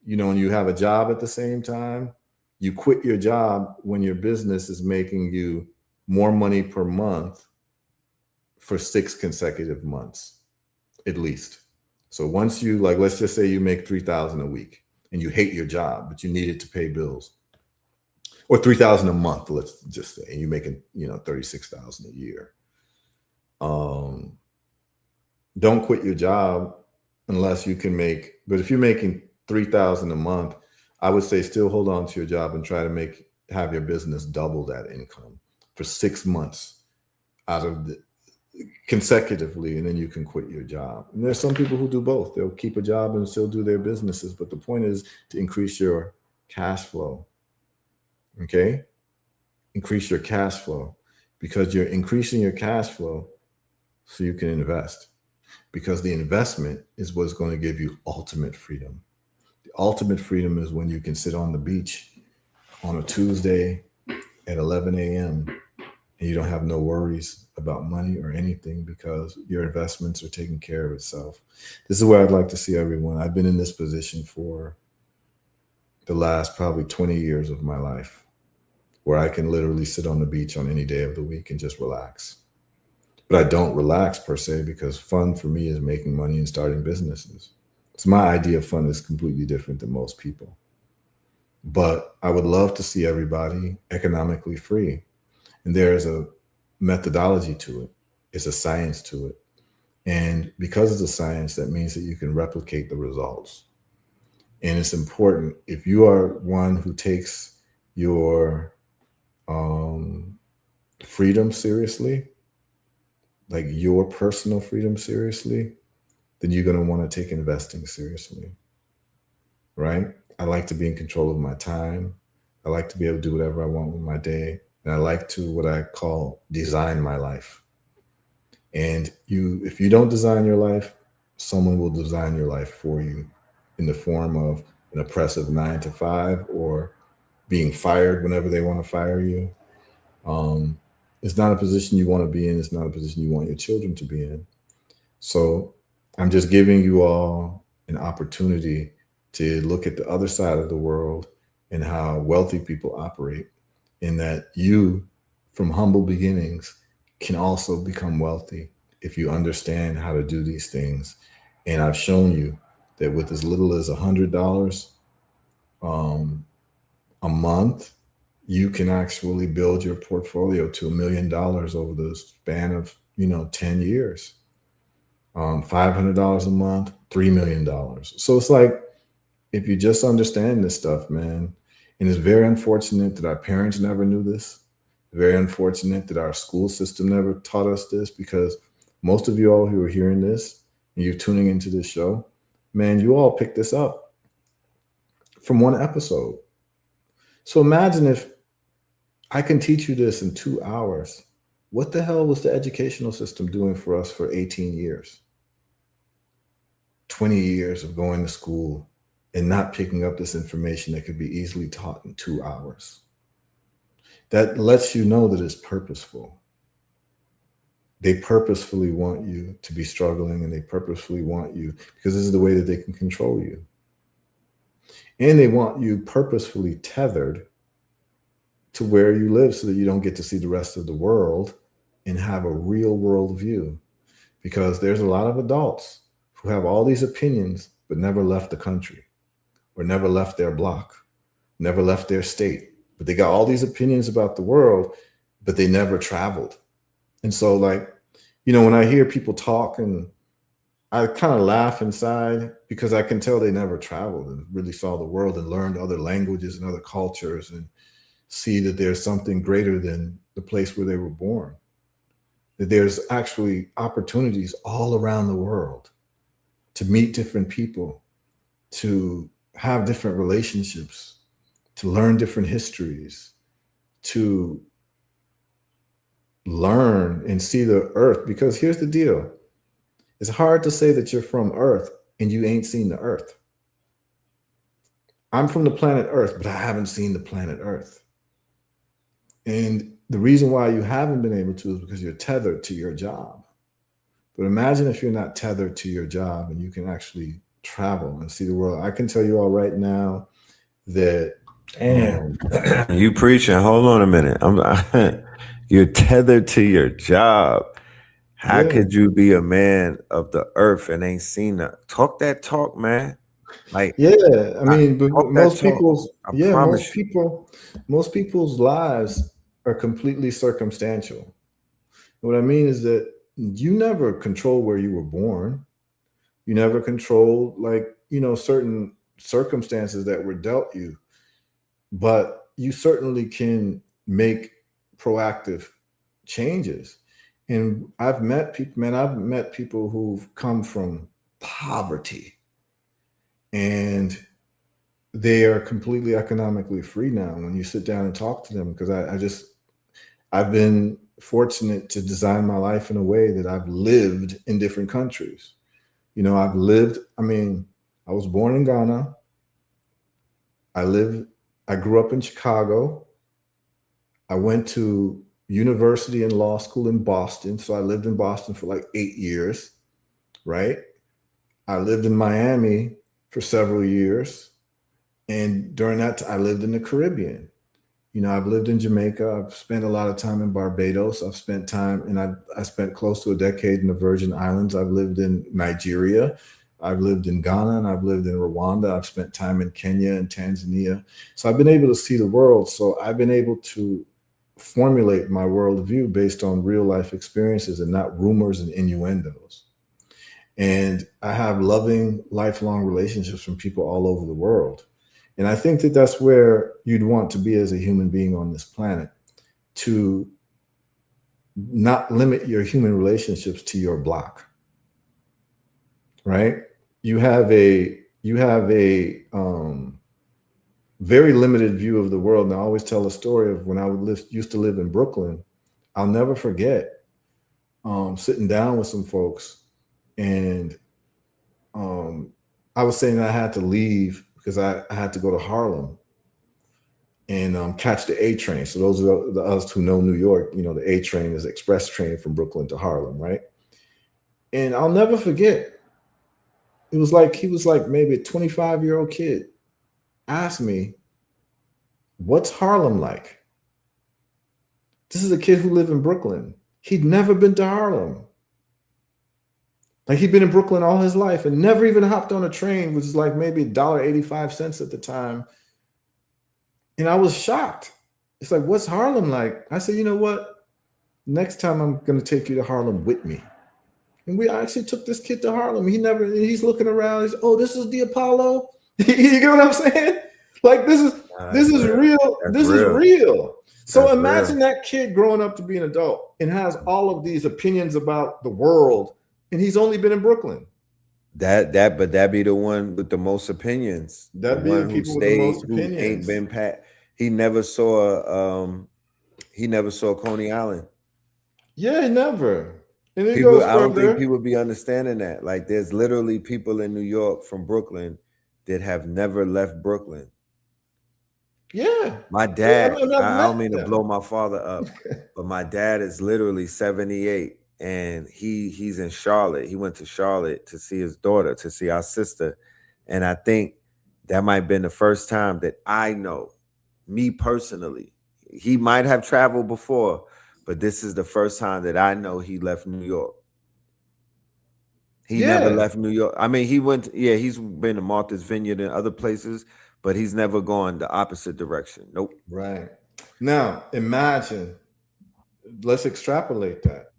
A: and you have a job at the same time, you quit your job when your business is making you more money per month for 6 consecutive months, at least. So once you, like, let's just say you make $3,000 a week and you hate your job, but you need it to pay bills, or $3,000 a month, let's just say, and you're making, $36,000 a year. Don't quit your job unless you can make, but if you're making $3,000 a month, I would say still hold on to your job and try to have your business double that income for 6 months consecutively, and then you can quit your job. And there's some people who do both. They'll keep a job and still do their businesses. But the point is to increase your cash flow. Okay? Increase your cash flow, because you're increasing your cash flow so you can invest. Because the investment is what's going to give you ultimate freedom. The ultimate freedom is when you can sit on the beach on a Tuesday at 11 a.m. and you don't have no worries about money or anything, because your investments are taking care of itself. This is where I'd like to see everyone. I've been in this position for the last probably 20 years of my life, where I can literally sit on the beach on any day of the week and just relax. But I don't relax per se, because fun for me is making money and starting businesses. So my idea of fun is completely different than most people. But I would love to see everybody economically free. And there's a methodology to it. It's a science to it. And because it's a science, that means that you can replicate the results. And it's important, if you are one who takes your freedom seriously, like your personal freedom seriously, then you're going to want to take investing seriously, right? I like to be in control of my time. I like to be able to do whatever I want with my day. And I like to, what I call, design my life. And if you don't design your life, someone will design your life for you in the form of an oppressive 9 to 5, or being fired whenever they want to fire you. It's not a position you want to be in. It's not a position you want your children to be in. So I'm just giving you all an opportunity to look at the other side of the world and how wealthy people operate, in that you, from humble beginnings, can also become wealthy if you understand how to do these things. And I've shown you that with as little as $100 a month, you can actually build your portfolio to $1 million over the span of 10 years. $500 a month, $3 million. So it's like, if you just understand this stuff, man, and it's very unfortunate that our parents never knew this. Very unfortunate that our school system never taught us this, because most of you all who are hearing this and you're tuning into this show, man, you all picked this up from one episode. So imagine if I can teach you this in 2 hours. What the hell was the educational system doing for us for 18 years? 20 years of going to school and not picking up this information that could be easily taught in 2 hours. That lets you know that it's purposeful. They purposefully want you to be struggling, and they purposefully want you, because this is the way that they can control you. And they want you purposefully tethered to where you live so that you don't get to see the rest of the world and have a real world view. Because there's a lot of adults who have all these opinions but never left the country, or never left their block, never left their state. But they got all these opinions about the world, but they never traveled. And so, like, when I hear people talk, and I kind of laugh inside, because I can tell they never traveled and really saw the world and learned other languages and other cultures, and see that there's something greater than the place where they were born. That there's actually opportunities all around the world to meet different people, to have different relationships, to learn different histories, to learn and see the earth. Because here's the deal. It's hard to say that you're from Earth and you ain't seen the earth. I'm from the planet Earth, but I haven't seen the planet Earth. And the reason why you haven't been able to is because you're tethered to your job. But imagine if you're not tethered to your job and you can actually travel and see the world. I can tell you all right now that
C: you preaching. Hold on a minute. You're tethered to your job. How could you be a man of the earth and ain't seen that? Talk that talk, man. Like,
A: yeah, I mean, but most people's lives are completely circumstantial. What I mean is that you never control where you were born. You never controlled, certain circumstances that were dealt you, but you certainly can make proactive changes. And I've met people, man, I've met people who've come from poverty, and they are completely economically free now when you sit down and talk to them. Because I've been fortunate to design my life in a way that I've lived in different countries. I was born in Ghana. I grew up in Chicago. I went to university and law school in Boston. So I lived in Boston for like 8 years, right? I lived in Miami for several years. And during that time, I lived in the Caribbean. I've lived in Jamaica. I've spent a lot of time in Barbados. I've spent time, and I spent close to a decade in the Virgin Islands. I've lived in Nigeria. I've lived in Ghana, and I've lived in Rwanda. I've spent time in Kenya and Tanzania. So I've been able to see the world. So I've been able to formulate my worldview based on real life experiences and not rumors and innuendos. And I have loving, lifelong relationships from people all over the world. And I think that that's where you'd want to be as a human being on this planet, to not limit your human relationships to your block, right? You have a very limited view of the world. And I always tell a story of when I used to live in Brooklyn. I'll never forget sitting down with some folks, and I was saying I had to leave because I had to go to Harlem and catch the A train. So those are the us who know New York, the A train is express train from Brooklyn to Harlem, right? And I'll never forget, he was like maybe a 25-year-old kid asked me, "What's Harlem like?" This is a kid who lived in Brooklyn. He'd never been to Harlem. Like, he'd been in Brooklyn all his life and never even hopped on a train, which is like maybe $1.85 at the time. And I was shocked. It's like, "What's Harlem like?" I said, "You know what? Next time I'm going to take you to Harlem with me. And we actually took this kid to Harlem. He's looking around. Oh, this is the Apollo. You get what I'm saying? Like this is real.
C: That's
A: This is
C: real.
A: real. So
C: That's
A: imagine
C: real.
A: that kid growing up to be an adult and has all of these opinions about the world, and he's only been in Brooklyn.
C: But that be the one with the most opinions.
A: That'd
C: the
A: be the
C: one who
A: people with the
C: stayed,
A: most
C: who ain't
A: opinions.
C: been pat. He never saw Coney Island.
A: Yeah, never. And it
C: People,
A: goes
C: I don't think
A: further.
C: people be understanding that. Like, there's literally people in New York from Brooklyn that have never left Brooklyn.
A: Yeah.
C: My dad,
A: I've
C: I don't
A: met
C: mean to
A: them.
C: blow my father up, but my dad is literally 78 and he's in Charlotte. He went to Charlotte to see his daughter, to see our sister. And I think that might have been the first time that I know, me personally. He might have traveled before, but this is the first time that I know he left New York. He never
A: Yeah.
C: left New York. I mean, he's been to Martha's Vineyard and other places, but he's never gone the opposite direction. Nope.
A: Right. Now, imagine, let's extrapolate that.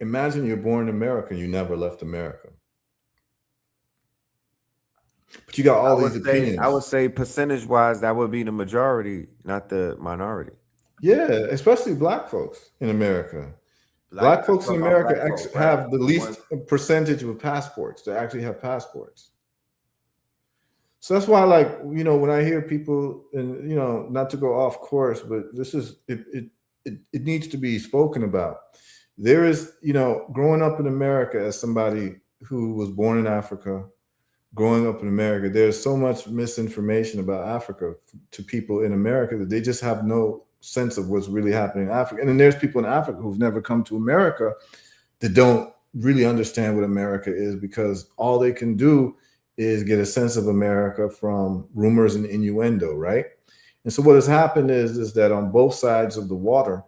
A: Imagine you're born in America and you never left America. But you got all these opinions.
C: I would say percentage-wise, that would be the majority, not the minority.
A: Yeah, especially black folks in America. Black folks in America have the least percentage of passports. They actually have passports. So that's why, like, when I hear people, and not to go off course, but this is it needs to be spoken about. There is, growing up in America as somebody who was born in Africa, growing up in America, there's so much misinformation about Africa to people in America that they just have no sense of what's really happening in Africa. And then there's people in Africa who've never come to America that don't really understand what America is, because all they can do is get a sense of America from rumors and innuendo, right? And so what has happened is that on both sides of the water,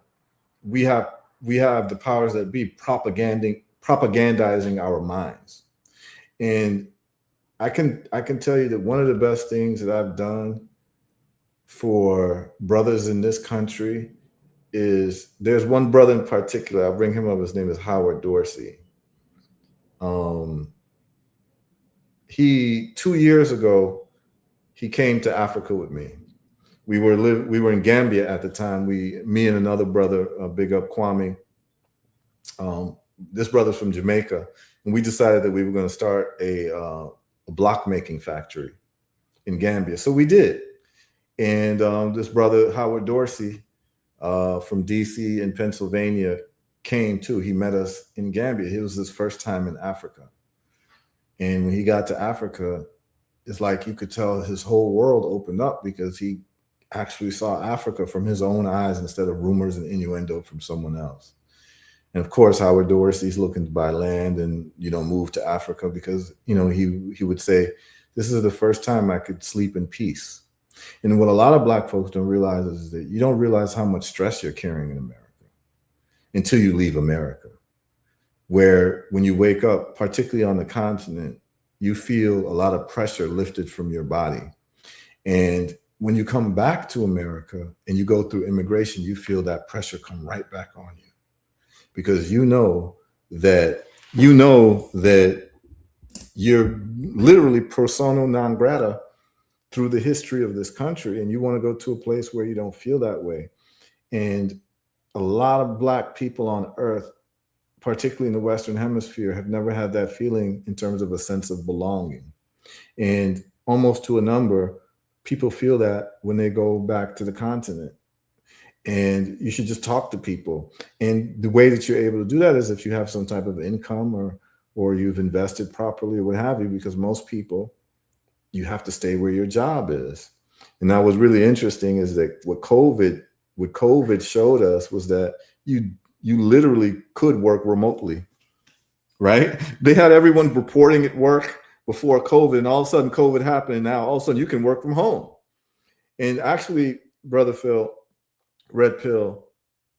A: we have the powers that be propagandizing our minds. And I can tell you that one of the best things that I've done for brothers in this country is, there's one brother in particular, I'll bring him up. His name is Howard Dorsey. He 2 years ago, he came to Africa with me. We were in Gambia at the time. Me and another brother, big up Kwame. This brother's from Jamaica, and we decided that we were going to start a block making factory in Gambia. So we did. And this brother, Howard Dorsey, from DC and Pennsylvania, came too. He met us in Gambia. It was his first time in Africa. And when he got to Africa, it's like you could tell his whole world opened up, because he actually saw Africa from his own eyes instead of rumors and innuendo from someone else. And of course, Howard Dorsey's looking to buy land and, move to Africa, because, he would say, this is the first time I could sleep in peace. And what a lot of Black folks don't realize is that you don't realize how much stress you're carrying in America until you leave America, where when you wake up, particularly on the continent, you feel a lot of pressure lifted from your body. And when you come back to America and you go through immigration, you feel that pressure come right back on you, because you know that you're literally persona non grata through the history of this country, and you want to go to a place where you don't feel that way. And a lot of Black people on earth, particularly in the Western Hemisphere, have never had that feeling in terms of a sense of belonging. And almost to a number, people feel that when they go back to the continent. And you should just talk to people. And the way that you're able to do that is if you have some type of income, or you've invested properly, or what have you, because most people, you have to stay where your job is. And that was really interesting, is that what COVID showed us was that you literally could work remotely, right? They had everyone reporting at work before COVID, and all of a sudden COVID happened, and now all of a sudden you can work from home. And actually, Brother Phil, Red Pill,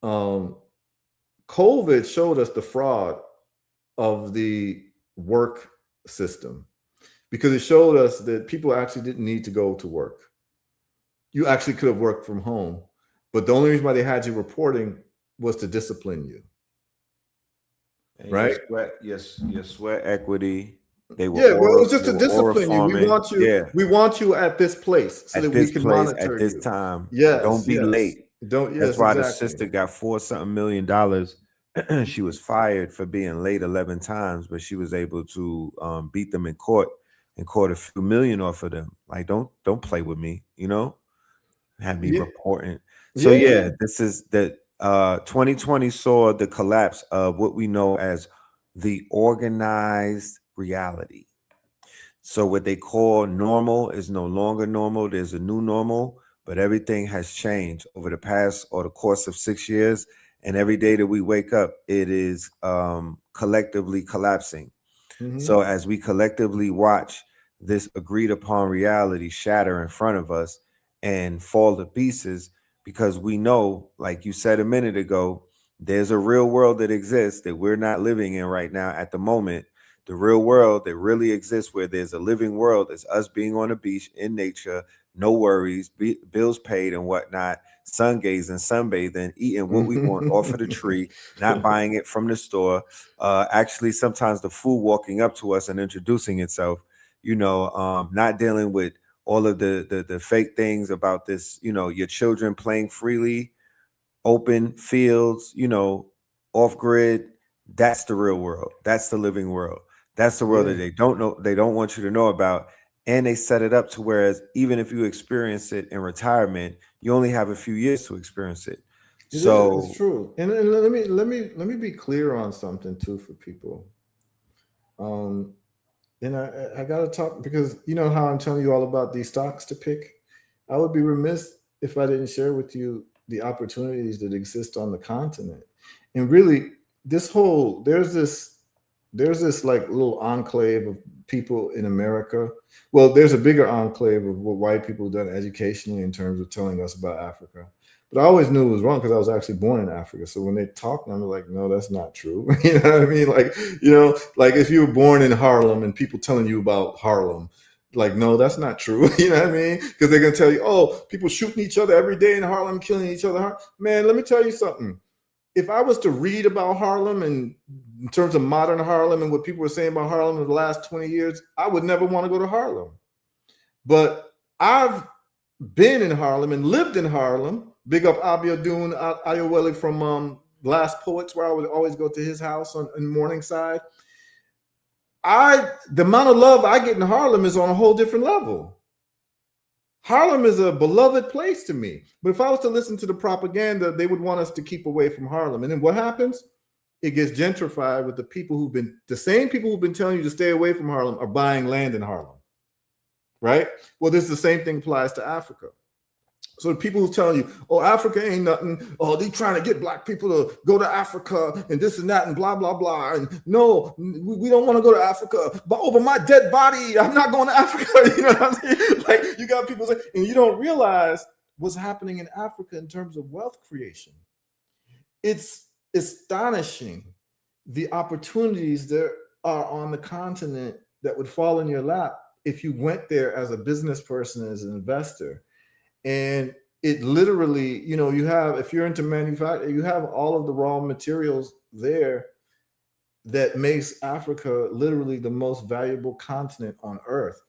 A: COVID showed us the fraud of the work system, because it showed us that people actually didn't need to go to work. You actually could have worked from home, but the only reason why they had you reporting was to discipline you.
C: And
A: right?
C: your sweat equity. They were
A: Yeah, well, it was just
C: they
A: to
C: were aura
A: discipline you.
C: farming. Yeah,
A: We want you at this place so that
C: at
A: we
C: this
A: can
C: place at
A: monitor
C: this
A: you.
C: time.
A: Yes,
C: Don't be
A: yes.
C: late.
A: Don't,
C: That's
A: yes,
C: why the
A: exactly.
C: sister got $4-something million. She was fired for being late 11 times, but she was able to beat them in court and caught a few million off of them. Like, don't play with me, Have me
A: Yeah,
C: reporting. So
A: yeah,
C: yeah,
A: yeah.
C: this is the 2020 saw the collapse of what we know as the organized reality. So what they call normal is no longer normal. There's a new normal, but everything has changed over the past or the course of 6 years. And every day that we wake up, it is collectively collapsing.
A: Mm-hmm.
C: So as we collectively watch this agreed upon reality shatter in front of us and fall to pieces, because we know, like you said a minute ago, there's a real world that exists that we're not living in right now at the moment. The real world that really exists, where there's a living world, is us being on a beach in nature, no worries, bills paid and whatnot, sun gazing, sunbathing, eating what we want off of the tree, not buying it from the store. Actually, sometimes the food walking up to us and introducing itself, not dealing with all of the fake things about this, your children playing freely, open fields, off grid. That's the real world. That's the living world. That's the world that
A: Yeah.
C: they don't know, they don't want you to know about. And they set it up to whereas even if you experience it in retirement, you only have a few years to experience it.
A: It is. It's
C: So
A: true. And let me be clear on something too for people. Um, and I gotta talk because you know how I'm telling you all about these stocks to pick. I would be remiss if I didn't share with you the opportunities that exist on the continent. And really, this whole there's this like little enclave of people in America. Well, there's a bigger enclave of what white people have done educationally in terms of telling us about Africa. But I always knew it was wrong because I was actually born in Africa. So when they talk, I'm like, no, that's not true. You know what I mean? Like if you were born in Harlem and people telling you about Harlem, like, no, that's not true. You know what I mean? Because they're gonna tell you, oh, people shooting each other every day in Harlem, killing each other. Man, let me tell you something. If I was to read about Harlem and in terms of modern Harlem and what people were saying about Harlem in the last 20 years, I would never want to go to Harlem. But I've been in Harlem and lived in Harlem. Big up Abiodun Ayowele from Last Poets, where I would always go to his house in Morningside. The amount of love I get in Harlem is on a whole different level. Harlem is a beloved place to me. But if I was to listen to the propaganda, they would want us to keep away from Harlem. And then what happens? It gets gentrified with the same people who've been telling you to stay away from Harlem are buying land in Harlem. Right? Well, the same thing applies to Africa. So the people who tell you, oh, Africa ain't nothing. Oh, they trying to get black people to go to Africa and this and that and blah, blah, blah. And no, we don't want to go to Africa. But over my dead body, I'm not going to Africa. You know what I'm saying? Like you got people saying, and you don't realize what's happening in Africa in terms of wealth creation. It's astonishing the opportunities that are on the continent that would fall in your lap if you went there as a business person, as an investor. And it literally, you have, if you're into manufacturing, you have all of the raw materials there that makes Africa literally the most valuable continent on earth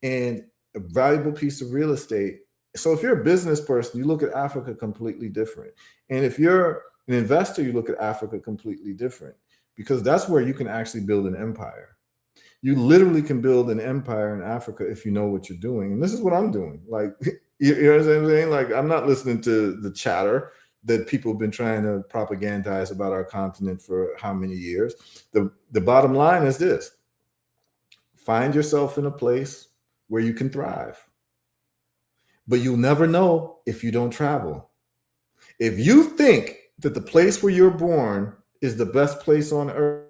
A: and a valuable piece of real estate. So if you're a business person, you look at Africa completely different. And if you're an investor, you look at Africa completely different because that's where you can actually build an empire. You literally can build an empire in Africa if you know what you're doing. And this is what I'm doing. Like, you know what I'm saying? Like, I'm not listening to the chatter that people have been trying to propagandize about our continent for how many years. The bottom line is this: find yourself in a place where you can thrive. But you'll never know if you don't travel. If you think that the place where you're born is the best place on earth,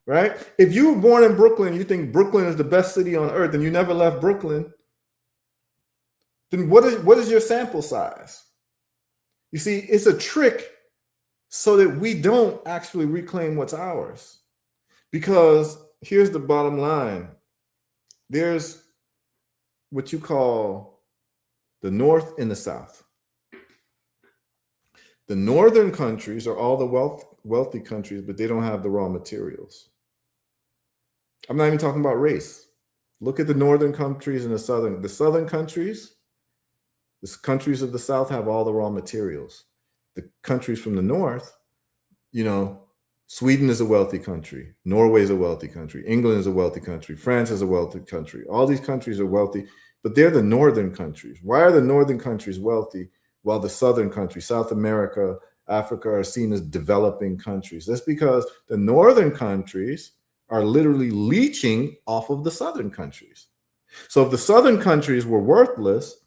A: right? If you were born in Brooklyn, you think Brooklyn is the best city on earth, and you never left Brooklyn, then what is your sample size? You see, it's a trick so that we don't actually reclaim what's ours. Because here's the bottom line. There's what you call the North and the South. The northern countries are all the wealthy countries, but they don't have the raw materials. I'm not even talking about race. Look at the northern countries and the southern. The southern countries, the countries of the south have all the raw materials. The countries from the north, you know, Sweden is a wealthy country. Norway is a wealthy country. England is a wealthy country. France is a wealthy country. All these countries are wealthy, but they're the northern countries. Why are the northern countries wealthy while the southern countries, South America, Africa, are seen as developing countries? That's because the northern countries are literally leeching off of the southern countries. So if the southern countries were worthless,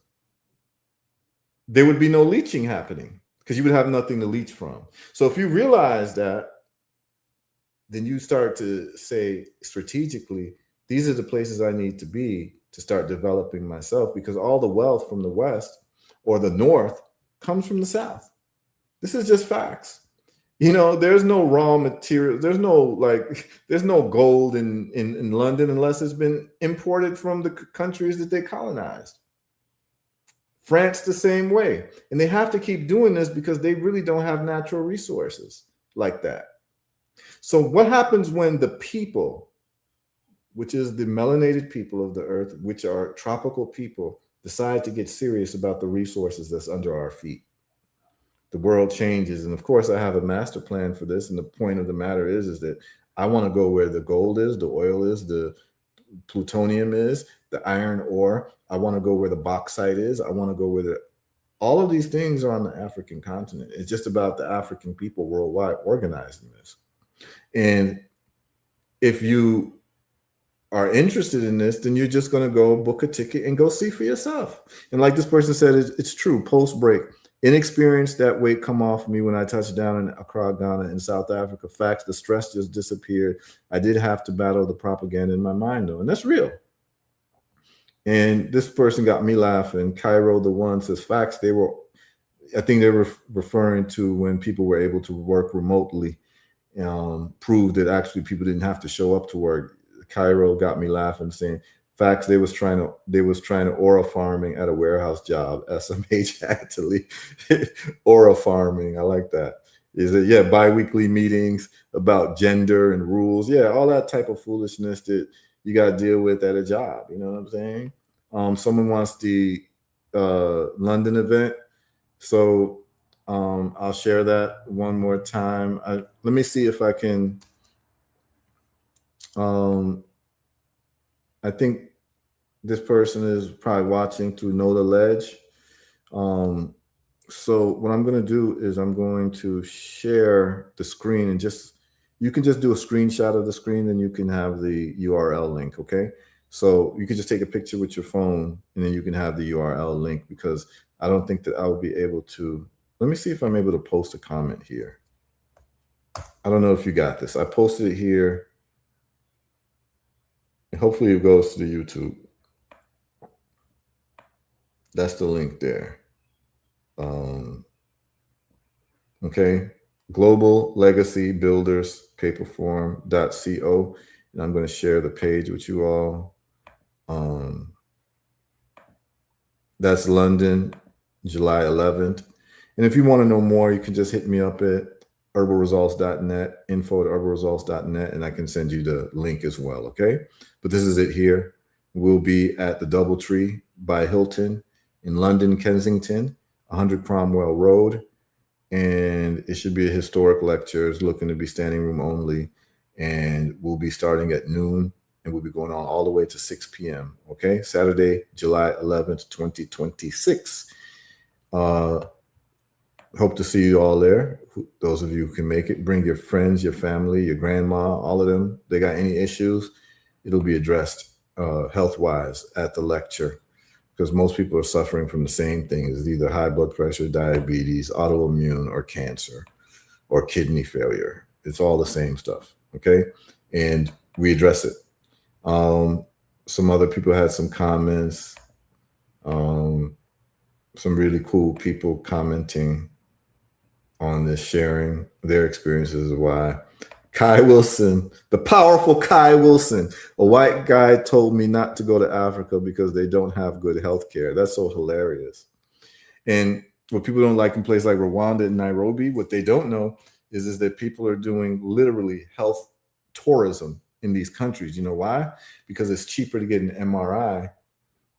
A: there would be no leeching happening because you would have nothing to leech from. So if you realize that, then you start to say strategically, these are the places I need to be to start developing myself, because all the wealth from the West or the North comes from the South. This is just facts. You know, there's no raw material. There's no gold in London unless it's been imported from the countries that they colonized. France the same way. And they have to keep doing this because they really don't have natural resources like that. So what happens when the people, which is the melanated people of the earth, which are tropical people, decide to get serious about the resources that's under our feet? The world changes. And of course, I have a master plan for this. And the point of the matter is that I want to go where the gold is, the oil is, the plutonium is, the iron ore. I want to go where the bauxite is. I want to go where all of these things are on the African continent. It's just about the African people worldwide organizing this. And if you are interested in this, then you're just going to go book a ticket and go see for yourself. And like this person said, it's true. Post break, inexperience, that weight come off me when I touched down in Accra, Ghana, in South Africa. Facts, the stress just disappeared. I did have to battle the propaganda in my mind, though, and that's real. And this person got me laughing. Cairo, the one, says facts. I think they were referring to when people were able to work remotely. Proved that actually people didn't have to show up to work. Cairo got me laughing, saying facts, they was trying to aura farming at a warehouse job. SMH had to leave. Aura farming, I like that. Is it, yeah, bi-weekly meetings about gender and rules, yeah, all that type of foolishness that you got to deal with at a job. You know what I'm saying? Someone wants the London event, so I'll share that one more time. Let me see if I can. I think this person is probably watching through Know the Ledge. So what I'm going to do is I'm going to share the screen, and you can just do a screenshot of the screen, and you can have the URL link. Okay. So you can just take a picture with your phone, and then you can have the URL link, because I don't think that I will be able to. Let me see if I'm able to post a comment here. I don't know if you got this. I posted it here. And hopefully it goes to the YouTube. That's the link there. Okay. Global Legacy Builders Paperform.co. And I'm going to share the page with you all. That's London, July 11th. And if you want to know more, you can just hit me up at herbalresults.net, info@herbalresults.net, and I can send you the link as well. Okay. But this is it here. We'll be at the Doubletree by Hilton in London, Kensington, 100 Cromwell Road. And it should be a historic lecture. It's looking to be standing room only. And we'll be starting at noon, and we'll be going on all the way to 6 p.m. Okay. Saturday, July 11th, 2026. Hope to see you all there. Those of you who can make it, bring your friends, your family, your grandma, all of them. They got any issues, it'll be addressed health-wise at the lecture, because most people are suffering from the same things. It's either high blood pressure, diabetes, autoimmune, or cancer, or kidney failure. It's all the same stuff, okay? And we address it. Some other people had some comments. Some really cool people commenting on this, sharing their experiences of why. Kai Wilson, the powerful Kai Wilson, a white guy told me not to go to Africa because they don't have good health care. That's so hilarious. And What people don't like in places like Rwanda and Nairobi, what they don't know is that people are doing literally health tourism in these countries. You know why? Because it's cheaper to get an MRI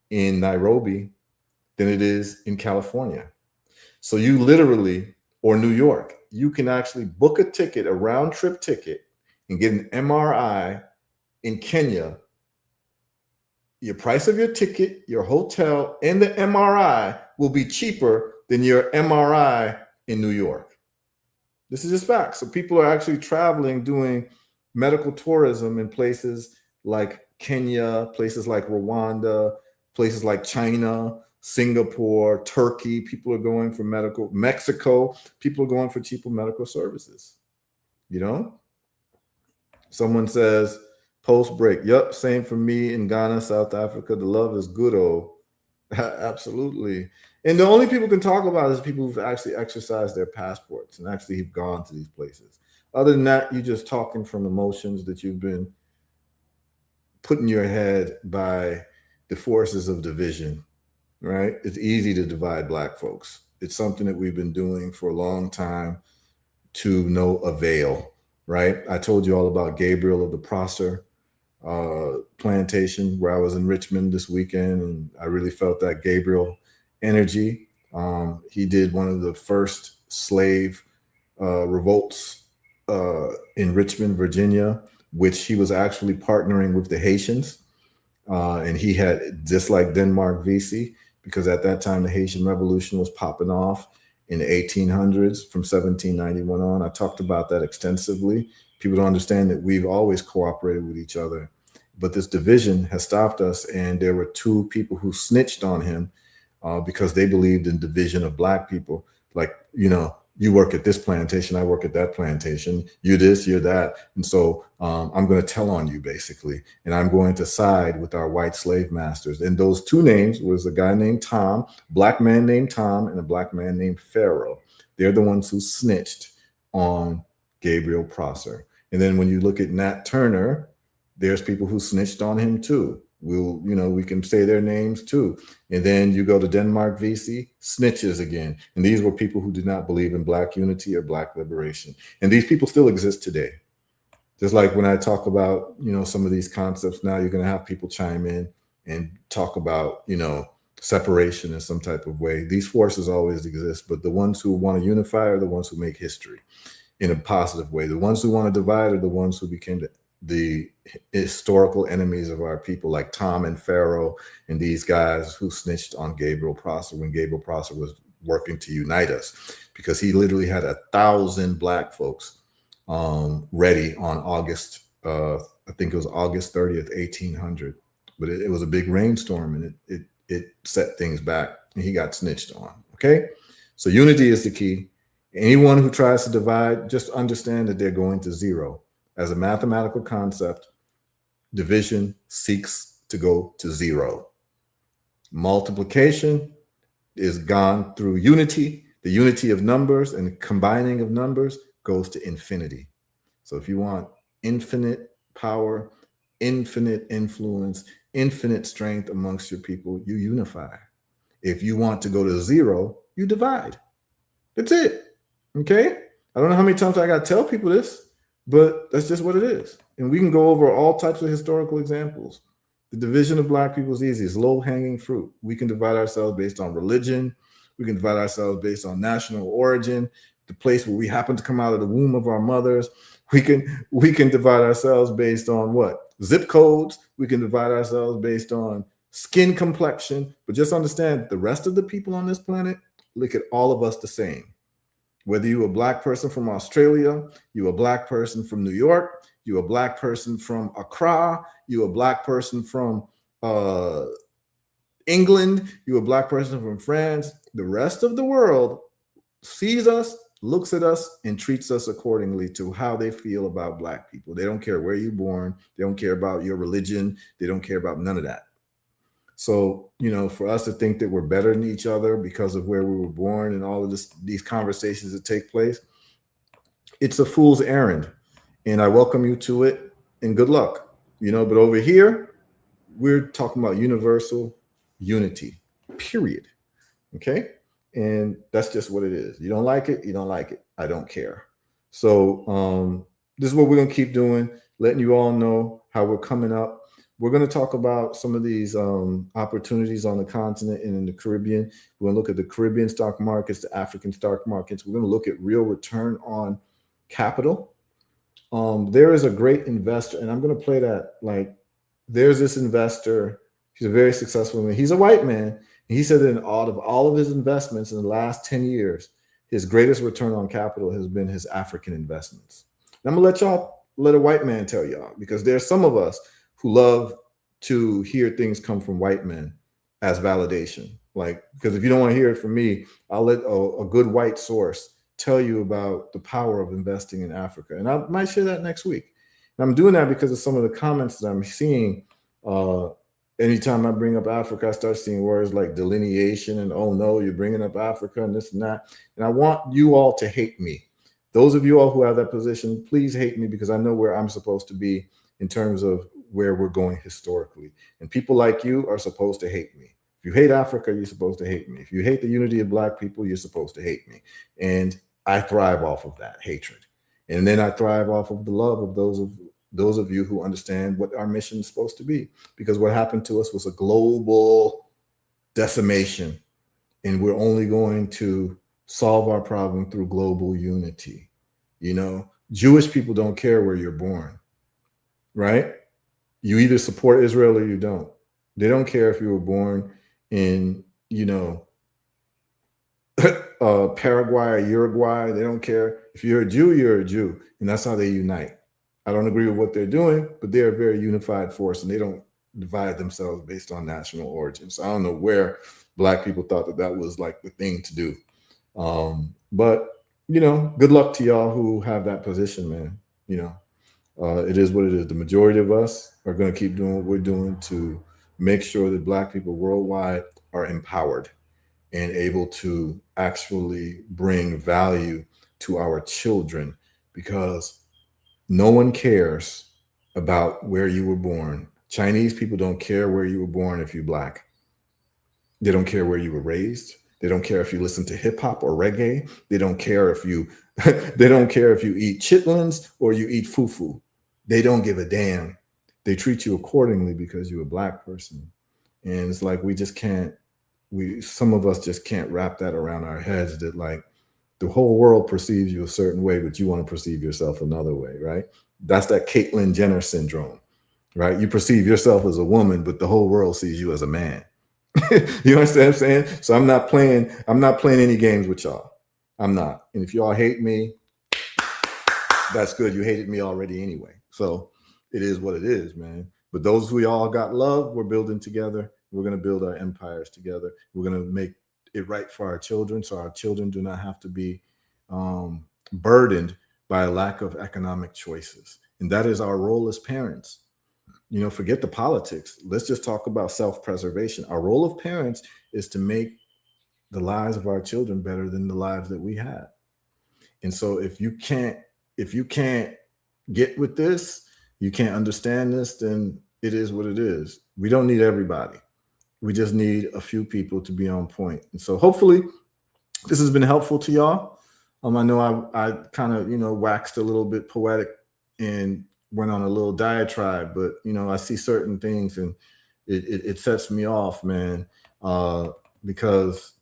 A: in Nairobi than it is in California. So you literally, or New York, you can actually book a ticket, a round trip ticket, and get an MRI in Kenya. Your price of your ticket, your hotel, and the MRI will be cheaper than your MRI in New York. This is just fact. So people are actually traveling, doing medical tourism in places like Kenya, places like Rwanda, places like China, Singapore, Turkey. People are going for medical, Mexico, people are going for cheaper medical services. You know, someone says, post break. Yep, same for me in Ghana, South Africa. The love is good. Oh, absolutely. And the only people can talk about is people who've actually exercised their passports and actually have gone to these places. Other than that, you're just talking from emotions that you've been put in your head by the forces of division, right? It's easy to divide Black folks. It's something that we've been doing for a long time to no avail, right? I told you all about Gabriel of the Prosser plantation where I was in Richmond this weekend, and I really felt that Gabriel energy. He did one of the first slave revolts in Richmond, Virginia, which he was actually partnering with the Haitians. And he had, just like Denmark Vesey, because at that time the Haitian Revolution was popping off in the 1800s from 1791 on. I talked about that extensively. People don't understand that we've always cooperated with each other, but this division has stopped us. And there were two people who snitched on him because they believed in division of Black people. Like, you know, you work at this plantation, I work at that plantation, you this, you're that. And so I'm going to tell on you, basically. And I'm going to side with our white slave masters. And those two names was a guy named Tom, Black man named Tom, and a Black man named Pharaoh. They're the ones who snitched on Gabriel Prosser. And then when you look at Nat Turner, there's people who snitched on him too. We can say their names too. And then you go to Denmark Vesey, snitches again. And these were people who did not believe in Black unity or Black liberation. And these people still exist today. Just like when I talk about, some of these concepts now, you're going to have people chime in and talk about, separation in some type of way. These forces always exist, but the ones who want to unify are the ones who make history in a positive way. The ones who want to divide are the ones who became the historical enemies of our people, like Tom and Pharaoh and these guys who snitched on Gabriel Prosser when Gabriel Prosser was working to unite us, because he literally had 1,000 Black folks ready on August, I think it was August 30th, 1800. But it was a big rainstorm, and it set things back, and he got snitched on. Okay, so unity is the key. Anyone who tries to divide, just understand that they're going to zero. As a mathematical concept, division seeks to go to zero. Multiplication is gone through unity. The unity of numbers and the combining of numbers goes to infinity. So if you want infinite power, infinite influence, infinite strength amongst your people, you unify. If you want to go to zero, you divide. That's it. Okay? I don't know how many times I got to tell people this, but that's just what it is. And we can go over all types of historical examples. The division of Black people is easy. It's low-hanging fruit. We can divide ourselves based on religion. We can divide ourselves based on national origin, the place where we happen to come out of the womb of our mothers. We can divide ourselves based on what? Zip codes. We can divide ourselves based on skin complexion. But just understand, the rest of the people on this planet look at all of us the same. Whether you're a Black person from Australia, you're a Black person from New York, you're a Black person from Accra, you're a Black person from England, you're a Black person from France, the rest of the world sees us, looks at us, and treats us accordingly to how they feel about Black people. They don't care where you're born. They don't care about your religion. They don't care about none of that. So, for us to think that we're better than each other because of where we were born and all of these conversations that take place, it's a fool's errand. And I welcome you to it, and good luck. But over here, we're talking about universal unity, period. Okay? And that's just what it is. You don't like it, you don't like it. I don't care. So this is what we're going to keep doing, letting you all know how we're coming up. We're going to talk about some of these opportunities on the continent and in the Caribbean. We're going to look at the Caribbean stock markets, the African stock markets. We're going to look at real return on capital. There is a great investor, and I'm going to play that. Like, there's this investor. He's a very successful man. He's a white man. And he said that in all of his investments in the last 10 years, his greatest return on capital has been his African investments. And I'm going to let a white man tell y'all, because there's some of us who love to hear things come from white men as validation. Like, because if you don't want to hear it from me, I'll let a good white source tell you about the power of investing in Africa. And I might share that next week. And I'm doing that because of some of the comments that I'm seeing. Anytime I bring up Africa, I start seeing words like delineation and, oh no, you're bringing up Africa and this and that. And I want you all to hate me. Those of you all who have that position, please hate me, because I know where I'm supposed to be in terms of where we're going historically. And people like you are supposed to hate me. If you hate Africa, you're supposed to hate me. If you hate the unity of Black people, you're supposed to hate me. And I thrive off of that hatred. And then I thrive off of the love of those of you who understand what our mission is supposed to be. Because what happened to us was a global decimation. And we're only going to solve our problem through global unity. You know, Jewish people don't care where you're born, right? You either support Israel or you don't. They don't care if you were born in, Paraguay or Uruguay. They don't care. If you're a Jew, you're a Jew. And that's how they unite. I don't agree with what they're doing, but they're a very unified force, and they don't divide themselves based on national origin. So I don't know where Black people thought that was like the thing to do. But, good luck to y'all who have that position, man. It is what it is. The majority of us are going to keep doing what we're doing to make sure that Black people worldwide are empowered and able to actually bring value to our children, because no one cares about where you were born. Chinese people don't care where you were born if you're Black. They don't care where you were raised. They don't care if you listen to hip hop or reggae. They don't care if you they don't care if you eat chitlins or you eat fufu. They don't give a damn. They treat you accordingly because you're a Black person. And it's like some of us just can't wrap that around our heads, that like the whole world perceives you a certain way, but you want to perceive yourself another way, right? That's that Caitlyn Jenner syndrome, right? You perceive yourself as a woman, but the whole world sees you as a man. You understand what I'm saying? So I'm not playing any games with y'all. I'm not. And if y'all hate me, that's good. You hated me already anyway. So it is what it is, man. But those who y'all got love, we're building together. We're going to build our empires together. We're going to make it right for our children, so our children do not have to be burdened by a lack of economic choices. And that is our role as parents. Forget the politics. Let's just talk about self-preservation. Our role of parents is to make the lives of our children better than the lives that we had. And so if you can't get with this, you can't understand this, then it is what it is. We don't need everybody. We just need a few people to be on point. And so hopefully this has been helpful to y'all. I know I kind of, waxed a little bit poetic and went on a little diatribe, but, I see certain things and it sets me off, man, because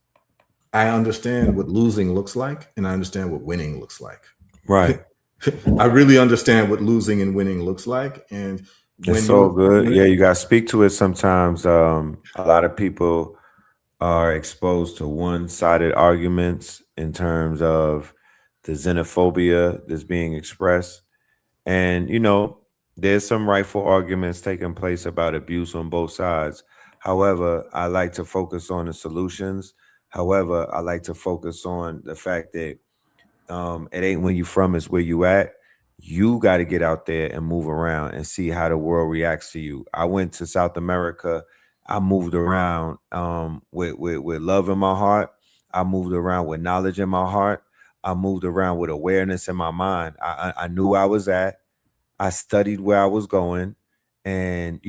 A: I understand what losing looks like and I understand what winning looks like.
C: Right.
A: I really understand what losing and winning looks like. And
C: it's so good. Yeah, you got to speak to it sometimes. A lot of people are exposed to one-sided arguments in terms of the xenophobia that's being expressed. And, there's some rightful arguments taking place about abuse on both sides. However, I like to focus on the solutions. However, I like to focus on the fact that it ain't when you from, it's where you at. You got to get out there and move around and see how the world reacts to you. I went to South America. I moved around with love in my heart. I moved around with knowledge in my heart. I moved around with awareness in my mind. I knew where I was at. I studied where I was going. And,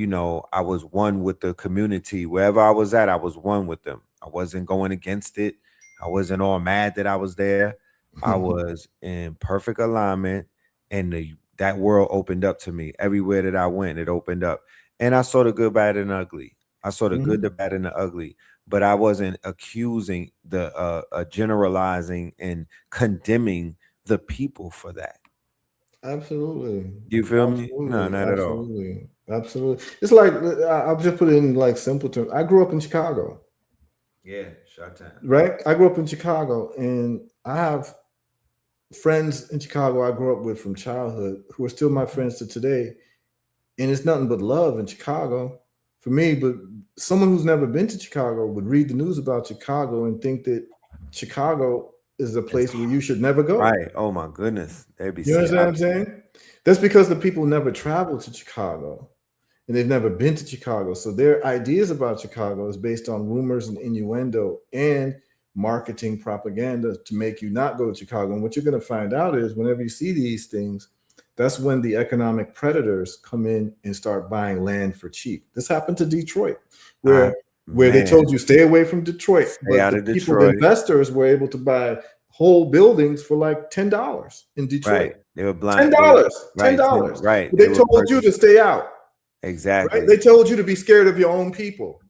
C: I was one with the community. Wherever I was at, I was one with them. I wasn't going against it. I wasn't all mad that I was there. I was in perfect alignment, and that world opened up to me. Everywhere that I went, it opened up. And I saw the good, bad, and ugly. I saw the good, the bad, and the ugly. But I wasn't accusing generalizing and condemning the people for that.
A: Absolutely.
C: You feel me? No,
A: Absolutely.
C: not at all.
A: Absolutely. Absolutely. It's like, I'll just put it in like simple terms. I grew up in Chicago.
C: Yeah, short time.
A: Right? I grew up in Chicago, and I have friends in Chicago I grew up with from childhood who are still my friends to today. And it's nothing but love in Chicago for me. But someone who's never been to Chicago would read the news about Chicago and think that Chicago is a place where you should never go.
C: Right. Oh my goodness. They'd be
A: You understand what I'm saying? That's because the people never traveled to Chicago and they've never been to Chicago. So their ideas about Chicago is based on rumors and innuendo and marketing propaganda to make you not go to Chicago. And what you're going to find out is whenever you see these things, that's when the economic predators come in and start buying land for cheap. This happened to Detroit, where they told you stay away from Detroit, but the people, the investors, were able to buy whole buildings for like $10 in Detroit.
C: Right. They were blind.
A: $10.
C: Right.
A: But they told you to stay out.
C: Exactly.
A: Right? They told you to be scared of your own people.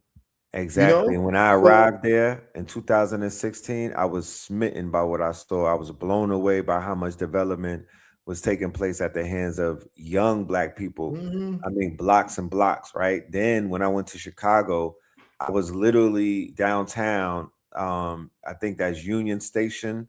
C: Exactly. You know? When I arrived there in 2016, I was smitten by what I saw. I was blown away by how much development was taking place at the hands of young Black people. I mean, blocks and blocks, right? Then when I went to Chicago, I was literally downtown. I think that's Union Station.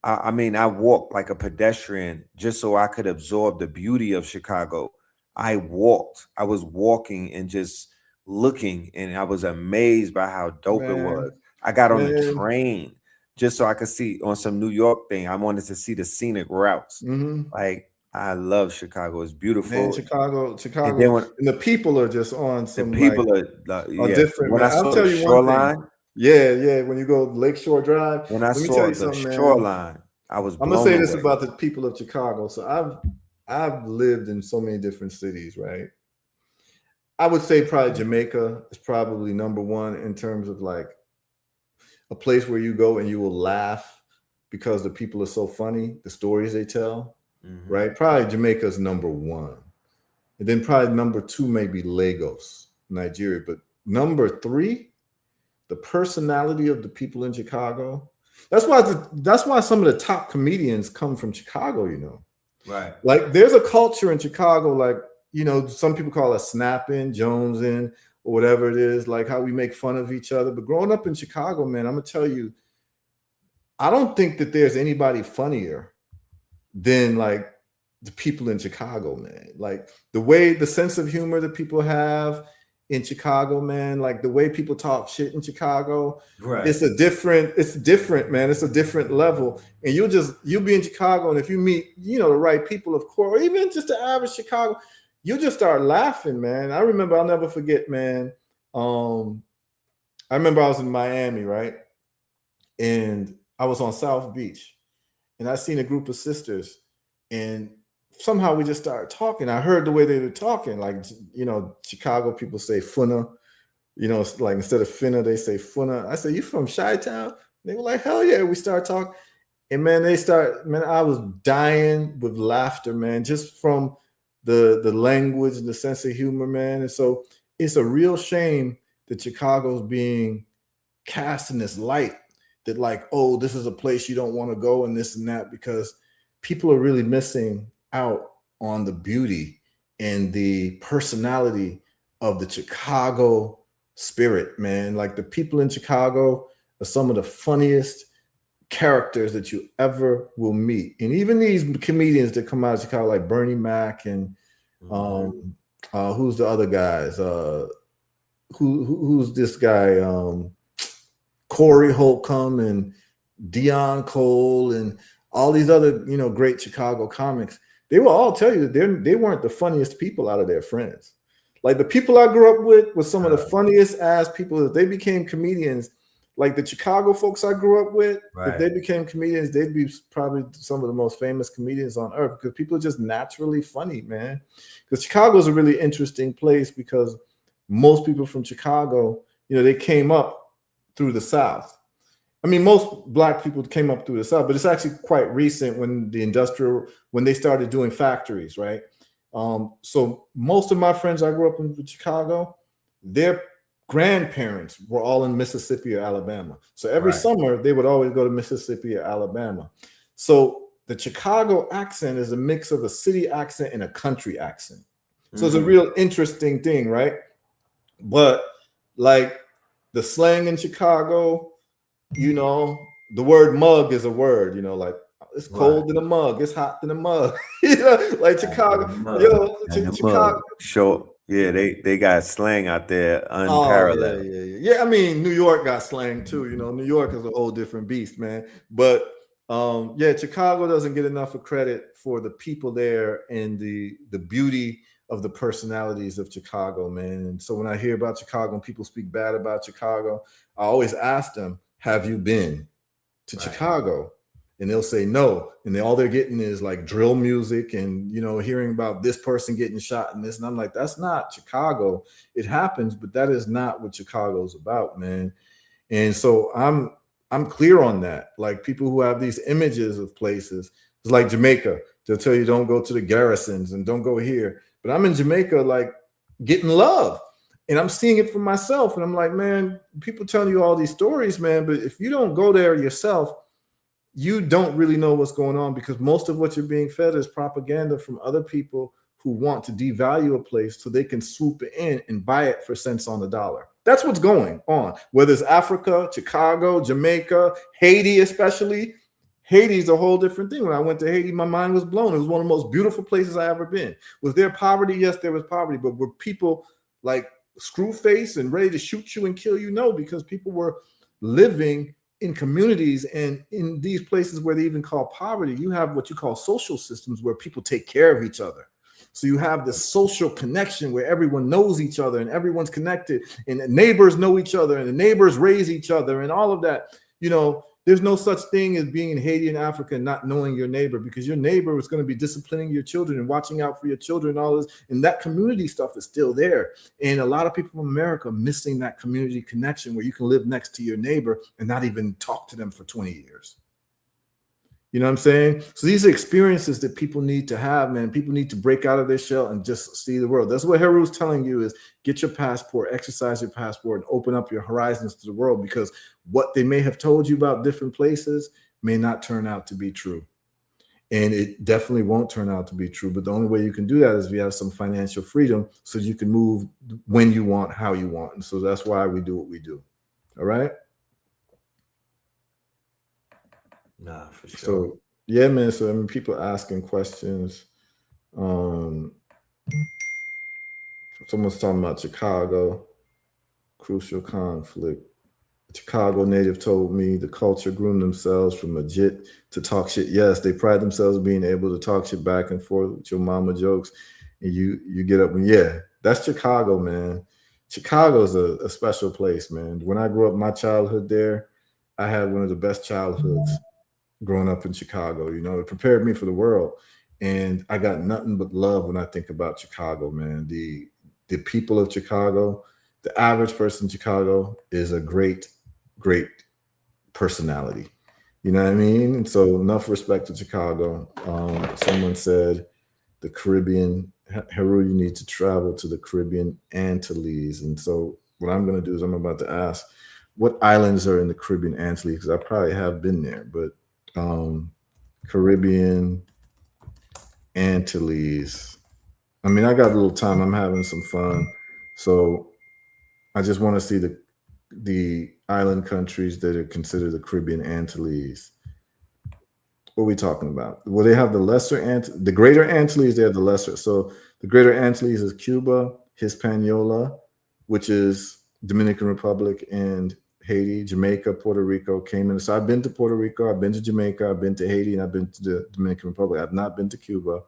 C: I mean, I walked like a pedestrian just so I could absorb the beauty of Chicago. I was walking and just looking, and I was amazed by how dope it was. I got on the train just so I could see on some New York thing. I wanted to see the scenic routes. Like, I love Chicago. It's beautiful.
A: Man, Chicago, and the people are just on some.
C: The people are
A: different.
C: When
A: man.
C: I saw
A: I'll tell
C: the
A: you
C: shoreline,
A: one thing. Yeah. When you go Lakeshore Drive,
C: when I
A: let me
C: saw
A: tell you
C: the
A: something,
C: shoreline, I was.
A: I'm gonna say this about the people of Chicago. So I've lived in so many different cities, right? I would say probably Jamaica is probably number one in terms of like a place where you go and you will laugh because the people are so funny, the stories they tell, right? Probably Jamaica's number one. And then probably number two, maybe Lagos, Nigeria. But number three, the personality of the people in Chicago. That's why some of the top comedians come from Chicago, you know.
C: Right.
A: Like there's a culture in Chicago, like, you know, some people call it snapping, jonesing, or whatever it is, like how we make fun of each other. But growing up in Chicago, man, I'm gonna tell you, I don't think that there's anybody funnier than like the people in Chicago, man. Like the sense of humor that people have in Chicago, man, like the way people talk shit in Chicago,
C: right.
A: It's different, man. It's a different level. And you'll be in Chicago, and if you meet, you know, the right people, of course, or even just the average Chicago, you'll just start laughing, man. I remember, I'll never forget, man. I remember I was in Miami, right? And I was on South Beach, and I seen a group of sisters, and somehow we just started talking. I heard the way they were talking, like, you know, Chicago people say funna, you know, like instead of finna, they say funna. I said, you from Chi-Town? They were like, hell yeah. We started talking, and man, I was dying with laughter, man, just from the language and the sense of humor, man. And so it's a real shame that Chicago's being cast in this light that like, oh, this is a place you don't want to go and this and that, because people are really missing out on the beauty and the personality of the Chicago spirit, man. Like the people in Chicago are some of the funniest characters that you ever will meet. And even these comedians that come out of Chicago, like Bernie Mac and who's the other guys? Who's this guy? Corey Holcomb and Dion Cole and all these other, you know, great Chicago comics. They will all tell you that they weren't the funniest people out of their friends. Like the people I grew up with were some of the funniest ass people. If they became comedians, like the Chicago folks I grew up with, right, if they became comedians, they'd be probably some of the most famous comedians on earth, because people are just naturally funny, man. Because Chicago is a really interesting place, because most people from Chicago, you know, they came up through the South. I mean, most black people came up through the South, but it's actually quite recent when when they started doing factories, right? So most of my friends I grew up in Chicago, their grandparents were all in Mississippi or Alabama. So every summer they would always go to Mississippi or Alabama. So the Chicago accent is a mix of a city accent and a country accent. So it's a real interesting thing, right? But like the slang in Chicago, you know, the word mug is a word, you know, like it's cold in a mug, it's hot in a mug. You know, like Chicago, Chicago.
C: Sure. Yeah, they got slang out there unparalleled.
A: Yeah. I mean, New York got slang too. You know, New York is a whole different beast, man. But yeah, Chicago doesn't get enough of credit for the people there and the beauty of the personalities of Chicago, man. And so when I hear about Chicago and people speak bad about Chicago, I always ask them, have you been to Chicago? And they'll say no. And all they're getting is like drill music and, you know, hearing about this person getting shot and this. And I'm like, that's not Chicago. It happens, but that is not what Chicago's about, man. And so I'm clear on that. Like people who have these images of places, it's like Jamaica. They'll tell you don't go to the garrisons and don't go here. But I'm in Jamaica, like getting love. And I'm seeing it for myself. And I'm like, man, people telling you all these stories, man. But if you don't go there yourself, you don't really know what's going on, because most of what you're being fed is propaganda from other people who want to devalue a place so they can swoop it in and buy it for cents on the dollar. That's what's going on. Whether it's Africa, Chicago, Jamaica, Haiti, especially. Haiti's a whole different thing. When I went to Haiti, my mind was blown. It was one of the most beautiful places I ever been. Was there poverty? Yes, there was poverty. But were people like screw face and ready to shoot you and kill you? No, because people were living in communities and in these places where they even call poverty, you have what you call social systems where people take care of each other. So you have this social connection where everyone knows each other and everyone's connected and the neighbors know each other and the neighbors raise each other and all of that. You know, there's no such thing as being in Haiti and Africa and not knowing your neighbor, because your neighbor is going to be disciplining your children and watching out for your children and all this. And that community stuff is still there. And a lot of people from America are missing that community connection where you can live next to your neighbor and not even talk to them for 20 years. You know what I'm saying? So these are experiences that people need to have, man. People need to break out of their shell and just see the world. That's what HERU is telling you, is get your passport, exercise your passport, and open up your horizons to the world, because what they may have told you about different places may not turn out to be true. And it definitely won't turn out to be true. But the only way you can do that is if you have some financial freedom so you can move when you want, how you want. And so that's why we do what we do. All right?
C: Nah, for sure.
A: So yeah, man. So I mean, people asking questions. Someone's talking about Chicago, crucial conflict. A Chicago native told me the culture groomed themselves from legit to talk shit. Yes, they pride themselves being able to talk shit back and forth with your mama jokes, and you get up and yeah, that's Chicago, man. Chicago's a special place, man. When I grew up, my childhood there, I had one of the best childhoods growing up in Chicago. You know, it prepared me for the world. And I got nothing but love when I think about Chicago, man. The people of Chicago, the average person in Chicago is a great personality. You know what I mean? And so enough respect to Chicago. Someone said the Caribbean, HERU, you need to travel to the Caribbean Antilles. And so what I'm going to do is I'm about to ask what islands are in the Caribbean Antilles, because I probably have been there, but Caribbean Antilles. I mean, I got a little time. I'm having some fun. So I just want to see the island countries that are considered the Caribbean Antilles. What are we talking about? Well, they have the Greater Antilles, they have the lesser. So the Greater Antilles is Cuba, Hispaniola, which is Dominican Republic and Haiti, Jamaica, Puerto Rico, Cayman. So I've been to Puerto Rico, I've been to Jamaica, I've been to Haiti, and I've been to the Dominican Republic. I've not been to Cuba.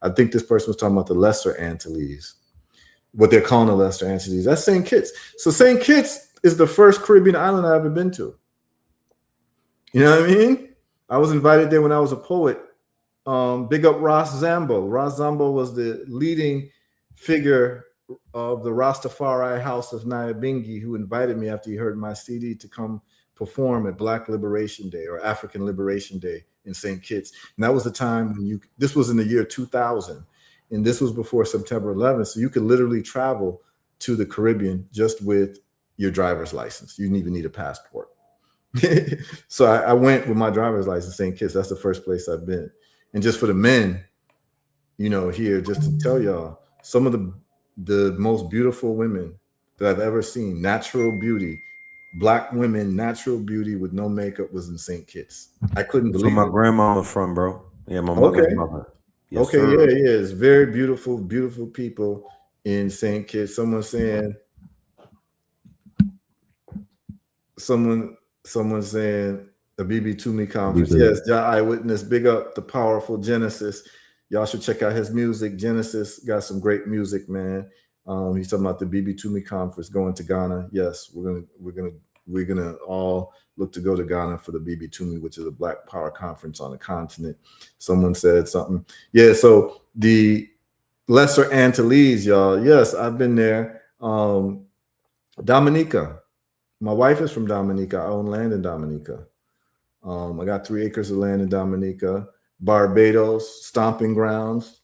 A: I think this person was talking about the Lesser Antilles, what they're calling the Lesser Antilles. That's St. Kitts. So St. Kitts is the first Caribbean island I've ever been to. You know what I mean? I was invited there when I was a poet. Big up Ras Zambo. Ras Zambo was the leading figure of the Rastafari House of Nyabingi, who invited me after he heard my CD to come
D: perform at Black Liberation Day or African Liberation Day in St. Kitts. And that was the time when this was in the year 2000. And this was before September 11th. So you could literally travel to the Caribbean just with your driver's license. You didn't even need a passport. So I went with my driver's license, St. Kitts. That's the first place I've been. And just for the men, here, just to tell y'all, some of the most beautiful women that I've ever seen, natural beauty, Black women, natural beauty with no makeup, was in St. Kitts. I couldn't believe it.
C: Where my grandmama from, bro. Yeah, my mother's mother.
D: Yes, okay, sir. Yeah. It's very beautiful, beautiful people in St. Kitts. Someone saying the BB2Me conference. Yes, Eyewitness, big up the powerful Genesis. Y'all should check out his music. Genesis got some great music, man. He's talking about the BB2Me conference going to Ghana. Yes, we're gonna all look to go to Ghana for the BB2Me, which is a Black Power conference on the continent. Someone said something. Yeah, so the Lesser Antilles, y'all. Yes, I've been there. Dominica. My wife is from Dominica. I own land in Dominica. I got 3 acres of land in Dominica. Barbados, stomping grounds,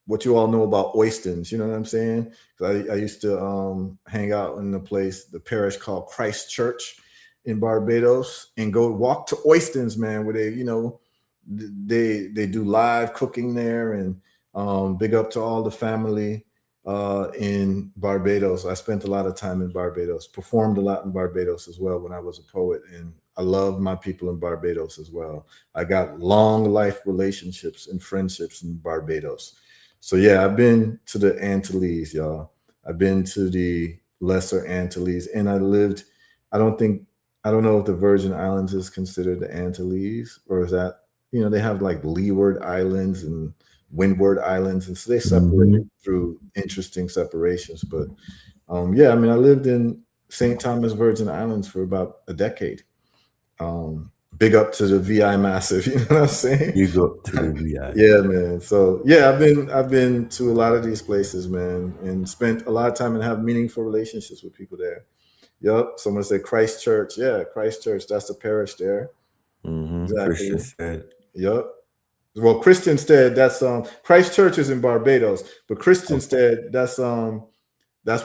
D: what you all know about Oystons, you know what I'm saying? I used to hang out in the parish called Christ Church in Barbados, and go walk to Oystons, man, where they do live cooking there, and big up to all the family in Barbados. I spent a lot of time in Barbados, performed a lot in Barbados as well when I was a poet, and I love my people in Barbados as well. I got long life relationships and friendships in Barbados. So yeah, I've been to the Antilles, y'all. I've been to the Lesser Antilles, and I don't know if the Virgin Islands is considered the Antilles, or is that, they have like Leeward Islands and Windward Islands, and so they separate through interesting separations. But yeah, I lived in St. Thomas Virgin Islands for about a decade. Big up to the VI Massive, you know what I'm saying?
C: You go to the VI.
D: Yeah, man. So yeah, I've been to a lot of these places, man, and spent a lot of time and have meaningful relationships with people there. Yep. Someone said Christ Church. Yeah, Christ Church. That's the parish there. Exactly.
C: Christianstead.
D: Yep. Well, Christianstead, that's Christ Church is in Barbados, but Christianstead, that's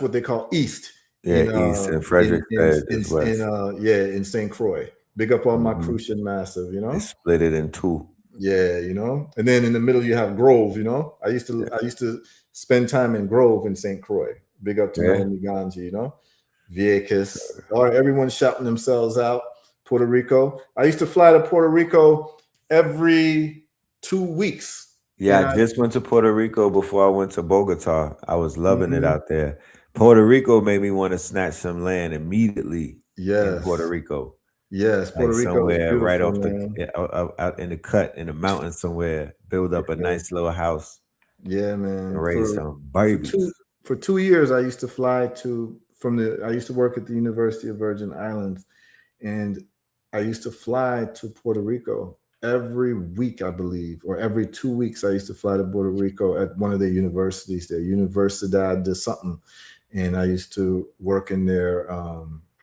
D: what they call East.
C: Yeah, East and Frederickstead as well.
D: In St. Croix. Big up on my Crucian Massive,
C: They split it in 2.
D: Yeah, and then in the middle you have Grove. I used to spend time in Grove in St. Croix. Big up to Naomi Ganji, Vieques. All right, everyone's shouting themselves out. Puerto Rico. I used to fly to Puerto Rico every 2 weeks.
C: Yeah, I just went to Puerto Rico before I went to Bogota. I was loving it out there. Puerto Rico made me want to snatch some land immediately. In Puerto Rico.
D: Yes, Puerto Rico
C: somewhere right off out in the cut in the mountains somewhere. Build up a nice little house.
D: Yeah, man.
C: And raise some babies.
D: For 2 years, I used to fly I used to work at the University of Virgin Islands, and I used to fly to Puerto Rico every week, I believe, or every 2 weeks. I used to fly to Puerto Rico at one of their universities there, Universidad de something, and I used to work in their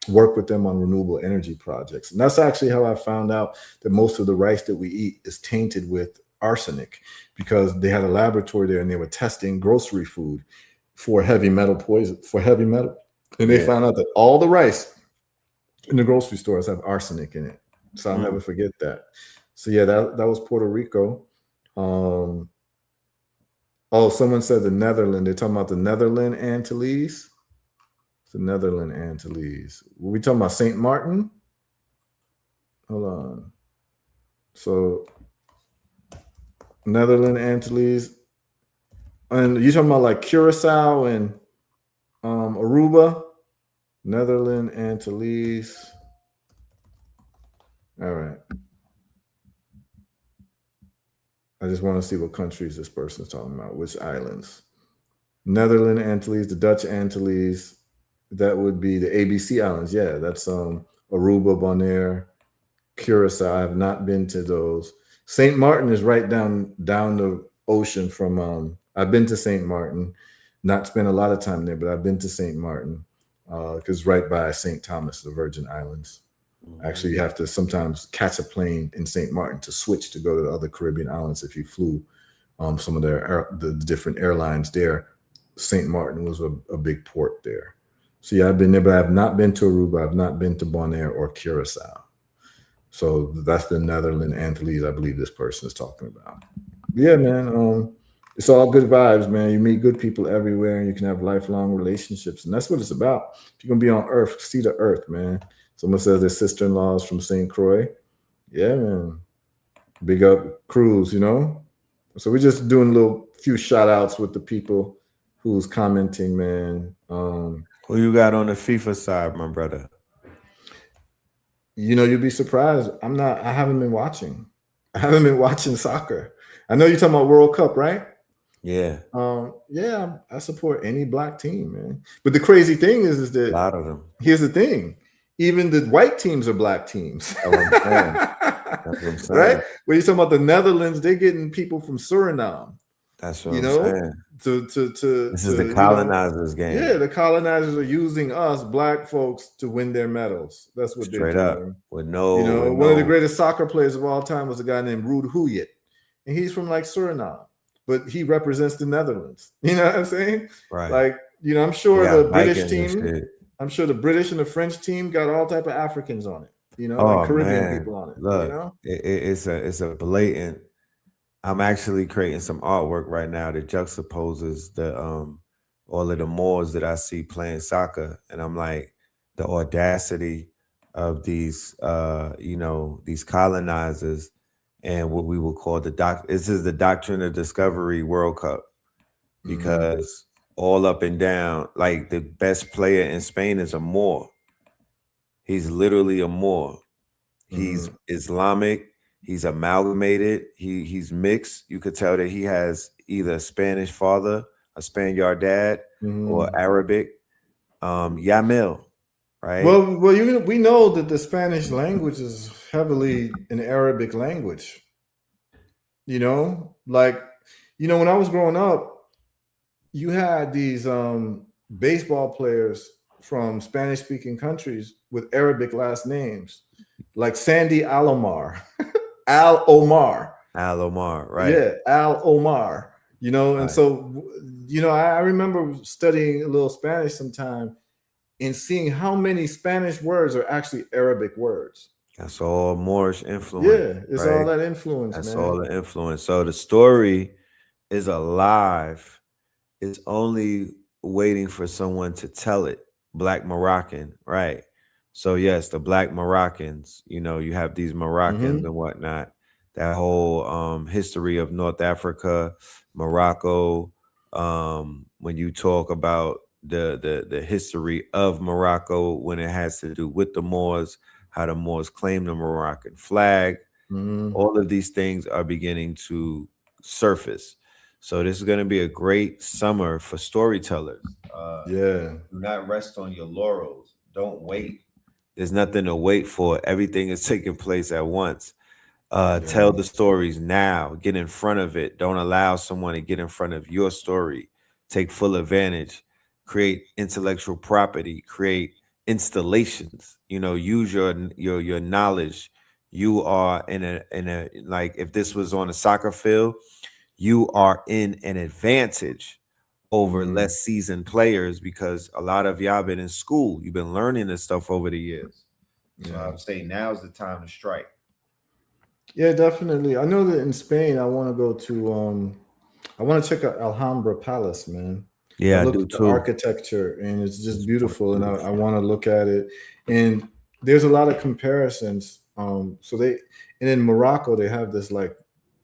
D: work with them on renewable energy projects. And that's actually how I found out that most of the rice that we eat is tainted with arsenic, because they had a laboratory there and they were testing grocery food for heavy metal poison, And they found out that all the rice in the grocery stores have arsenic in it. So I'll never forget that. So yeah, that was Puerto Rico. Someone said the Netherlands. They're talking about the Netherlands Antilles. The Netherlands Antilles. Were we talking about St. Martin? Hold on. So Netherlands Antilles. And you're talking about like Curacao and Aruba? Netherlands Antilles. All right. I just want to see what countries this person's talking about, which islands. Netherlands Antilles, the Dutch Antilles. That would be the ABC Islands. Yeah, that's Aruba, Bonaire, Curacao. I have not been to those. St. Martin is right down the ocean from. I've been to St. Martin, not spent a lot of time there, but I've been to St. Martin because right by St. Thomas, the Virgin Islands. Actually, you have to sometimes catch a plane in St. Martin to switch to go to the other Caribbean islands if you flew some of the different airlines there. St. Martin was a big port there. So yeah, I've been there, but I have not been to Aruba. I've not been to Bonaire or Curacao. So that's the Netherlands Antilles, I believe this person is talking about. Yeah, man. It's all good vibes, man. You meet good people everywhere, and you can have lifelong relationships, and that's what it's about. If you're gonna be on Earth, see the Earth, man. Someone says their sister-in-law is from St. Croix. Yeah, man. Big up Cruz, you know. So we're just doing a little few shout outs with the people who's commenting, man.
C: Who you got on the FIFA side, my brother?
D: You know, you'd be surprised. I haven't been watching. I haven't been watching soccer. I know you're talking about World Cup, right?
C: Yeah.
D: Yeah, I support any black team, man. But the crazy thing is that
C: a lot of them.
D: Here's the thing. Even the white teams are black teams.
C: That's what I'm saying.
D: Right? When you're talking about the Netherlands, they're getting people from Suriname.
C: That's what I'm saying.
D: This
C: is the colonizers' game.
D: Yeah, the colonizers are using us black folks to win their medals. That's what
C: Straight
D: they're
C: up.
D: doing.
C: With
D: one of the greatest soccer players of all time was a guy named Ruud Gullit, and he's from like Suriname, but he represents the Netherlands. You know what I'm saying?
C: Right.
D: Like, I'm sure the British team. I'm sure the British and the French team got all type of Africans on it. Like Caribbean people on it.
C: Look, it's a blatant. I'm actually creating some artwork right now that juxtaposes the all of the Moors that I see playing soccer, and I'm like, the audacity of these these colonizers and what we will call this is the Doctrine of Discovery World Cup, because all up and down, like the best player in Spain is a Moor. He's literally a Moor. He's Islamic. He's amalgamated. He's mixed. You could tell that he has either a Spanish father, a Spaniard dad, or Arabic. Yamil, right?
D: Well, we know that the Spanish language is heavily an Arabic language. When I was growing up, you had these baseball players from Spanish-speaking countries with Arabic last names, like Sandy Alomar. Al-Omar, right? Yeah, Al-Omar, right. And so, I remember studying a little Spanish sometime and seeing how many Spanish words are actually Arabic words.
C: That's all Moorish influence.
D: Yeah, it's right? All that influence,
C: That's
D: man.
C: all the influence. So the story is alive. It's only waiting for someone to tell it. Black Moroccan, right? So yes, the Black Moroccans, you have these Moroccans and whatnot, that whole history of North Africa, Morocco. When you talk about the history of Morocco, when it has to do with the Moors, how the Moors claim the Moroccan flag, all of these things are beginning to surface. So this is going to be a great summer for storytellers. Do not rest on your laurels. Don't wait. There's nothing to wait for. Everything is taking place at once. Tell the stories now. Get in front of it. Don't allow someone to get in front of your story. Take full advantage. Create intellectual property. Create installations. Use your knowledge. You are in a like, if this was on a soccer field, you are in an advantage over less seasoned players, because a lot of y'all been in school. You've been learning this stuff over the years. So I would say now's the time to strike.
D: Yeah, definitely. I know that in Spain, I want to go to I want to check out Alhambra Palace, man.
C: Yeah,
D: I looked at the architecture, and it's just beautiful, and I want to look at it. And there's a lot of comparisons. And in Morocco, they have this, like,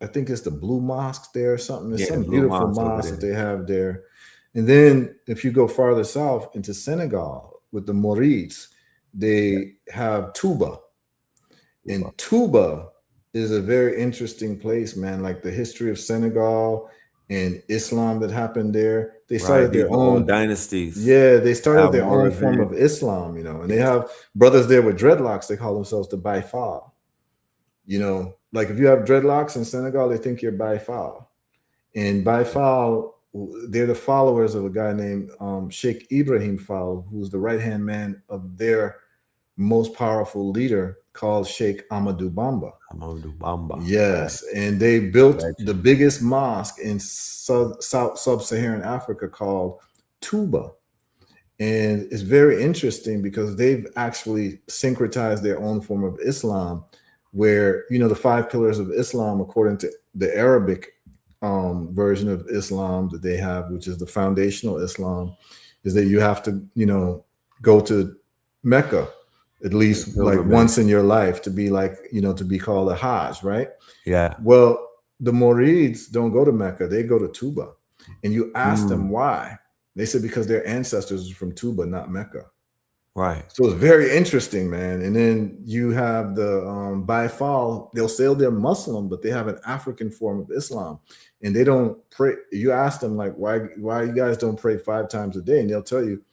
D: I think it's the Blue Mosque there or something. It's some beautiful mosque that they have there. And then if you go farther south into Senegal with the Maurides, they have Touba. And Touba is a very interesting place, man. Like the history of Senegal and Islam that happened there. They started their own
C: dynasties.
D: Yeah, they started their own form of Islam, and they have brothers there with dreadlocks. They call themselves the Baifal. Like if you have dreadlocks in Senegal, they think you're Baifal. And Baifal, they're the followers of a guy named Sheikh Ibrahim Fall, who's the right-hand man of their most powerful leader called Sheikh Ahmadou Bamba.
C: Amadou Bamba.
D: Yes, and they built
C: Legend.
D: the biggest mosque in sub-Saharan Africa called Tuba. And it's very interesting because they've actually syncretized their own form of Islam, where, you know, the 5 pillars of Islam, according to the Arabic version of Islam that they have, which is the foundational Islam, is that you have to, you know, go to Mecca at least like once in your life to be like, you know, to be called a Hajj, right?
C: Yeah.
D: Well, the Murids don't go to Mecca, they go to Tuba. And you ask them why. They said because their ancestors are from Tuba, not Mecca.
C: Right.
D: So it's very interesting, man. And then you have the Baifal, they'll say they're Muslim, but they have an African form of Islam. And they don't pray. You ask them, like, why you guys don't pray 5 times a day? And they'll tell you,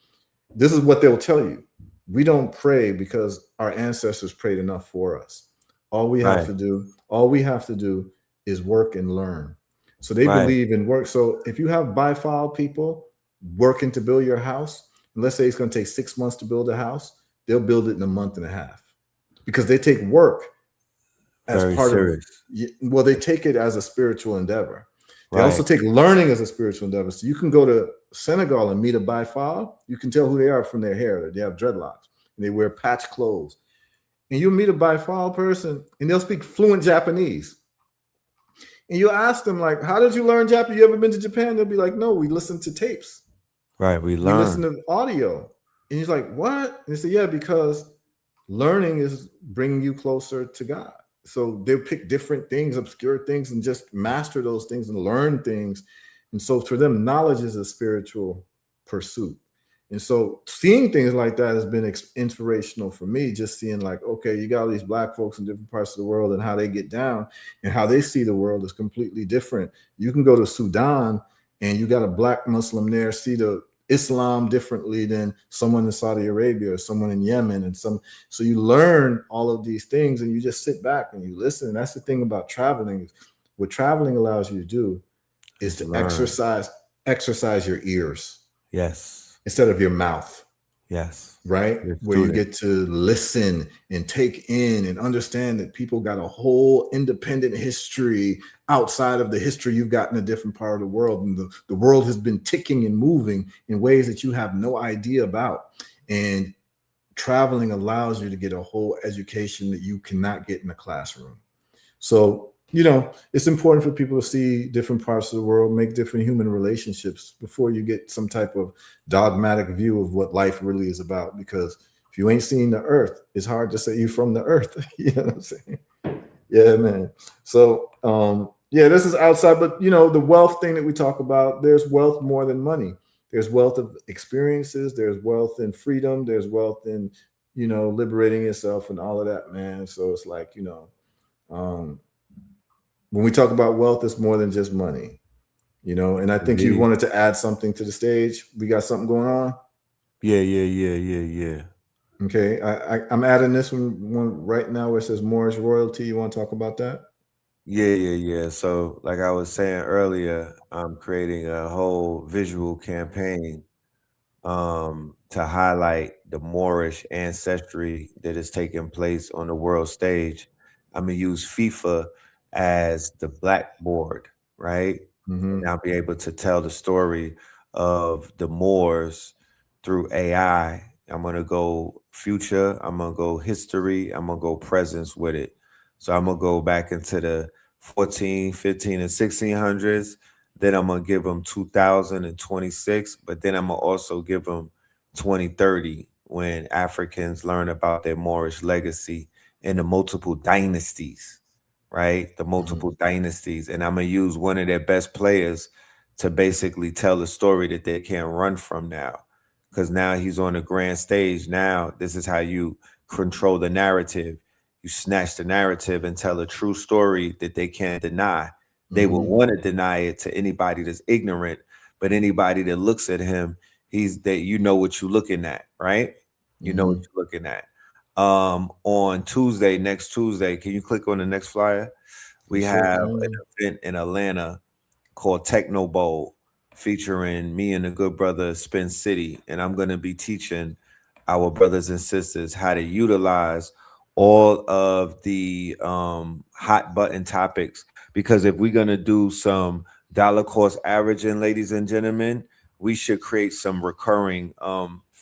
D: this is what they'll tell you. We don't pray because our ancestors prayed enough for us. All we have to do is work and learn. So they believe in work. So if you have Baifal people working to build your house, and let's say it's going to take 6 months to build a house, they'll build it in a month and a half because they take work as
C: Very
D: part
C: serious.
D: of, well, they take it as a spiritual endeavor. They also take learning as a spiritual endeavor. So you can go to Senegal and meet a Baifal. You can tell who they are from their hair. They have dreadlocks and they wear patch clothes. And you meet a Baifal person and they'll speak fluent Japanese. And you ask them, like, how did you learn Japanese? You ever been to Japan? They'll be like, no, we listen to tapes.
C: Right. We
D: listen to audio. And he's like, what? And they say, yeah, because learning is bringing you closer to God. So they'll pick different things, obscure things, and just master those things and learn things. And so for them, knowledge is a spiritual pursuit. And so seeing things like that has been inspirational for me, just seeing like, okay, you got all these Black folks in different parts of the world and how they get down and how they see the world is completely different. You can go to Sudan and you got a Black Muslim there, see the Islam differently than someone in Saudi Arabia or someone in Yemen and so you learn all of these things and you just sit back and you listen. And that's the thing about traveling. What traveling allows you to do is to exercise your ears.
C: Yes.
D: Instead of your mouth.
C: Yes.
D: Right? Where you get to listen and take in and understand that people got a whole independent history outside of the history you've got in a different part of the world. And the world has been ticking and moving in ways that you have no idea about. And traveling allows you to get a whole education that you cannot get in a classroom. So, you know, it's important for people to see different parts of the world, make different human relationships before you get some type of dogmatic view of what life really is about. Because if you ain't seen the earth, it's hard to say you're from the earth. You know what I'm saying? Yeah, man. So, yeah, this is outside, but you know, the wealth thing that we talk about, there's wealth more than money. There's wealth of experiences. There's wealth in freedom. There's wealth in, you know, liberating yourself and all of that, man. So it's like, you know, when we talk about wealth, it's more than just money, you know. And I think you wanted to add something to the stage. We got something going on.
C: Yeah.
D: Okay, I'm adding this one right now where it says Moorish royalty. You want to talk about that?
C: Yeah. So, like I was saying earlier, I'm creating a whole visual campaign to highlight the Moorish ancestry that is taking place on the world stage. I'm gonna use FIFA as the blackboard, right? And I'll be able to tell the story of the Moors through AI. I'm gonna go future, I'm gonna go history, I'm gonna go presence with it. So I'm gonna go back into the 14, 15, and 1600s. Then I'm gonna give them 2026, but then I'm gonna also give them 2030 when Africans learn about their Moorish legacy and the multiple dynasties, right? The multiple dynasties. And I'm gonna use one of their best players to basically tell a story that they can't run from now. Because now he's on the grand stage. Now, this is how you control the narrative. You snatch the narrative and tell a true story that they can't deny. They will want to deny it to anybody that's ignorant, but anybody that looks at him, he's that you know what you're looking at, right? You know what you're looking at. On Tuesday, next Tuesday, can you click on the next flyer? We have an event in Atlanta called Techno Bowl featuring me and the good brother Spin City, and I'm going to be teaching our brothers and sisters how to utilize all of the hot button topics. Because if we're going to do some dollar cost averaging, ladies and gentlemen, we should create some recurring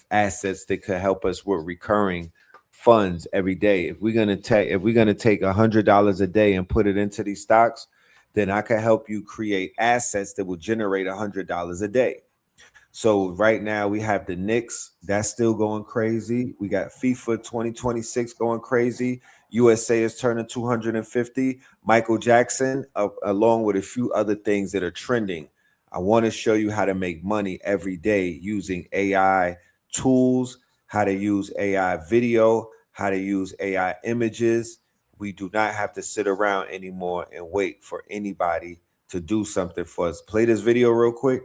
C: assets that could help us with recurring funds every day. If we're going to take $100 a day and put it into these stocks, then I can help you create assets that will generate $100 a day. So right now we have the Knicks, that's still going crazy. We got FIFA 2026 going crazy. USA is turning 250. Michael Jackson, along with a few other things that are trending. I want to show you how to make money every day using AI tools, how to use AI video, how to use AI images. We do not have to sit around anymore and wait for anybody to do something for us. Play this video real quick.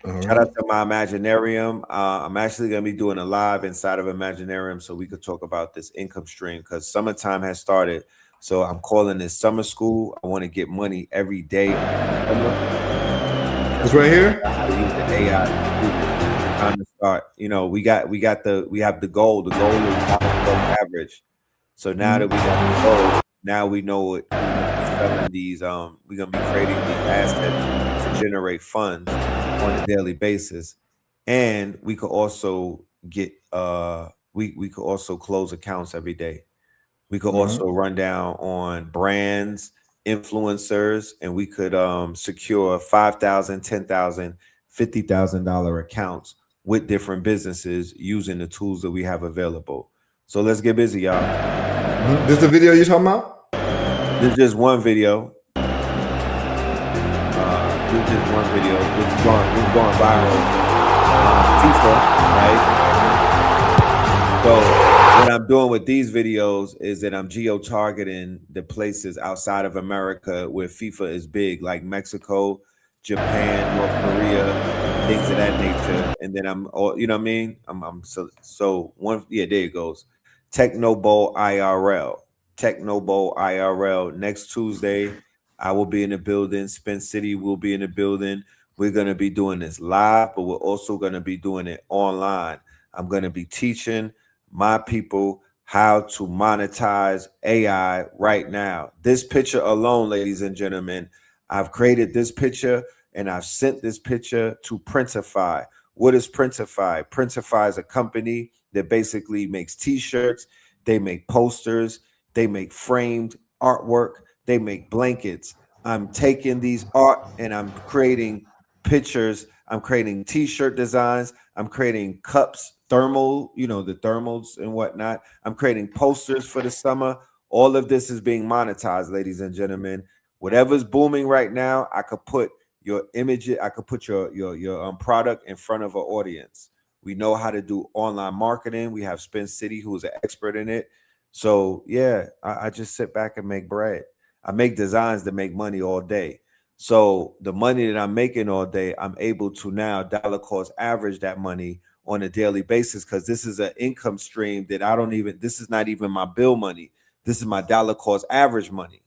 C: Shout out to my Imaginarium. I'm actually going to be doing a live inside of Imaginarium so we could talk about this income stream because summertime has started. So I'm calling this summer school. I want to get money every day.
D: It's right here.
C: How to use the AI. Time to start. You know, we have the goal. The goal is average. So now that we got the goal, now we know what selling these. We're gonna be creating these assets to generate funds on a daily basis, and we could also get we could also close accounts every day. We could also run down on brands, influencers, and we could secure $5,000, $10,000, $50,000 accounts with different businesses using the tools that we have available. So let's get busy, y'all.
D: This is the video you're talking about?
C: This is just one video. This is just one video. This is going viral. FIFA, right? So what I'm doing with these videos is that I'm geo-targeting the places outside of America where FIFA is big, like Mexico, Japan, North Korea, things of that nature. And then you know what I mean? There it goes. Techno Bowl IRL. Techno Bowl IRL. Next Tuesday, I will be in the building. Spin City will be in the building. We're going to be doing this live, but we're also going to be doing it online. I'm going to be teaching my people how to monetize AI right now. This picture alone, ladies and gentlemen, I've created this picture and I've sent this picture to Printify. What is Printify? Printify is a company that basically makes t-shirts, they make posters, they make framed artwork, they make blankets. I'm taking these art and I'm creating pictures, I'm creating t-shirt designs, I'm creating cups, thermal, you know, the thermals and whatnot. I'm creating posters for the summer. All of this is being monetized, ladies and gentlemen. Whatever's booming right now, I could put your image, I could put your product in front of an audience. We know how to do online marketing. We have Spin City, who is an expert in it. So yeah, I just sit back and make bread. I make designs that make money all day. So the money that I'm making all day, I'm able to now dollar cost average that money on a daily basis because this is an income stream that this is not even my bill money. This is my dollar cost average money.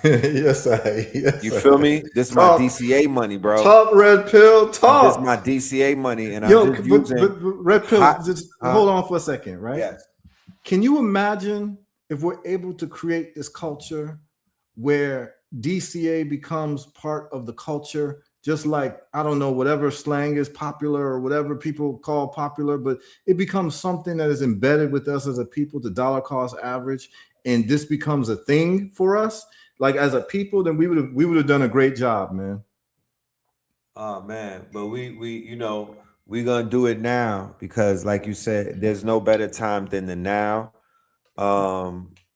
D: Yes,
C: you feel me? This is my DCA money, bro.
D: Top Red Pill, top.
C: This is my DCA money, and I'm just using.
D: But Red Pill, just hold on for a second, right?
C: Yes.
D: Can you imagine if we're able to create this culture where DCA becomes part of the culture, just like, I don't know, whatever slang is popular or whatever people call popular, but it becomes something that is embedded with us as a people, the dollar cost average, and this becomes a thing for us, like as a people, then we would have done a great job, man.
C: Oh man, but we you know, we're gonna do it now because, like you said, there's no better time than the now.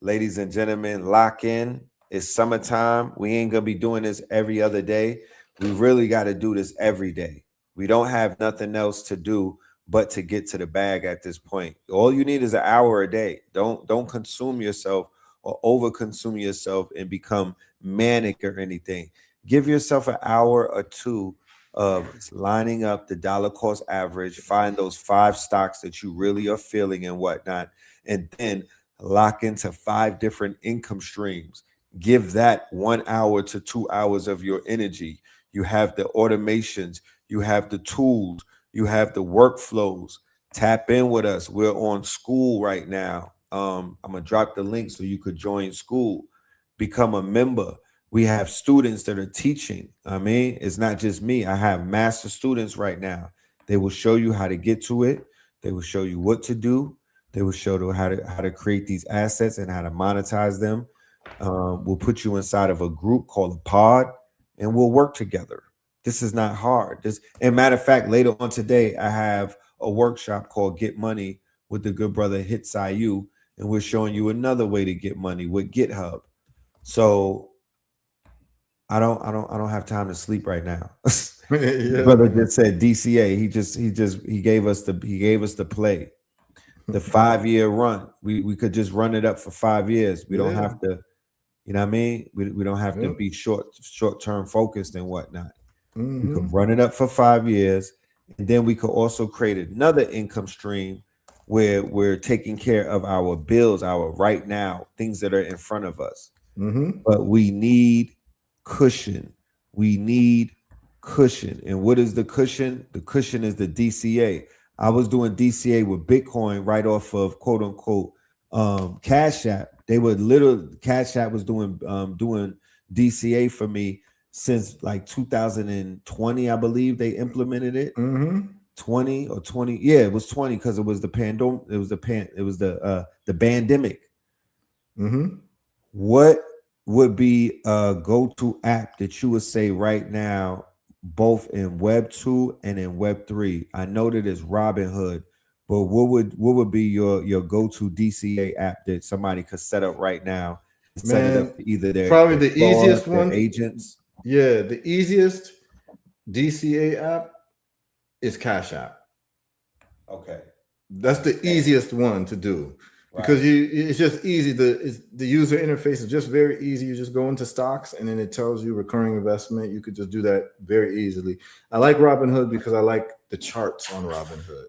C: Ladies and gentlemen, lock in. It's summertime. We ain't gonna be doing this every other day. We really got to do this every day. We don't have nothing else to do but to get to the bag at this point. All you need is an hour a day. Don't consume yourself or over consume yourself and become manic or anything. Give yourself an hour or two of lining up the dollar cost average, find those 5 stocks that you really are feeling and whatnot, and then lock into 5 different income streams. Give that 1 hour to 2 hours of your energy. You have the automations, you have the tools, you have the workflows. Tap in with us. We're on school right now. I'm gonna drop the link so you could join school, become a member. We have students that are teaching. I mean, it's not just me. I have master students right now. They will show you how to get to it. They will show you what to do. They will show you how to create these assets and how to monetize them. We'll put you inside of a group called a pod, and we'll work together. This is not hard. And matter of fact, later on today, I have a workshop called Get Money with the good brother Hits IU, and we're showing you another way to get money with GitHub. So I don't have time to sleep right now.
D: Yeah,
C: Brother
D: man.
C: just said DCA. He gave us the play. The 5-year run. We could just run it up for 5 years. We don't have to, you know what I mean? We don't have to be short-term focused and whatnot. We could run it up for 5 years, and then we could also create another income stream where we're taking care of our bills, our right now, things that are in front of us. But we need cushion. We need cushion. And what is the cushion? The cushion is the DCA. I was doing DCA with Bitcoin right off of quote unquote Cash App. They were literally Cash App was doing DCA for me since like 2020, I believe they implemented it. 20 or 20, yeah, it was 20 because it was the pandemic. It was the pandemic. What would be a go-to app that you would say right now, both in Web 2 and in Web 3? I know that it's Robinhood, but what would be your go-to DCA app that somebody could set up right now and set it up to either their
D: probably the easiest
C: their
D: one,
C: agents?
D: Yeah, the easiest DCA app is Cash App.
C: Okay,
D: that's the easiest one to do because it's just easy. The user interface is just very easy. You just go into stocks and then it tells you recurring investment. You could just do that very easily. I like Robinhood because I like the charts on Robinhood.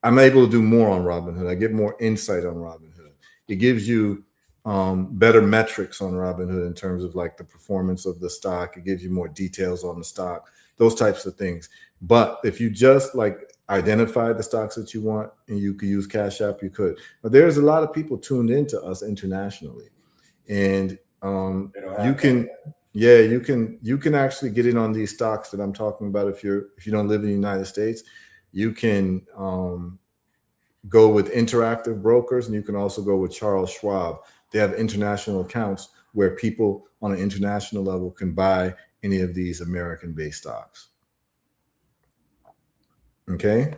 D: I'm able to do more on Robinhood. I get more insight on Robinhood. It gives you better metrics on Robinhood in terms of like the performance of the stock. It gives you more details on the stock, those types of things. But if you just like identify the stocks that you want and you could use Cash App, you could. But there's a lot of people tuned into us internationally, and you can actually get in on these stocks that I'm talking about. If you don't live in the United States, you can go with Interactive Brokers, and you can also go with Charles Schwab. They have international accounts where people on an international level can buy any of these American-based stocks. Okay,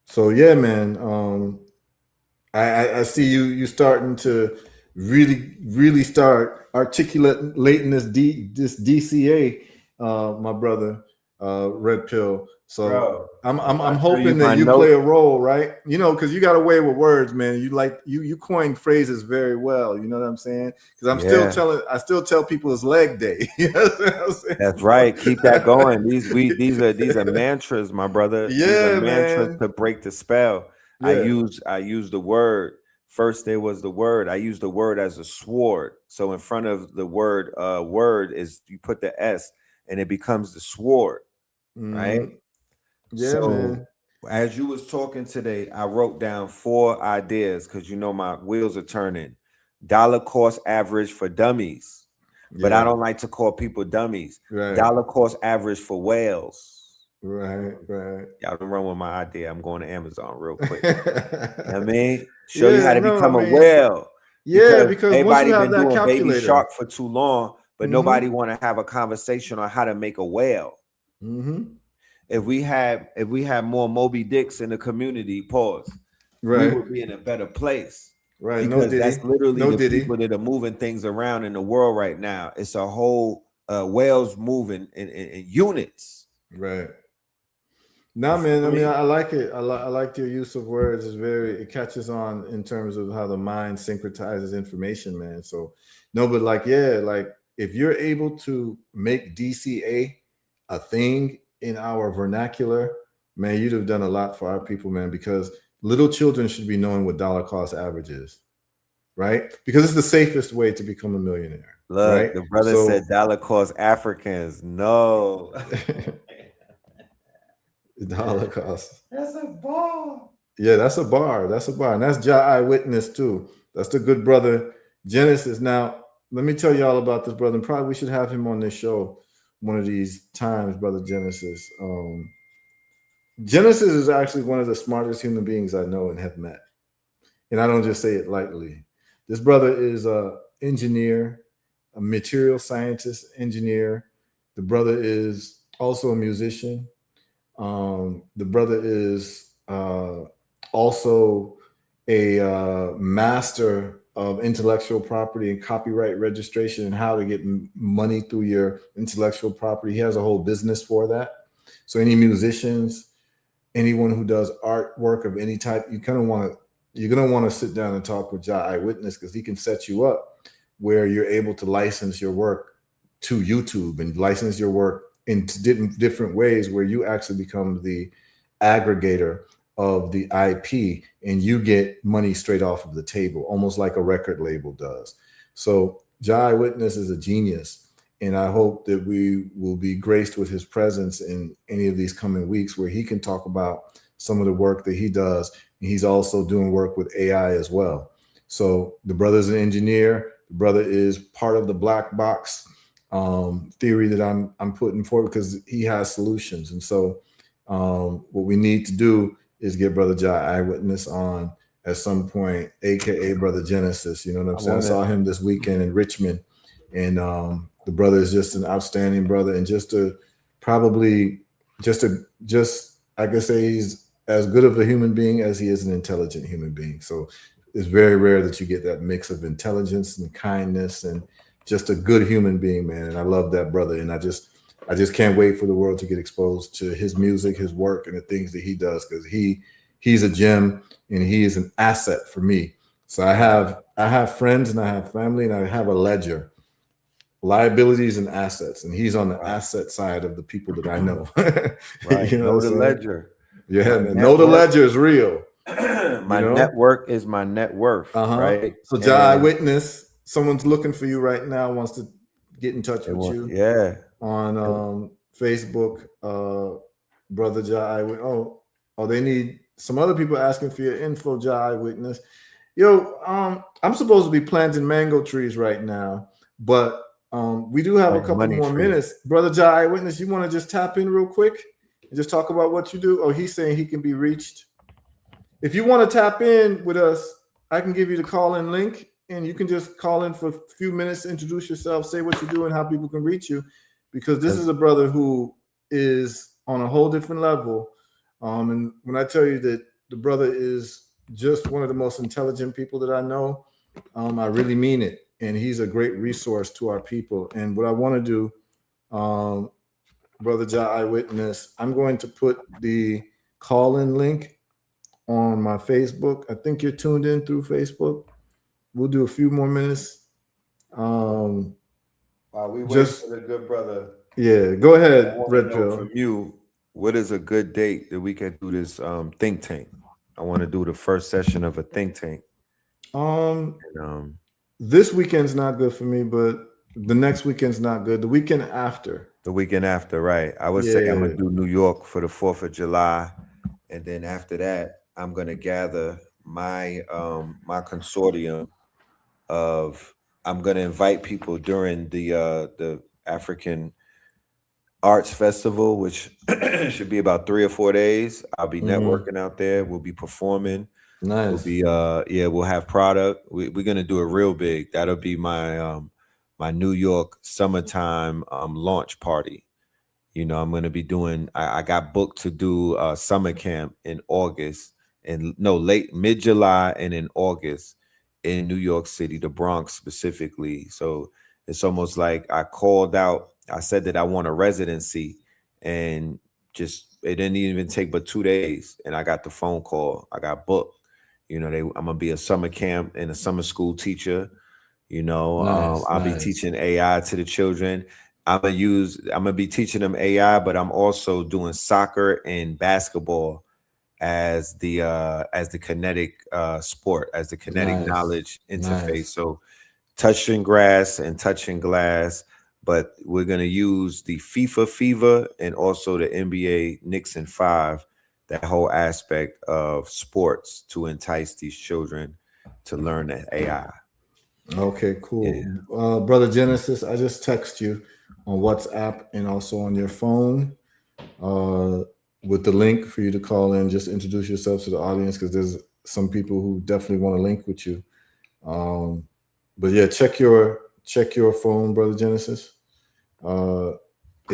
D: so yeah, man. I see you starting to really start articulating this DCA, my brother, Red Pill. So bro, I'm hoping that you play a role, right? You know, because you got a way with words, man. You coin phrases very well. You know what I'm saying? Because I still tell people it's leg day. You know what I'm saying?
C: That's right. Keep that going. These are mantras, my brother.
D: Yeah,
C: these are
D: mantras
C: to break the spell. Yeah. I use the word. First there was the word. I use the word as a sword. So in front of the word is you put the S and it becomes the sword. Right?
D: Yeah,
C: so
D: man.
C: As you was talking today, I wrote down 4 ideas because you know my wheels are turning. Dollar cost average for dummies. But I don't like to call people dummies.
D: Right.
C: Dollar cost average for whales.
D: Right.
C: Y'all can run with my idea. I'm going to Amazon real quick. I mean, show you how to become a whale.
D: Yeah, because
C: everybody been doing baby shark for too long, but nobody want to have a conversation on how to make a whale. If we had more Moby Dicks in the community, we would be in a better place.
D: Right.
C: Because that's literally the people that are moving things around in the world right now. It's a whole whales moving in units.
D: Right. No, man. I mean, I like it. I like your use of words. It catches on in terms of how the mind syncretizes information, man. So no, but like if you're able to make DCA a thing in our vernacular, man, you'd have done a lot for our people, man, because little children should be knowing what dollar cost average is, right? Because it's the safest way to become a millionaire.
C: Look,
D: right?
C: The brother said dollar cost Africans. No.
D: Dollar cost.
C: That's a ball.
D: Yeah, that's a bar. That's a bar. And that's Jah Eyewitness too. That's the good brother Genesis. Now, let me tell you all about this brother. And probably we should have him on this show one of these times, brother Genesis. Genesis is actually one of the smartest human beings I know and have met. And I don't just say it lightly. This brother is a engineer, a material scientist, engineer. The brother is also a musician. The brother is also a master of intellectual property and copyright registration and how to get money through your intellectual property. He has a whole business for that. So any musicians, anyone who does artwork of any type, you're gonna want to sit down and talk with Jah Eyewitness, because he can set you up where you're able to license your work to YouTube and license your work in different ways, where you actually become the aggregator of the IP and you get money straight off of the table, almost like a record label does. So Jah Eyewitness is a genius, and I hope that we will be graced with his presence in any of these coming weeks where he can talk about some of the work that he does. And he's also doing work with AI as well. So the brother's an engineer. The brother is part of the black box theory that I'm putting forward, because he has solutions. And so what we need to do is get brother Jah Eyewitness on at some point, aka brother Genesis. You know what I'm saying? I saw him this weekend in Richmond, and the brother is just an outstanding brother, and I could say he's as good of a human being as he is an intelligent human being. So it's very rare that you get that mix of intelligence and kindness and just a good human being, man. And I love that brother. And I just can't wait for the world to get exposed to his music, his work, and the things that he does, because he's a gem and he is an asset for me. So I have friends and I have family and I have a ledger, liabilities and assets, and he's on the asset side of the people that I know.
C: Right.
D: You know
C: the ledger.
D: Yeah, know the ledger is real.
C: My network is my net worth. Right.
D: So Jah Eyewitness, someone's looking for you right now, wants to get in touch with you.
C: Yeah.
D: On Facebook, brother Jah Eyewitness. Oh, they need some other people asking for your info, Jah Eyewitness. Yo, I'm supposed to be planting mango trees right now, but we do have a couple more minutes. Brother Jah Eyewitness, you want to just tap in real quick and just talk about what you do? Oh, he's saying he can be reached. If you want to tap in with us, I can give you the call-in link, and you can just call in for a few minutes, introduce yourself, say what you do, and how people can reach you, because this is a brother who is on a whole different level. And when I tell you that the brother is just one of the most intelligent people that I know, I really mean it. And he's a great resource to our people. And what I want to do, brother Jah Eyewitness, I'm going to put the call-in link on my Facebook. I think you're tuned in through Facebook. We'll do a few more minutes.
C: While we wait for the good brother.
D: Yeah, go ahead, Red Pill.
C: From you, what is a good date that we can do this think tank? I want to do the first session of a think tank.
D: This weekend's not good for me, but the next weekend's not good. The weekend after.
C: The weekend after, right? I would say I'm gonna do New York for the 4th of July, and then after that, I'm gonna gather my my consortium of. I'm gonna invite people during the African Arts Festival, which should be about 3 or 4 days. I'll be networking out there. We'll be performing.
D: Nice.
C: We'll be we'll have product. We're gonna do it real big. That'll be my my New York summertime launch party. You know, I'm gonna be doing. I got booked to do summer camp in August, and no, mid-July and in August in New York City, the Bronx specifically. So it's almost like I called out. I said that I want a residency, and just it didn't even take but 2 days, and I got the phone call. I got booked. You know, I'm gonna be a summer camp and a summer school teacher. You know, I'll be teaching AI to the children. I'm gonna be teaching them AI, but I'm also doing soccer and basketball as the kinetic sport, as the kinetic knowledge interface. So touching grass and touching glass, but we're gonna use the FIFA fever and also the NBA Knicks and 5 that whole aspect of sports to entice these children to learn the AI.
D: Okay, cool.
C: Yeah.
D: Brother Genesis, I just text you on WhatsApp and also on your phone with the link for you to call in. Just introduce yourself to the audience, because there's some people who definitely want to link with you. But yeah, check your phone, Brother Genesis. And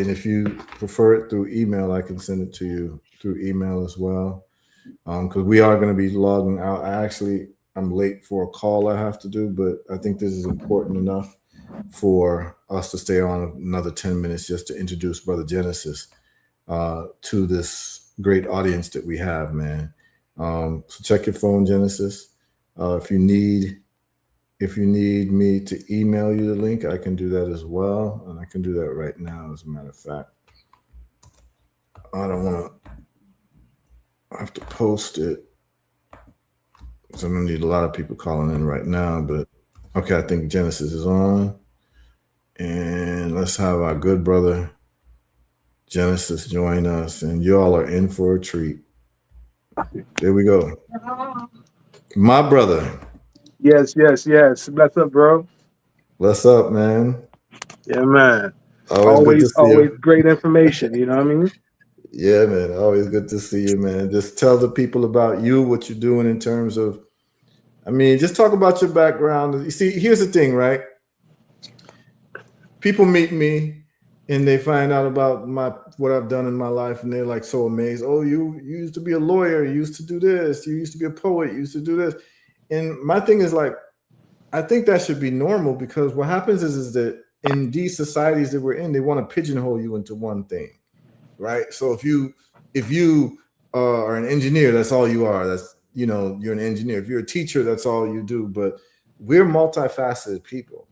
D: if you prefer it through email, I can send it to you through email as well. Because we are going to be logging out. I'm late for a call I have to do, but I think this is important enough for us to stay on another 10 minutes just to introduce Brother Genesis to this great audience that we have, man. So check your phone, Genesis. If you need me to email you the link, I can do that as well. And I can do that right now, as a matter of fact. I don't want to have to post it. So I'm gonna need a lot of people calling in right now, but okay, I think Genesis is on. And let's have our good brother Genesis join us, and y'all are in for a treat. There we go. My brother.
E: Yes. What's up, bro?
D: What's up, man?
E: Yeah, man.
D: Always good to see
E: always
D: you.
E: great information. You know what I mean?
D: Yeah, man. Always good to see you, man. Just tell the people about you, what you're doing in terms of, just talk about your background. You see, here's the thing, right? People meet me and they find out about what I've done in my life, and they're like so amazed. Oh, you used to be a lawyer, you used to do this, you used to be a poet, you used to do this. And my thing is like, I think that should be normal, because what happens is that in these societies that we're in, they want to pigeonhole you into one thing, right? So if you are an engineer, that's all you are. That's, you're an engineer. If you're a teacher, that's all you do. But we're multifaceted people.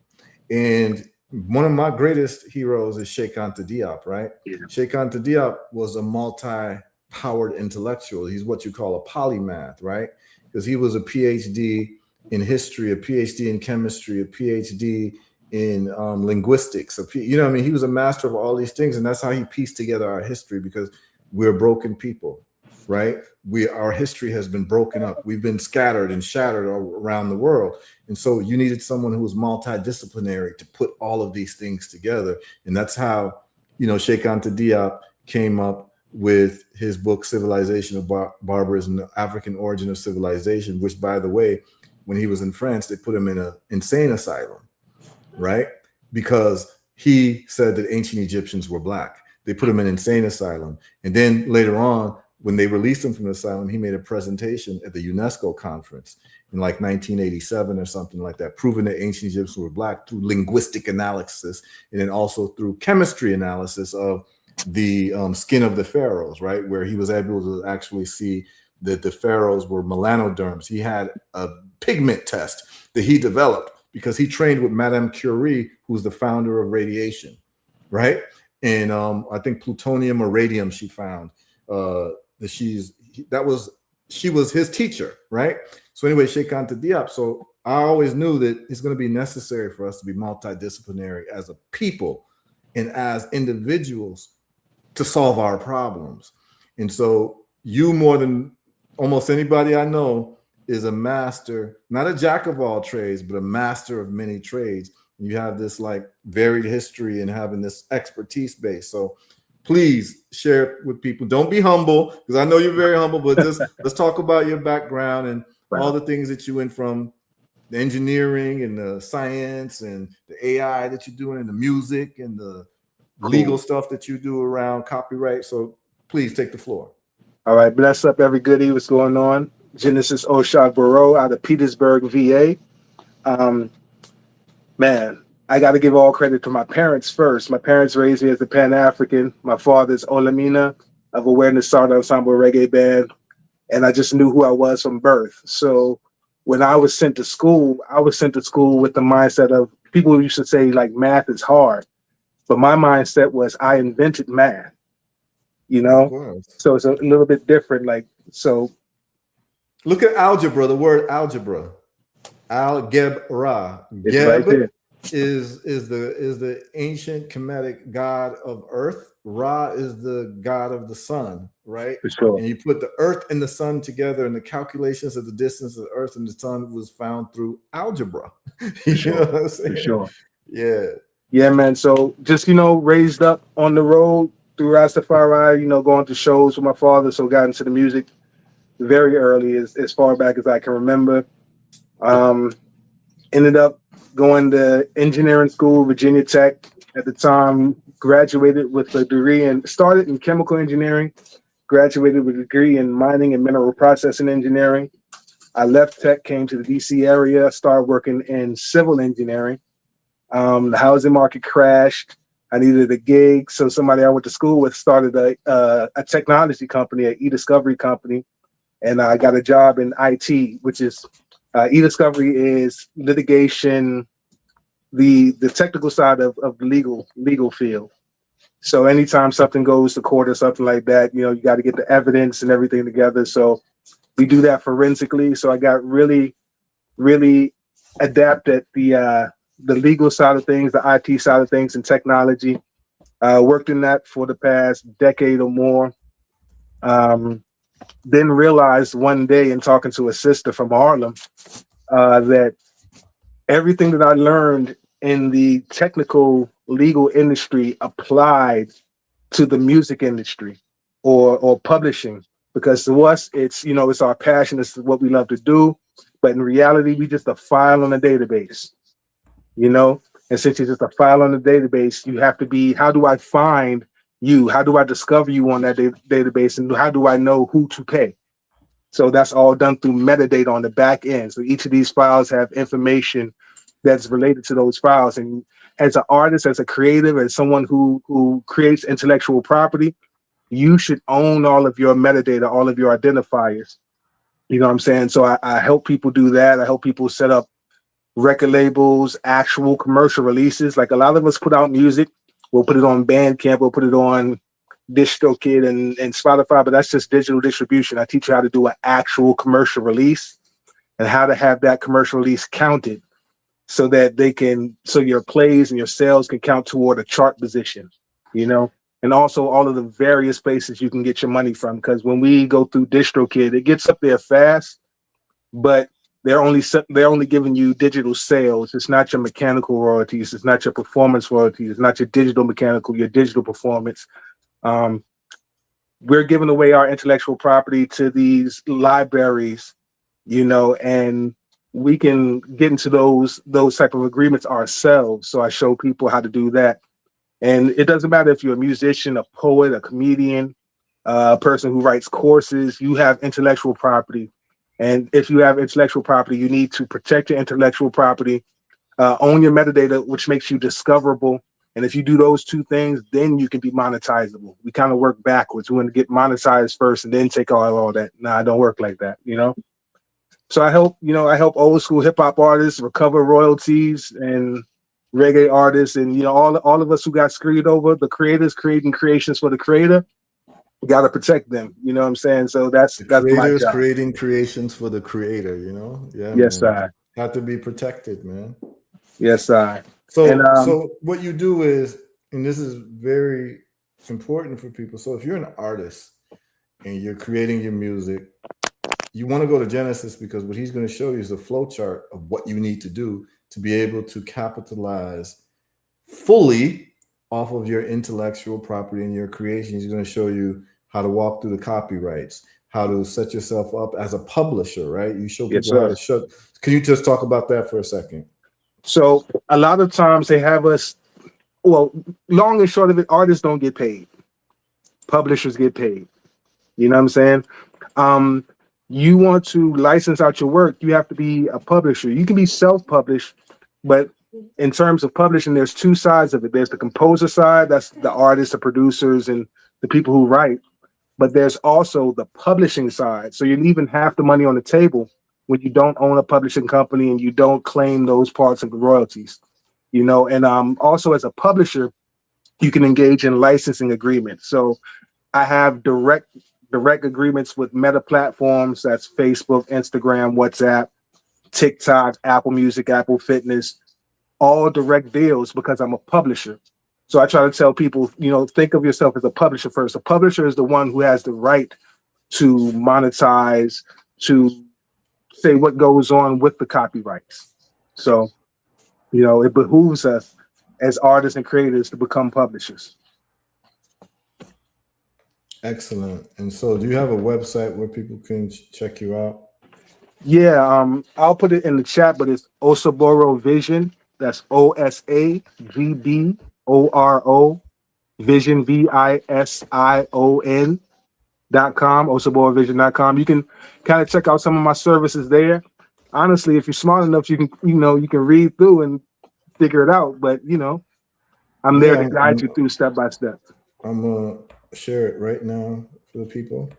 D: And one of my greatest heroes is Cheikh Anta Diop, right? Yeah. Cheikh Anta Diop was a multi-powered intellectual. He's what you call a polymath, right? Because he was a PhD in history, a PhD in chemistry, a PhD in linguistics. He was a master of all these things, and that's how he pieced together our history, because we're broken people, right? Our history has been broken up. We've been scattered and shattered around the world. And so you needed someone who was multidisciplinary to put all of these things together. And that's how, Cheikh Anta Diop came up with his book, Civilization of Barbarism, the African Origin of Civilization, which, by the way, when he was in France, they put him in an insane asylum, right? Because he said that ancient Egyptians were Black. They put him in an insane asylum. And then later on, when they released him from the asylum, he made a presentation at the UNESCO conference in like 1987 or something like that, proving that ancient Egyptians were Black through linguistic analysis, and then also through chemistry analysis of the skin of the pharaohs, right? Where he was able to actually see that the pharaohs were melanoderms. He had a pigment test that he developed because he trained with Madame Curie, who's the founder of radiation, right? And I think plutonium or radium she found. She was his teacher, right? So anyway, Cheikh Anta Diop. So I always knew that it's going to be necessary for us to be multidisciplinary as a people and as individuals to solve our problems. And so you, more than almost anybody I know, is a master, not a jack of all trades, but a master of many trades. You have this like varied history and having this expertise base. So please share it with people. Don't be humble, because I know you're very humble, but just let's talk about your background and all the things that you went from, the engineering and the science and the AI that you're doing and the music and the legal stuff that you do around copyright. So please take the floor.
E: All right. Bless up, every goodie. What's going on? Genesis Oshak Barrow out of Petersburg, VA. Man, I got to give all credit to my parents first. My parents raised me as a Pan-African. My father's Olamina of Awareness Sound Ensemble Reggae Band. And I just knew who I was from birth. So when I was sent to school with the mindset of, people used to say like math is hard. But my mindset was I invented math, So it's a little bit different. So
D: look at algebra, the word algebra. Algebra.
E: It's right there.
D: is the ancient Kemetic god of earth. Ra is the god of the sun, right?
E: For sure.
D: And you put the earth and the sun together, and the calculations of the distance of the earth and the sun was found through algebra. You
E: Sure.
D: know what I'm saying?
E: For sure.
D: Yeah.
E: Yeah, man. So just, raised up on the road through Rastafari, going to shows with my father. So got into the music very early, as far back as I can remember. Ended up going to engineering school, Virginia Tech at the time, graduated with a degree and started in chemical engineering, graduated with a degree in mining and mineral processing engineering. I left Tech, came to the DC area, started working in civil engineering. The housing market crashed. I needed a gig. So somebody I went to school with started a technology company, an e-discovery company. And I got a job in IT, which is e-discovery is litigation, the technical side of the legal field. So anytime something goes to court or something like that, you got to get the evidence and everything together. So we do that forensically. So I got really, really adept at the legal side of things, the IT side of things, and technology. Worked in that for the past decade or more. Then realized one day in talking to a sister from Harlem that everything that I learned in the technical legal industry applied to the music industry or publishing, because to us it's it's our passion, it's what we love to do, but in reality we just a file on a database, and since you're just a file on the database, you have to be, how do I find you, how do I discover you on that database, and how do I know who to pay? So that's all done through metadata on the back end. So each of these files have information that's related to those files. And as an artist, as a creative, as someone who creates intellectual property, you should own all of your metadata, all of your identifiers. You know what I'm saying? So I help people do that. I help people set up record labels, actual commercial releases. Like a lot of us put out music. We'll put it on Bandcamp, we'll put it on DistroKid and Spotify, but that's just digital distribution. I teach you how to do an actual commercial release and how to have that commercial release counted so that so your plays and your sales can count toward a chart position, and also all of the various places you can get your money from. Because when we go through DistroKid, it gets up there fast, but they're only giving you digital sales. It's not your mechanical royalties. It's not your performance royalties. It's not your digital mechanical, your digital performance. We're giving away our intellectual property to these libraries, and we can get into those type of agreements ourselves. So I show people how to do that. And it doesn't matter if you're a musician, a poet, a comedian, a person who writes courses, you have intellectual property. And if you have intellectual property, you need to protect your intellectual property, own your metadata, which makes you discoverable. And if you do those two things, then you can be monetizable. We kind of work backwards. We want to get monetized first and then take all that. Nah, it don't work like that, So I help old school hip hop artists recover royalties, and reggae artists, and all of us who got screwed over, the creators creating creations for the creator. We got to protect them. You know what I'm saying? So that's my job.
D: Creating creations for the creator. Yeah.
E: Yes,
D: man.
E: I.
D: Have to be protected, man.
E: Yes, I.
D: So what you do is, and this is very important for people. So if you're an artist and you're creating your music, you want to go to Genesis, because what he's going to show you is a flow chart of what you need to do to be able to capitalize fully off of your intellectual property and your creation. He's going to show you how to walk through the copyrights, how to set yourself up as a publisher, right? You show people how to shut. Can you just talk about that for a second?
E: So a lot of times they have us, well, long and short of it, artists don't get paid. Publishers get paid. You know what I'm saying? You want to license out your work, you have to be a publisher. You can be self-published, but in terms of publishing, there's two sides of it. There's the composer side, that's the artists, the producers, and the people who write. But there's also the publishing side. So you're leaving half the money on the table when you don't own a publishing company and you don't claim those parts of the royalties. And also as a publisher, you can engage in licensing agreements. So I have direct agreements with meta platforms. That's Facebook, Instagram, WhatsApp, TikTok, Apple Music, Apple Fitness. all direct deals because I'm a publisher. So I try to tell people, you know, think of yourself as a publisher first. A publisher is the one who has the right to monetize, to say what goes on with the copyrights. So, you know, it behooves us as artists and creators to become publishers.
D: Excellent. And so, do you have a website where people can check you out?
E: Yeah, I'll put it in the chat, but it's Osoboro Vision. That's OSAGBORO Vision VISION.com, OsoboroVision.com. You can kind of check out some of my services there. Honestly, if you're smart enough, you can read through and figure it out. But you know, I'm there to guide you through step by step. I'm
D: gonna share it right now for the people.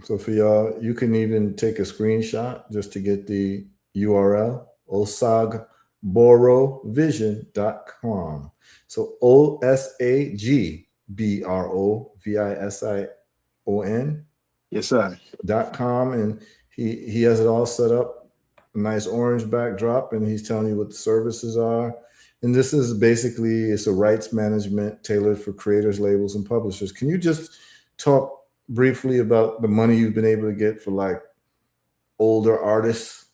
D: So for y'all, you can even take a screenshot just to get the URL, osagborovision.com. So OSAGBROVISION.
E: Yes, sir.
D: .com, and he has it all set up, a nice orange backdrop, and he's telling you what the services are. And this is basically, it's a rights management tailored for creators, labels, and publishers. Can you just talk briefly about the money you've been able to get for like older artists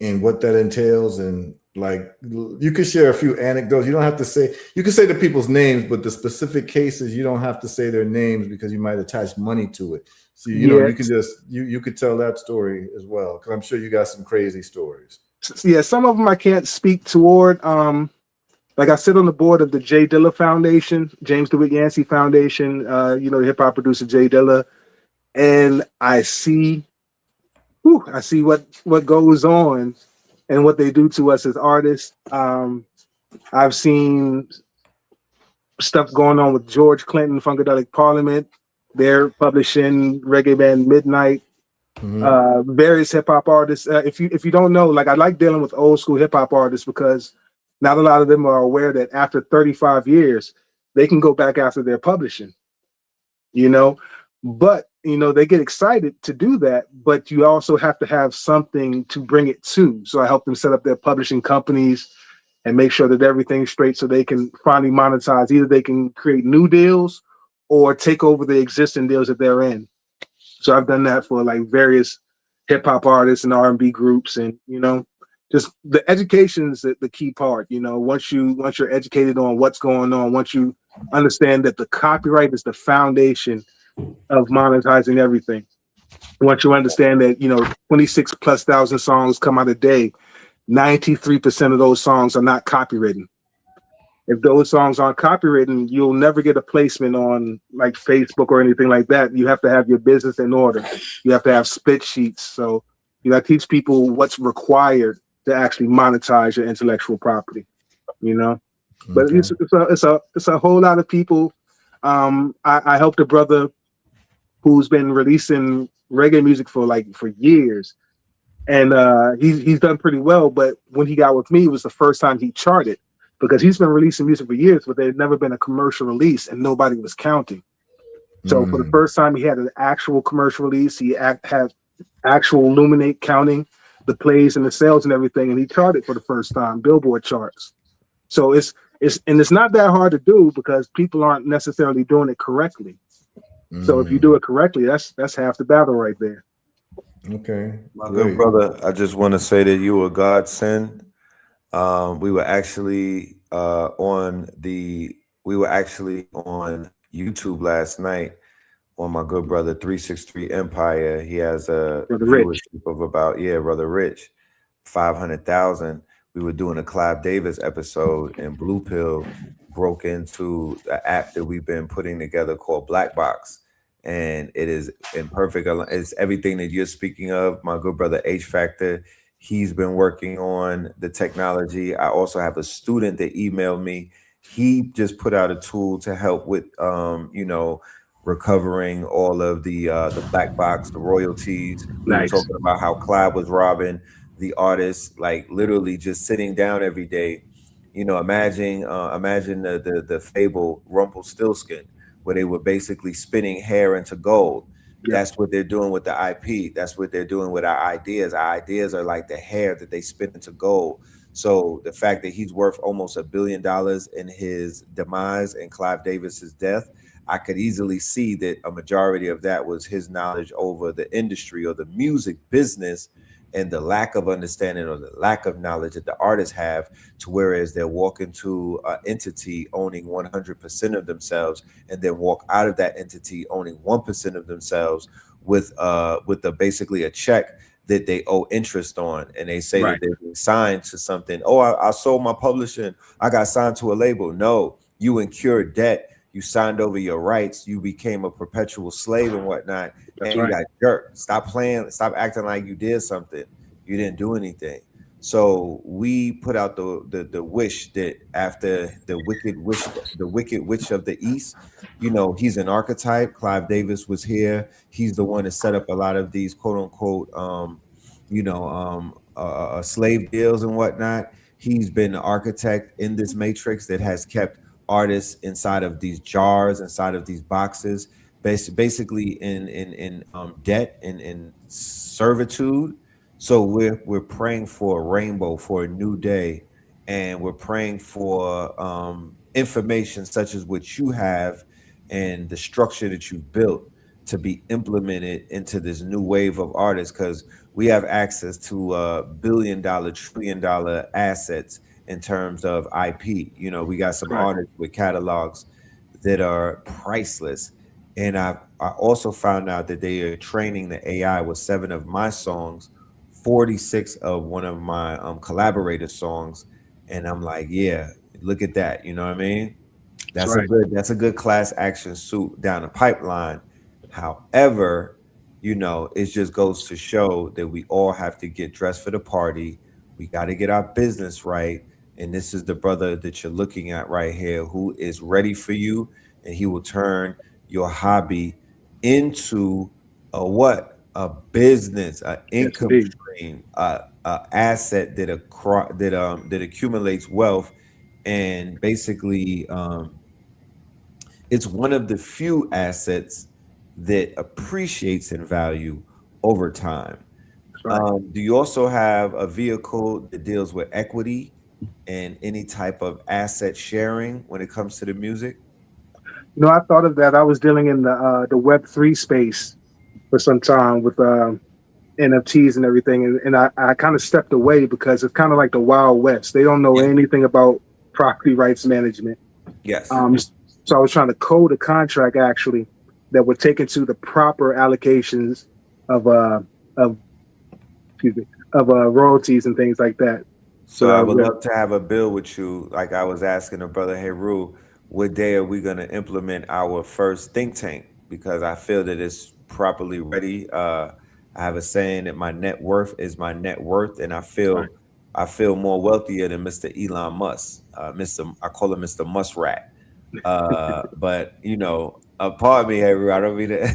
D: and what that entails? And like, you could share a few anecdotes. You don't have to say, you can say the people's names, but the specific cases, you don't have to say their names because you might attach money to it. So, you know, you can just, you could tell that story as well, because I'm sure you got some crazy stories.
E: Yeah, some of them I can't speak toward. Like I sit on the board of the Jay Dilla Foundation, James DeWitt Yancey Foundation, you know, the hip hop producer Jay Dilla, and I see what goes on and what they do to us as artists. I've seen stuff going on with George Clinton, Funkadelic Parliament. They're publishing reggae band Midnight. Various hip hop artists. If you don't know, like I like dealing with old school hip hop artists because not a lot of them are aware that after 35 years, they can go back after their publishing, you know, but, you know, they get excited to do that, but you also have to have something to bring it to. So I help them set up their publishing companies and make sure that everything's straight so they can finally monetize. Either they can create new deals or take over the existing deals that they're in. So I've done that for like various hip hop artists and R&B groups, and, you know, just the education is the key part. You know, once you're educated on what's going on, once you understand that the copyright is the foundation of monetizing everything. Once you understand that, you know, 26,000+ songs come out a day, 93% of those songs are not copywritten. If those songs aren't copywritten, you'll never get a placement on like Facebook or anything like that. You have to have your business in order. You have to have split sheets. So, you know, I teach people what's required to actually monetize your intellectual property, you know. But it's a whole lot of people. I helped a brother who's been releasing reggae music for years, and he's done pretty well. But when he got with me, it was the first time he charted, because he's been releasing music for years, but there had never been a commercial release, and nobody was counting. So for the first time, he had an actual commercial release. He had actual Luminate counting the plays and the sales and everything, and he charted for the first time, Billboard charts. So it's not that hard to do because people aren't necessarily doing it correctly. So if you do it correctly, that's half the battle right there.
D: Okay,
C: my good brother, I just want to say that you were a godsend. We were actually on YouTube last night on my good brother 363 Empire. He has a viewership of about, Brother Rich, 500,000. We were doing a Clive Davis episode, and Blue Pill broke into the app that we've been putting together called Black Box. And it is in perfect, it's everything that you're speaking of. My good brother H Factor, he's been working on the technology. I also have a student that emailed me. He just put out a tool to help with, you know, recovering all of the black box, the royalties. We were talking about how Clive was robbing the artists, like literally just sitting down every day. You know, imagine the fable Rumpelstiltskin, where they were basically spinning hair into gold. That's what they're doing with the IP. That's what they're doing with our ideas. Our ideas are like the hair that they spin into gold. So the fact that he's worth almost $1 billion in his demise and Clive Davis's death, I could easily see that a majority of that was his knowledge over the industry or the music business, and the lack of understanding or the lack of knowledge that the artists have, to whereas they'll walk into an entity owning 100% of themselves and then walk out of that entity owning 1% of themselves with basically a check that they owe interest on, and they say
E: Right.
C: that they've been signed to something. Oh, I sold my publishing, I got signed to a label. No, you incurred debt, you signed over your rights, you became a perpetual slave and whatnot.
E: That's
C: And
E: right.
C: you got jerked. Stop playing, stop acting like you did something. You didn't do anything. So we put out the wish that after the wicked witch of the East, you know, he's an archetype. Clive Davis was here. He's the one that set up a lot of these quote unquote slave deals and whatnot. He's been the architect in this matrix that has kept artists inside of these jars, inside of these boxes, basically in debt and in servitude. So we're praying for a rainbow, for a new day, and we're praying for information such as what you have and the structure that you've built to be implemented into this new wave of artists, because we have access to $1 billion, $1 trillion assets in terms of IP. You know, we got some
E: Right.
C: artists with catalogs that are priceless. And I also found out that they are training the AI with 7 of my songs, 46 of one of my collaborator songs. And I'm like, yeah, look at that. You know what I mean?
E: That's
C: That's
E: right.
C: that's a good class action suit down the pipeline. However, you know, it just goes to show that we all have to get dressed for the party. We got to get our business right. And this is the brother that you're looking at right here who is ready for you, and he will turn your hobby into a what? A business, an
E: Yes,
C: income
E: indeed.
C: stream, a asset that accumulates wealth, and basically it's one of the few assets that appreciates in value over time.
E: That's right.
C: Do you also have a vehicle that deals with equity and any type of asset sharing when it comes to the music?
E: You know, I thought of that. I was dealing in the Web3 space for some time with NFTs and everything, and I kind of stepped away because it's kind of like the Wild West. They don't know
C: Yeah.
E: anything about property rights management.
C: Yes.
E: So I was trying to code a contract actually that would take into the proper allocations of of excuse me of royalties and things like that.
C: So
E: So
C: I
E: that
C: would
E: was
C: love to have a bill with you. Like I was asking the brother HERU, what day are we going to implement our first think tank? Because I feel that it's properly ready. I have a saying that my net worth is my net worth, and
E: right.
C: I feel more wealthier than Mr. Elon Musk. I call him Mr. Muskrat. But you know, pardon me, HERU. I don't mean to.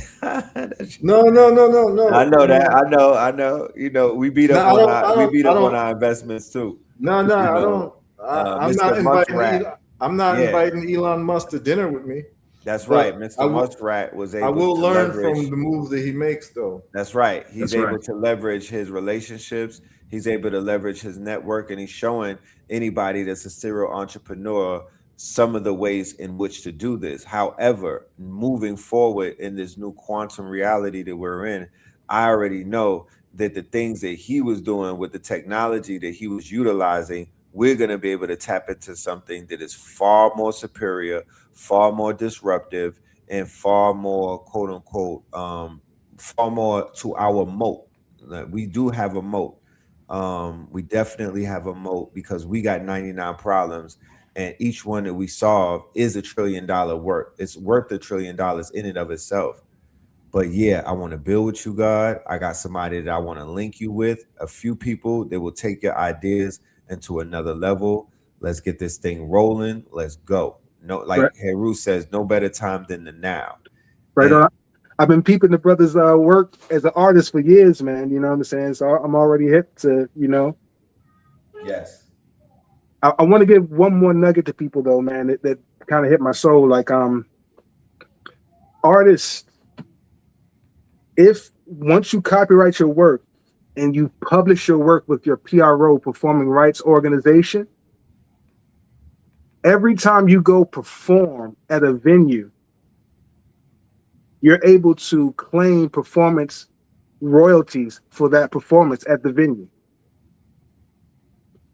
D: No, no, no, no,
C: I
D: no,
C: know that.
D: no.
C: I know. You know,
D: No,
C: we beat
D: I
C: up on
D: don't.
C: our investments too.
D: No, no,
C: You
D: I
C: know,
D: don't. I'm
C: Mr.
D: not inviting.
C: Muskrat.
D: I'm not
C: Yeah,
D: inviting Elon Musk to dinner with me.
C: that's right.
D: But
C: Mr. Muskrat was
D: I
C: able
D: will
C: to
D: learn from
C: leverage.
D: the moves that he makes, though.
C: That's right. He's
E: That's right.
C: able to leverage his relationships. He's able to leverage his network, and he's showing anybody that's a serial entrepreneur some of the ways in which to do this. However, moving forward in this new quantum reality that we're in, I already know that the things that he was doing with the technology that he was utilizing, we're going to be able to tap into something that is far more superior, far more disruptive, and far more quote unquote far more to our moat. Like, we do have a moat. We definitely have a moat because we got 99 problems, and each one that we solve is $1 trillion worth. It's worth $1 trillion in and of itself. But yeah, I want to build with you, God. I got somebody that I want to link you with, a few people that will take your ideas into another level. Let's get this thing rolling. Let's go. No,
E: Right.
C: like Heru says, no better time than the now.
E: Right
C: And
E: on. I've been peeping the brothers' work as an artist for years, man. You know what I'm saying? So I'm already hip to, you know.
C: yes.
E: I want to give one more nugget to people though, man, that kind of hit my soul. Like artists, if once you copyright your work, and you publish your work with your PRO, performing rights organization, every time you go perform at a venue, you're able to claim performance royalties for that performance at the venue.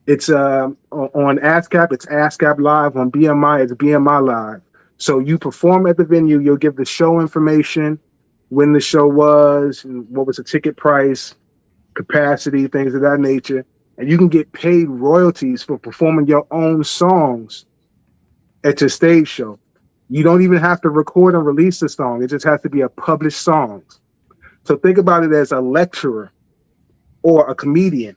E: It's on ASCAP, it's ASCAP Live. On BMI, it's BMI Live. So you perform at the venue, you'll give the show information, when the show was, and what was the ticket price, capacity, things of that nature. And you can get paid royalties for performing your own songs at your stage show. You don't even have to record and release the song. It just has to be a published song. So think about it as a lecturer or a comedian.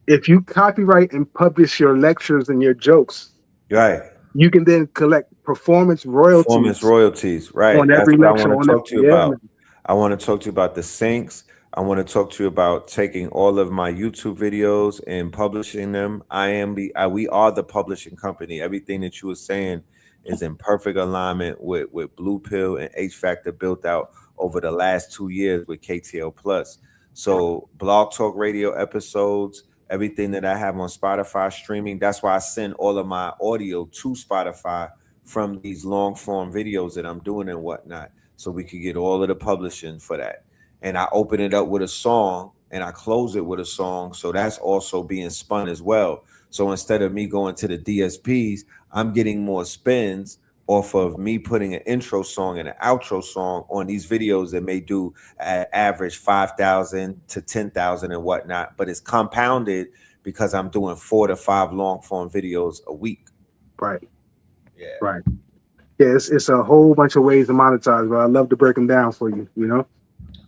E: If you copyright and publish your lectures and your jokes,
C: Right.
E: you can then collect performance royalties.
C: Right.
E: On
C: That's
E: every
C: what I
E: lecture.
C: want to talk to you about.
E: Man.
C: I want to talk to you about the syncs. I want to talk to you about taking all of my YouTube videos and publishing them. We are the publishing company. Everything that you were saying is in perfect alignment with Blue Pill and H Factor built out over the last 2 years with KTL Plus. So Blog Talk Radio episodes, everything that I have on Spotify streaming. That's why I send all of my audio to Spotify from these long form videos that I'm doing and whatnot, so we could get all of the publishing for that. And I open it up with a song and I close it with a song. So that's also being spun as well. So instead of me going to the DSPs, I'm getting more spins off of me putting an intro song and an outro song on these videos that may do average 5,000 to 10,000 and whatnot, but it's compounded because I'm doing 4 to 5 long form videos a week.
E: Right.
C: Yeah.
E: Right. Yeah, it's a whole bunch of ways to monetize, but I love to break them down for you, you know?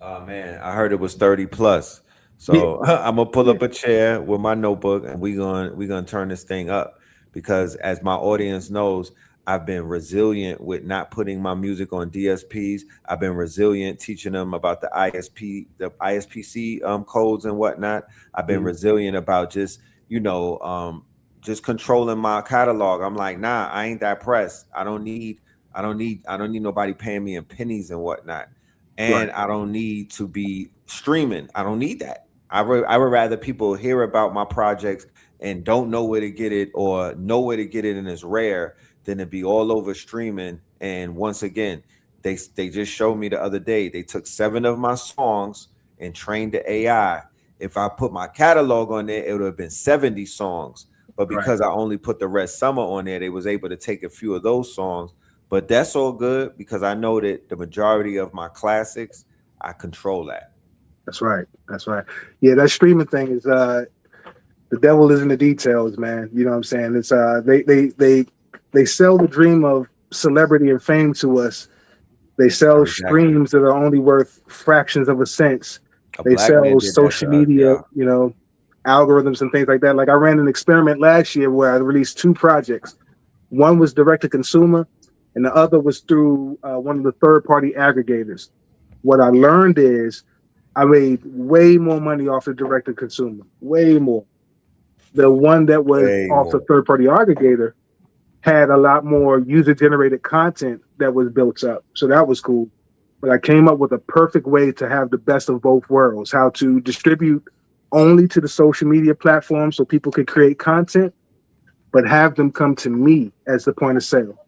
C: Oh man, I heard it was 30 plus. So yeah. I'm gonna pull up a chair with my notebook and we're gonna turn this thing up, because as my audience knows, I've been resilient with not putting my music on DSPs. I've been resilient teaching them about the ISPC codes and whatnot. I've been resilient about just controlling my catalog. I'm like, nah, I ain't that pressed. I don't need nobody paying me in pennies and whatnot. And I don't need to be streaming. I don't need that. I would rather people hear about my projects and don't know where to get it, or know where to get it and it's rare, than to be all over streaming. And once again, they just showed me the other day, they took 7 of my songs and trained the AI. If I put my catalog on there, it would have been 70 songs. But because I only put the Red Summer on there, they was able to take a few of those songs. But that's all good, because I know that the majority of my classics, I control that.
E: That's right. That's right. Yeah, that streaming thing is the devil is in the details, man. You know what I'm saying? It's they sell the dream of celebrity and fame to us. They sell streams that are only worth fractions of a cent. They sell social media, algorithms and things like that. Like I ran an experiment last year where I released 2 projects. One was direct to consumer, and the other was through one of the third-party aggregators. What I learned is I made way more money off the direct-to-consumer, way more. The one that was off the third-party aggregator had a lot more user-generated content that was built up, so that was cool. But I came up with a perfect way to have the best of both worlds, how to distribute only to the social media platform so people could create content, but have them come to me as the point of sale.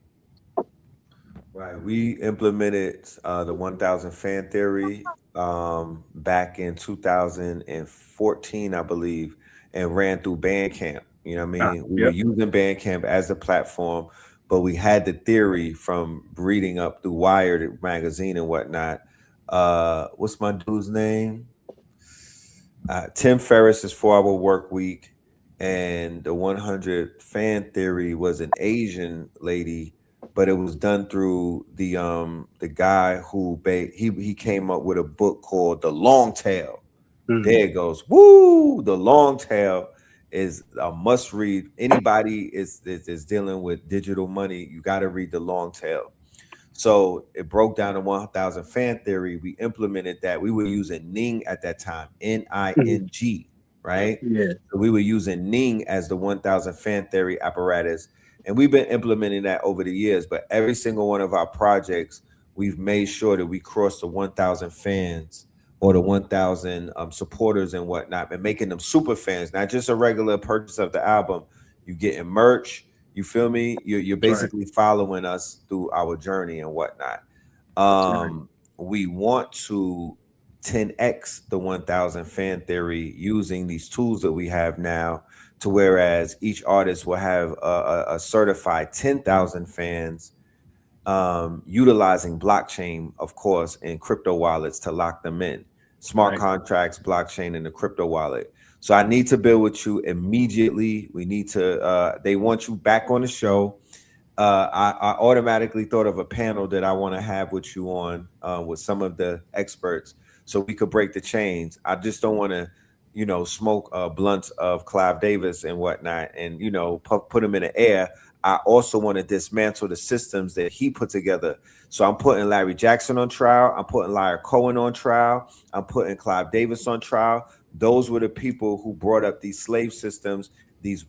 C: Right. We implemented the 1,000 fan theory back in 2014, I believe, and ran through Bandcamp. You know what I mean? We were using Bandcamp as a platform, but we had the theory from reading up through Wired magazine and whatnot. What's my dude's name? Tim Ferriss's 4-Hour Work Week, and the 100 fan theory was an Asian lady, but it was done through the guy who he came up with a book called The Long Tail. There it goes. Woo! The Long Tail is a must read. Anybody is dealing with digital money, you got to read The Long Tail. So it broke down the 1,000 fan theory. We implemented that. We were using Ning at that time, Ning, right?
E: Yeah.
C: So we were using Ning as the 1,000 fan theory apparatus. And we've been implementing that over the years. But every single one of our projects, we've made sure that we cross the 1,000 fans or the 1,000 supporters and whatnot, and making them super fans, not just a regular purchase of the album. You getting merch. You feel me? You're basically following us through our journey and whatnot. We want to 10x the 1,000 fan theory using these tools that we have now, to whereas each artist will have a certified 10,000 fans, utilizing blockchain, of course, and crypto wallets to lock them in. Smart contracts, blockchain, and the crypto wallet. So I need to build with you immediately. We need to, they want you back on the show. I automatically thought of a panel that I want to have with you on, with some of the experts, so we could break the chains. I just don't want to, smoke blunts of Clive Davis and whatnot, and put them in the air. I also want to dismantle the systems that he put together. So I'm putting Larry Jackson on trial. I'm putting Lyra Cohen on trial. I'm putting Clive Davis on trial. Those were the people who brought up these slave systems, these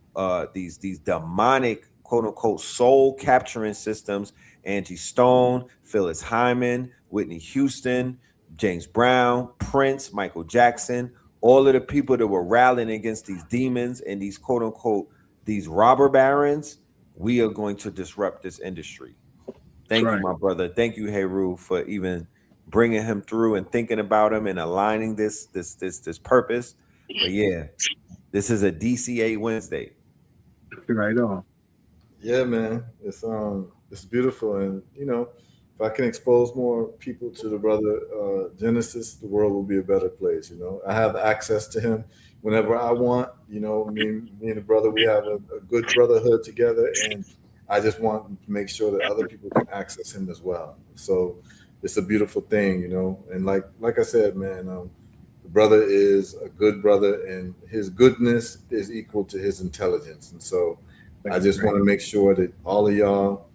C: demonic, quote unquote, soul capturing systems. Angie Stone, Phyllis Hyman, Whitney Houston, James Brown, Prince, Michael Jackson, all of the people that were rallying against these demons and these, quote unquote, these robber barons. We are going to disrupt this industry. Thank you, my brother. Thank you, HERU, for even bringing him through and thinking about him and aligning this purpose. But yeah, this is a DCA Wednesday.
E: Right on.
D: Yeah, man, it's beautiful, and if I can expose more people to the brother Genesis, the world will be a better place. I have access to him whenever I want. Me and the brother, we have a good brotherhood together, and I just want to make sure that other people can access him as well. So it's a beautiful thing, And like I said, man, the brother is a good brother, and his goodness is equal to his intelligence, and so I just want to make sure that all of y'all,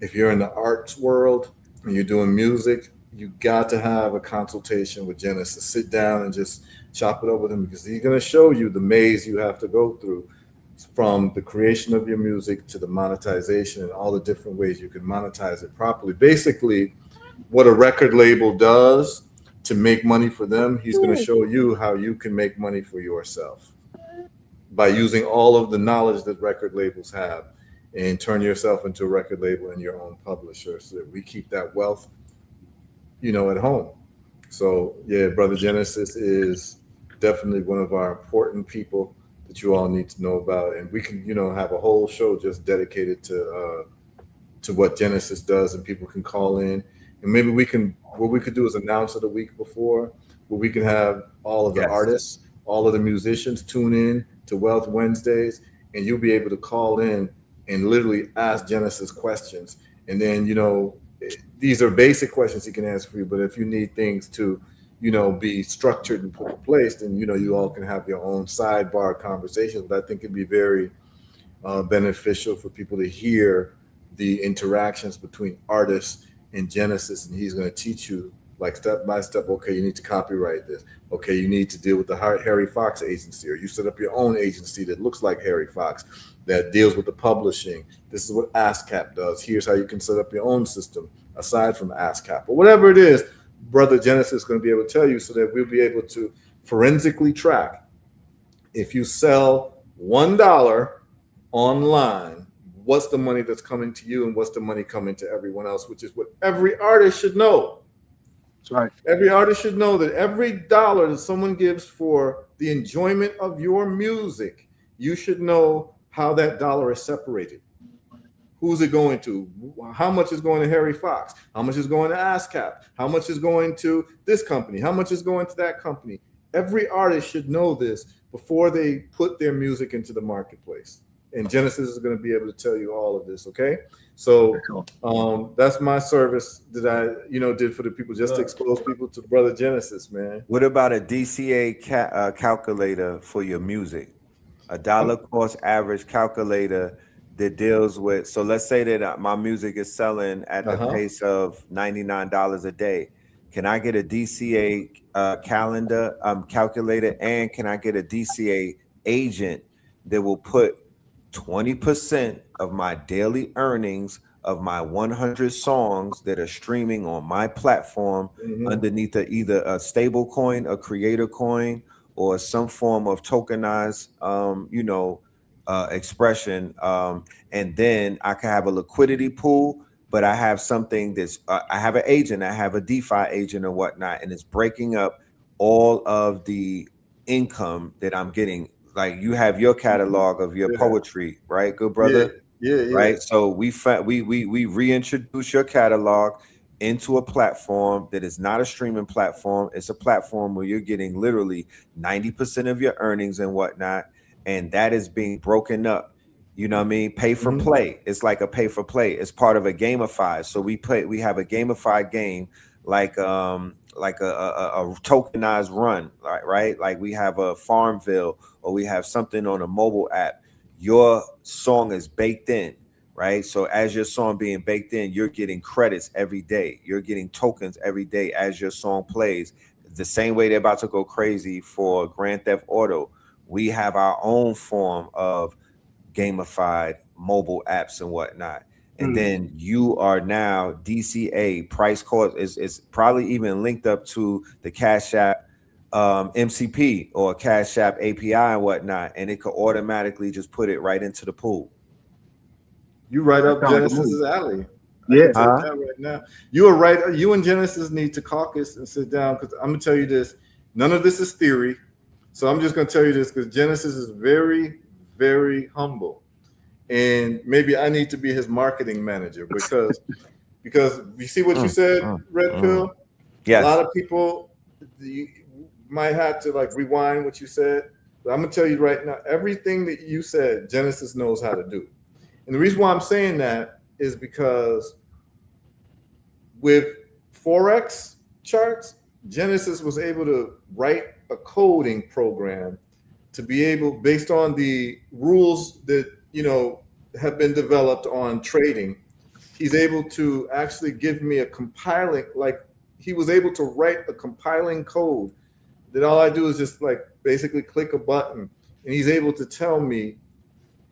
D: if you're in the arts world and you're doing music, you got to have a consultation with Genesis. Sit down and just chop it up with him, because he's going to show you the maze you have to go through, from the creation of your music to the monetization and all the different ways you can monetize it properly. Basically, what a record label does to make money for them, he's going to show you how you can make money for yourself by using all of the knowledge that record labels have, and turn yourself into a record label and your own publisher, so that we keep that wealth, at home. So yeah, Brother Genesis is definitely one of our important people that you all need to know about. And we can, have a whole show just dedicated to what Genesis does, and people can call in, and maybe what we could do is announce it a week before, where we can have all of the artists, all of the musicians tune in to Wealth Wednesdays, and you'll be able to call in and literally ask Genesis questions. And then, these are basic questions he can answer for you, but if you need things to, be structured and put in place, then, you all can have your own sidebar conversations. But I think it'd be very beneficial for people to hear the interactions between artists and Genesis, and he's going to teach you, like, step by step. Okay, you need to copyright this. Okay, you need to deal with the Harry Fox agency, or you set up your own agency that looks like Harry Fox, that deals with the publishing. This is what ASCAP does. Here's how you can set up your own system aside from ASCAP, or whatever it is. Brother Genesis is going to be able to tell you, so that we'll be able to forensically track, if you sell $1 online, what's the money that's coming to you, and what's the money coming to everyone else, which is what every artist should know.
E: That's right.
D: Every artist should know that every dollar that someone gives for the enjoyment of your music, you should know how that dollar is separated. Who's it going to? How much is going to Harry Fox? How much is going to ASCAP? How much is going to this company? How much is going to that company? Every artist should know this before they put their music into the marketplace. And Genesis is going to be able to tell you all of this, okay? So that's my service that I, did for the people, just to expose people to Brother Genesis, man.
C: What about a DCA calculator for your music? A dollar cost average calculator that deals with, so let's say that my music is selling at the pace of $99 a day. Can I get a DCA calculator, and can I get a DCA agent that will put 20% of my daily earnings of my 100 songs that are streaming on my platform underneath either a stable coin, a creator coin, or some form of tokenized, expression. And then I can have a liquidity pool, but I have something that's, I have an agent, I have a DeFi agent or whatnot, and it's breaking up all of the income that I'm getting. Like you have your catalog of your poetry, right? Good brother.
D: Yeah.
C: Right. So we reintroduce your catalog into a platform that is not a streaming platform. It's a platform where you're getting literally 90% of your earnings and whatnot. And that is being broken up. You know what I mean? Pay for play. It's like a pay for play. It's part of a gamified. So we have a gamified game like a tokenized run, right? Like we have a Farmville or we have something on a mobile app. Your song is baked in, right? So as your song being baked in, you're getting credits every day. You're getting tokens every day as your song plays. The same way they're about to go crazy for Grand Theft Auto. We have our own form of gamified mobile apps and whatnot. And then you are now DCA price cost is probably even linked up to the Cash App MCP or Cash App API and whatnot, and it could automatically just put it right into the pool.
D: You right up Genesis's alley.
E: Yeah.
D: Right now. You are right. You and Genesis need to caucus and sit down, because I'm gonna tell you this. None of this is theory. So I'm just gonna tell you this, because Genesis is very, very humble. And maybe I need to be his marketing manager, because you see what you said, Red Pill?
C: Yes.
D: A lot of people might have to like rewind what you said. But I'm gonna tell you right now, everything that you said, Genesis knows how to do. And the reason why I'm saying that is because with Forex charts, Genesis was able to write a coding program to be able, based on the rules that have been developed on trading, he's able to actually give me a compiling, like he was able to write a compiling code that all I do is just like basically click a button, and he's able to tell me,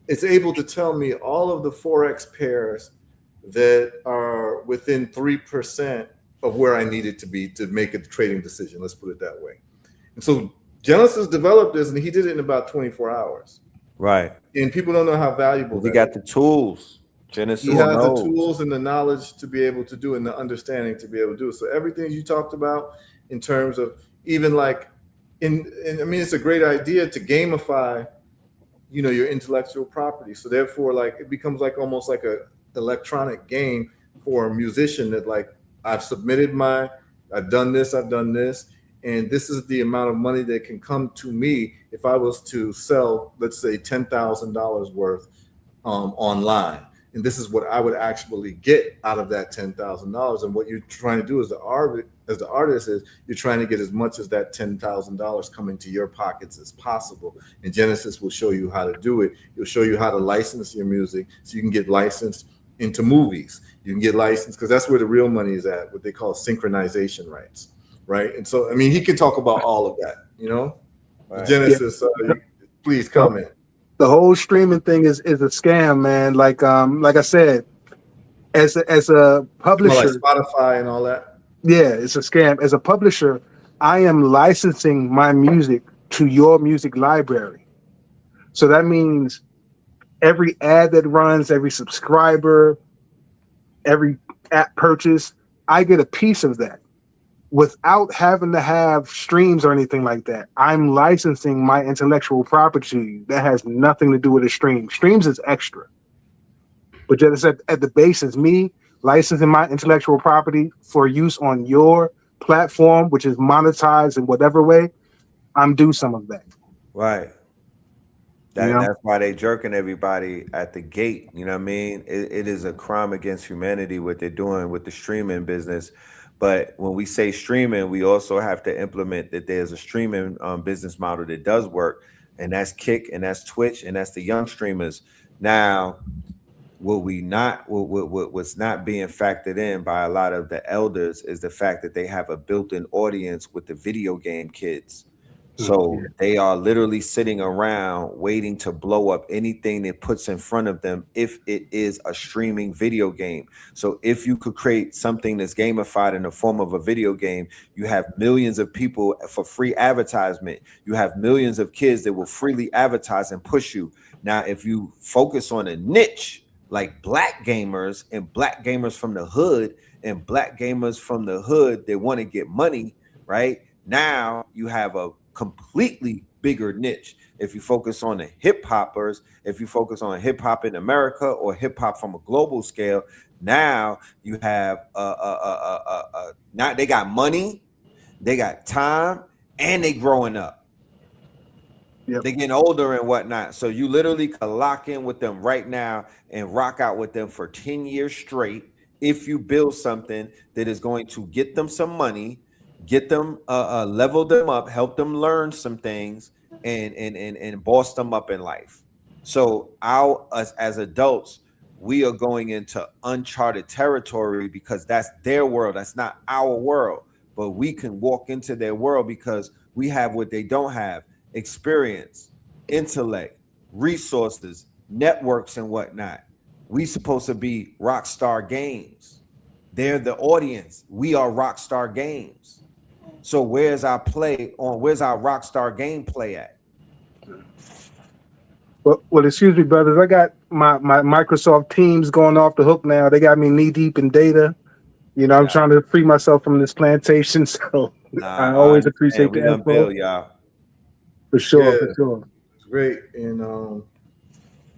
D: it's able to tell me all of the Forex pairs that are within 3% of where I need it to be to make a trading decision. Let's put it that way. And so Genesis developed this, and he did it in about 24 hours.
C: Right.
D: And people don't know how valuable
C: we got the tools. Genesis
D: he has the tools and the knowledge to be able to do, and the understanding to be able to do. So everything you talked about in terms of even like I mean, it's a great idea to gamify, your intellectual property. So therefore, like it becomes like almost like a electronic game for a musician that like I've done this, and this is the amount of money that can come to me if I was to sell, let's say, $10,000 worth online. And this is what I would actually get out of that $10,000. And what you're trying to do as the artist is you're trying to get as much as that $10,000 coming to your pockets as possible. And Genesis will show you how to do it. It'll show you how to license your music so you can get licensed into movies. You can get licensed, because that's where the real money is at, what they call synchronization rights. Right. And so, I mean, he can talk about all of that, Right. Genesis, please comment.
E: The whole streaming thing is a scam, man. Like I said, as a publisher,
D: like Spotify and all that.
E: Yeah, it's a scam. As a publisher, I am licensing my music to your music library. So that means every ad that runs, every subscriber, every app purchase, I get a piece of that without having to have streams or anything like that. I'm licensing my intellectual property to you. That has nothing to do with a stream. Streams is extra. But just at the base is me licensing my intellectual property for use on your platform, which is monetized in whatever way. I'm due some of that.
C: Right. That's why they jerking everybody at the gate. You know what I mean? It is a crime against humanity what they're doing with the streaming business. But when we say streaming, we also have to implement that there's a streaming business model that does work, and that's Kick, and that's Twitch, and that's the young streamers. Now, what's not being factored in by a lot of the elders is the fact that they have a built-in audience with the video game kids, So they are literally sitting around waiting to blow up anything that puts in front of them if it is a streaming video game. So if you could create something that's gamified in the form of a video game, you have millions of people for free advertisement. You have millions of kids that will freely advertise and push you. Now, if you focus on a niche like black gamers and black gamers from the hood and black gamers from the hood that want to get money, right? Now you have a completely bigger niche. If you focus on the hip hoppers, if you focus on hip hop in America or hip hop from a global scale, now you have now they got money, they got time, and they growing up.
E: Yep.
C: They're getting older and whatnot. So you literally can lock in with them right now and rock out with them for 10 years straight if you build something that is going to get them some money, get them level them up, help them learn some things, and boss them up in life. So as adults, we are going into uncharted territory because that's their world. That's not our world. But we can walk into their world because we have what they don't have: experience, intellect, resources, networks, and whatnot. We supposed to be Rockstar Games. They're the audience. We are Rockstar Games. So where's our Rockstar gameplay at?
E: Well, excuse me, brothers. I got my Microsoft Teams going off the hook now. They got me knee deep in data. You know, I'm trying to free myself from this plantation. So I always appreciate the info.
C: Build, y'all.
E: For sure,
D: Yeah.
E: for sure.
D: It's great. And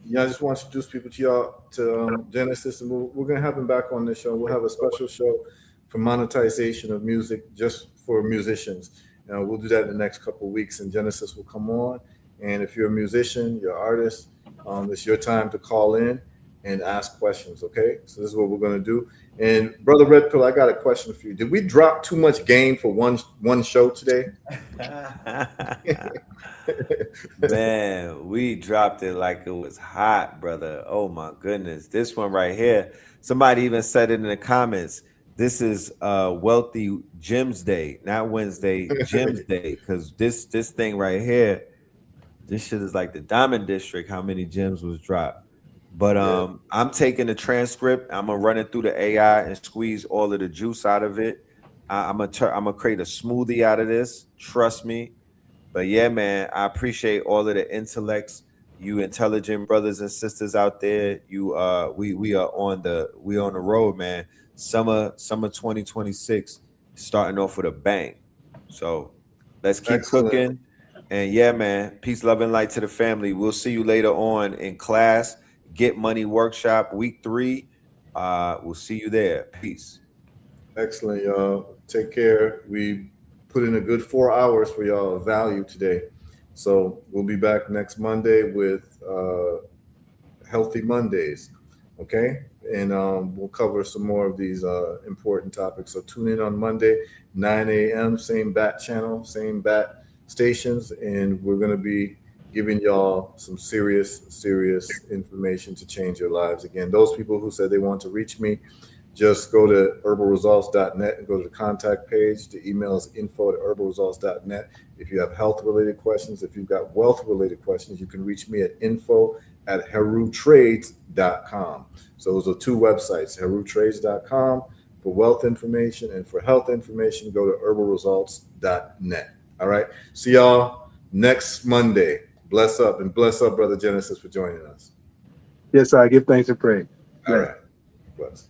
D: yeah, I just want to introduce people to y'all to Genesis, and we're gonna have him back on this show. We'll have a special show for monetization of music just for musicians. We'll do that in the next couple of weeks, and Genesis will come on. And if you're a musician, you're an artist, it's your time to call in and ask questions. Okay, so this is what we're gonna do. And Brother Red Pill, I got a question for you. Did we drop too much game for one show today?
C: Man, we dropped it like it was hot, brother. Oh my goodness. This one right here, somebody even said it in the comments. This is Wealthy Gems Day, not Wednesday, Gems Day. Because this thing right here, this shit is like the Diamond District, how many gems was dropped. But I'm taking the transcript, I'm gonna run it through the AI and squeeze all of the juice out of it. I'm gonna create a smoothie out of this. Trust me. But yeah, man, I appreciate all of the intellects, you intelligent brothers and sisters out there. You we are on the road, man. Summer 2026 starting off with a bang. So let's keep cooking. And yeah, man, peace, love, and light to the family. We'll see you later on in class. Get Money Workshop week 3. We'll see you there. Peace.
D: Excellent, y'all. Take care. We put in a good 4 hours for y'all of value today. So we'll be back next Monday with Healthy Mondays. Okay. And we'll cover some more of these important topics. So tune in on Monday, 9 a.m., same BAT channel, same BAT stations. And we're going to be giving y'all some serious information to change your lives. Again, those people who said they want to reach me, just go to herbalresults.net and go to the contact page. The email is info@herbalresults.net. If you have health-related questions, if you've got wealth-related questions, you can reach me at info@herutrades.com. So those are 2 websites, herutrades.com for wealth information, and for health information, go to herbalresults.net. All right. See y'all next Monday. Bless up, and bless up, Brother Genesis, for joining us.
E: Yes, I give thanks and pray.
D: All right. Bless.